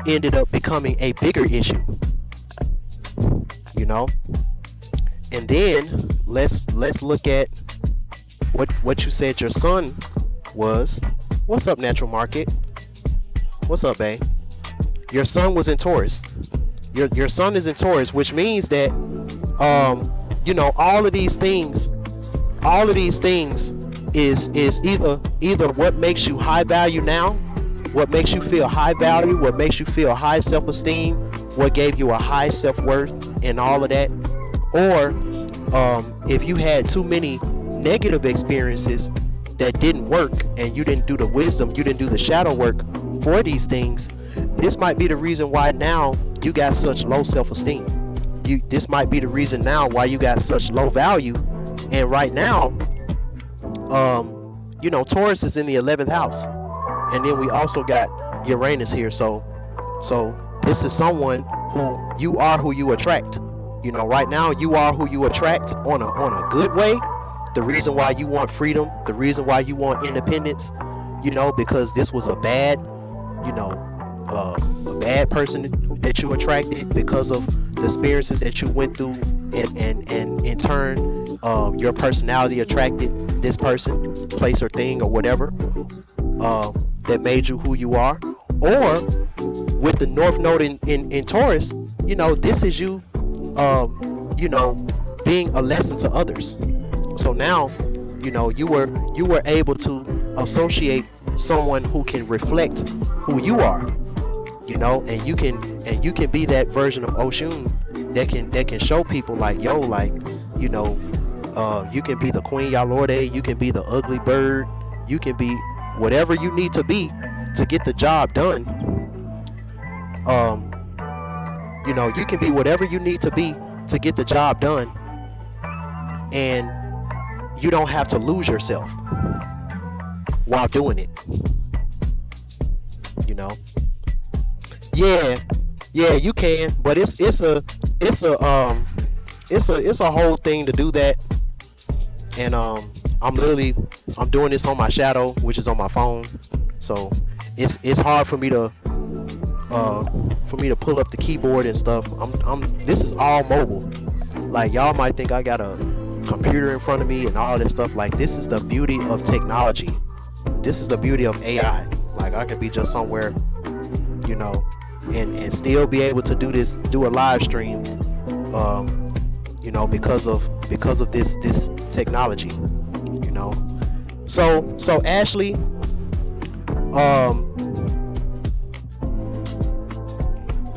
ended up becoming a bigger issue. And then let's look at what you said your sun was. What's up, Natural Market? What's up, babe? Your sun was in Taurus. Your sun is in Taurus, which means that all of these things is either what makes you high value now, what makes you feel high value, what makes you feel high self-esteem, what gave you a high self-worth, and all of that. Or if you had too many negative experiences that didn't work, and you didn't do the wisdom, you didn't do the shadow work for these things, this might be the reason why now you got such low self-esteem. This might be the reason now why you got such low value. And right now, Taurus is in the 11th house, and then we also got Uranus here. So this is someone who you are, who you attract. Right now you are who you attract on a good way. The reason why you want freedom, the reason why you want independence, because this was a bad person that you attracted because of the experiences that you went through, and in turn your personality attracted this person, place, or thing, or whatever that made you who you are. Or with the North Node in Taurus, this is you being a lesson to others. So now you were able to associate someone who can reflect who you are, and you can be that version of Oshun that can show people like, yo, like, you can be the Queen Yalorde, you can be the ugly bird, you can be whatever you need to be to get the job done. You can be whatever you need to be to get the job done, and you don't have to lose yourself while doing it. Yeah, you can, but it's a whole thing to do that. And I'm doing this on my shadow, which is on my phone, so it's hard for me to pull up the keyboard and stuff. This is all mobile. Like, y'all might think I got a computer in front of me and all this stuff. Like, this is the beauty of technology. This is the beauty of AI. Like, I could be just somewhere, and still be able to do a live stream, because of this technology, So Ashley,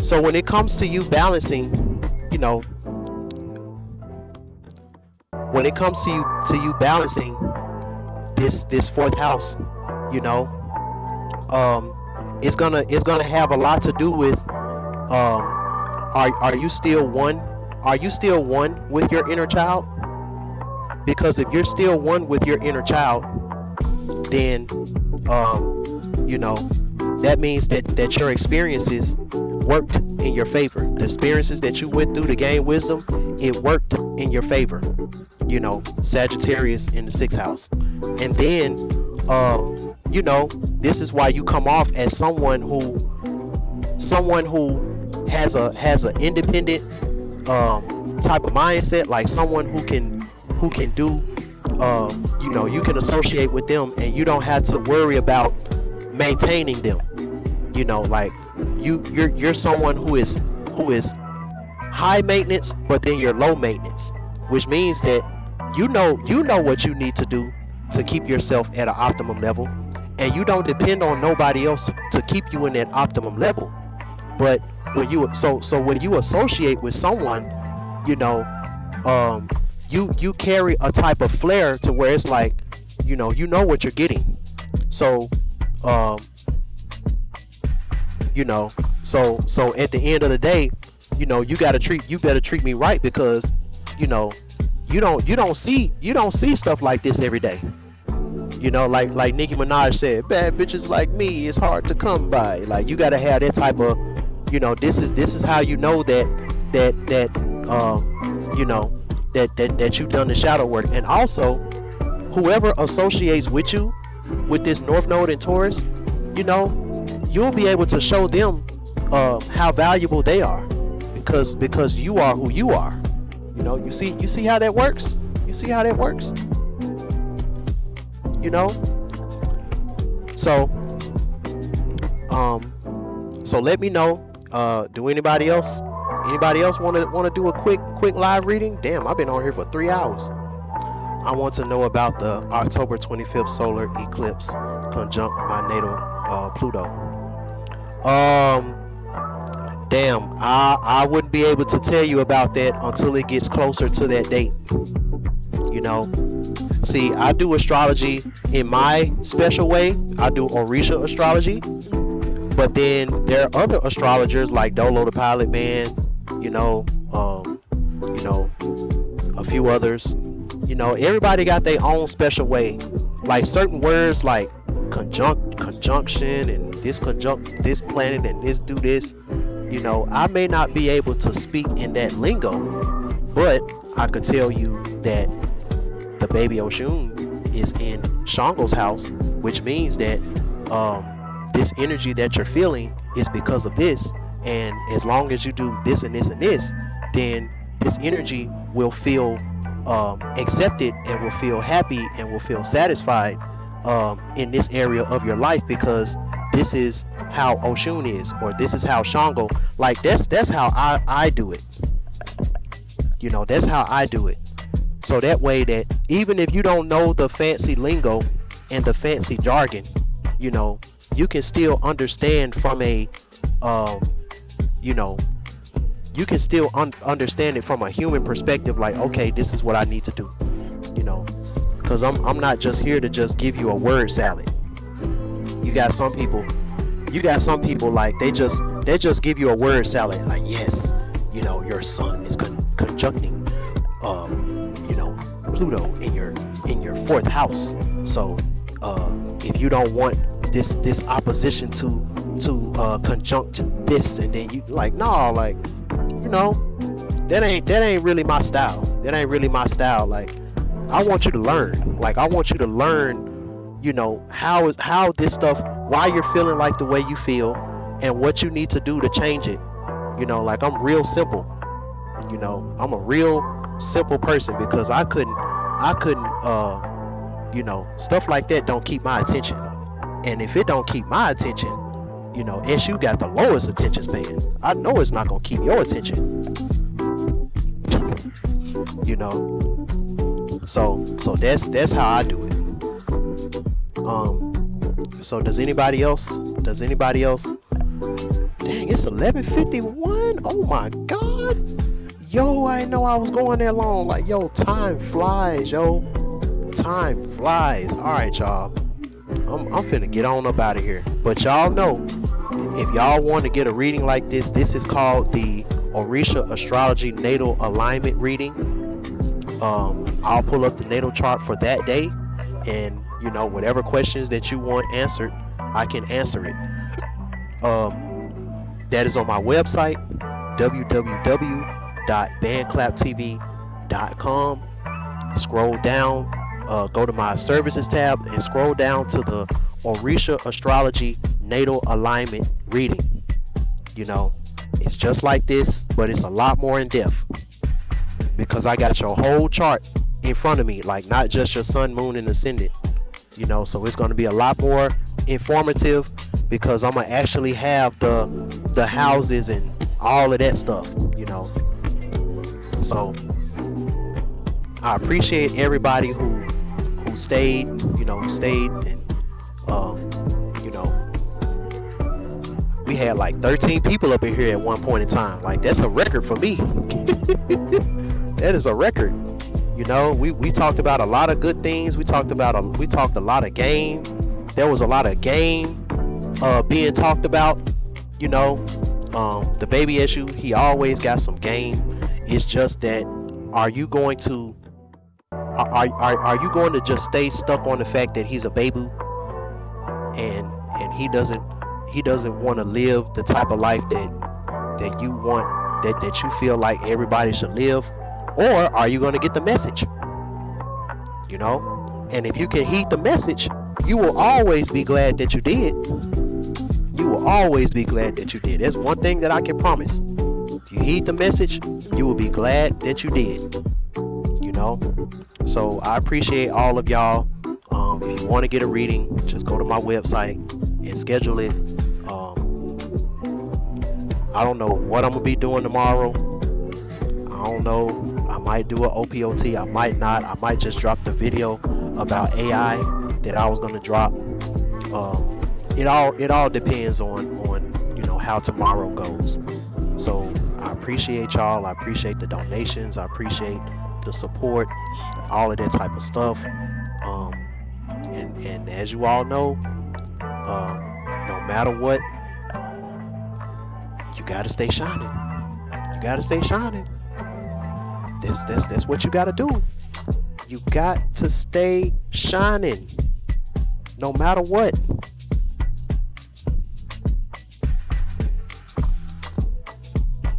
So when it comes to you balancing, you know, when it comes to you balancing this fourth house, you know, it's gonna have a lot to do with are you still one? Are you still one with your inner child? Because if you're still one with your inner child, then you know, that means that your experiences worked in your favor. The experiences that you went through to gain wisdom, it worked in your favor. You know, Sagittarius in the 6th house. And then you know, this is why you come off as someone who has an independent type of mindset, like someone who can do you know, you can associate with them and you don't have to worry about maintaining them. You know, like you're someone who is high maintenance, but then you're low maintenance, which means that you know what you need to do to keep yourself at an optimum level, and you don't depend on nobody else to keep you in that optimum level. But when you when you associate with someone, you know, you carry a type of flair to where it's like, you know what you're getting. So you know, so at the end of the day, you know, you better treat me right, because you know, you don't see stuff like this every day. You know, like Nicki Minaj said, bad bitches like me is hard to come by. Like, you gotta have that type of, you know, this is how you know that you know, that you've done the shadow work. And also, whoever associates with you with this North Node in Taurus, you know, you'll be able to show them how valuable they are, because you are who you are. You know, you see how that works. You see how that works. You know. So so let me know. Do anybody else want to do a quick live reading? Damn, I've been on here for 3 hours. I want to know about the October 25th solar eclipse conjunct my natal Pluto. Damn, I wouldn't be able to tell you about that until it gets closer to that date. You know, see, I do astrology in my special way. I do Orisha astrology, but then there are other astrologers like Dolo the Pilot Man, you know, a few others. You know, everybody got their own special way. Like certain words like conjunction and this conjunct this planet and this do this. You know, I may not be able to speak in that lingo, but I could tell you that the baby Oshun is in Shango's house, which means that this energy that you're feeling is because of this. And as long as you do this and this and this, then this energy will feel accepted and will feel happy and will feel satisfied in this area of your life, because this is how Oshun is, or this is how Shango, like that's how I do it. You know, that's how I do it. So that way that even if you don't know the fancy lingo and the fancy jargon, you know, you can still understand from a you know, you can still understand it from a human perspective, like, okay, this is what I need to do, you know, because I'm not just here to just give you a word salad. You got some people like they just give you a word salad, like, yes, you know, your sun is conjuncting you know, Pluto in your 4th house. So if you don't want this opposition to conjunct this, and then you like, no, like, you know, that ain't really my style. That ain't really my style. Like, I want you to learn. Like, I want you to learn, you know, how this stuff, why you're feeling like the way you feel, and what you need to do to change it. You know, like, I'm real simple. You know, I'm a real simple person, because I couldn't you know, stuff like that don't keep my attention. And if it don't keep my attention, you know, SU got the lowest attention span. I know it's not gonna keep your attention. You know, so that's how I do it. So does anybody else? Dang, it's 11:51. Oh my God. Yo, I didn't know I was going that long. Like, yo, time flies, yo. Time flies. All right, y'all. I'm finna get on up out of here. But y'all know, if y'all want to get a reading like this is called the Orisha Astrology Natal Alignment Reading. I'll pull up the natal chart for that day, and you know, whatever questions that you want answered, I can answer it. That is on my website, www.bandclaptv.com. Scroll down, go to my services tab, and scroll down to the Orisha Astrology Natal Alignment Reading. You know, it's just like this, but it's a lot more in depth, because I got your whole chart in front of me, like not just your sun, moon, and ascendant. You know, so it's going to be a lot more informative, because I'm gonna actually have the houses and all of that stuff, you know. So I appreciate everybody who stayed, and you know, we had like 13 people up in here at one point in time. Like, that's a record for me. That is a record. You know, we talked about a lot of good things. We talked a lot of game. There was a lot of game being talked about. You know, the baby issue, he always got some game. It's just that, are you going to just stay stuck on the fact that he's a baby, and he doesn't want to live the type of life that you want, that you feel like everybody should live? Or are you going to get the message? You know, and if you can heed the message, you will always be glad that you did. You will always be glad that you did. That's one thing that I can promise. If you heed the message, you will be glad that you did. You know, so I appreciate all of y'all. If you want to get a reading, just go to my website and schedule it. I don't know what I'm gonna be doing tomorrow. I don't know. I might do an OPOT. I might not. I might just drop the video about AI that I was gonna drop. It all depends on you know, how tomorrow goes. So I appreciate y'all. I appreciate the donations. I appreciate the support, all of that type of stuff. And as you all know, no matter what, you gotta stay shining. You gotta stay shining. That's what you gotta do. You got to stay shining, no matter what.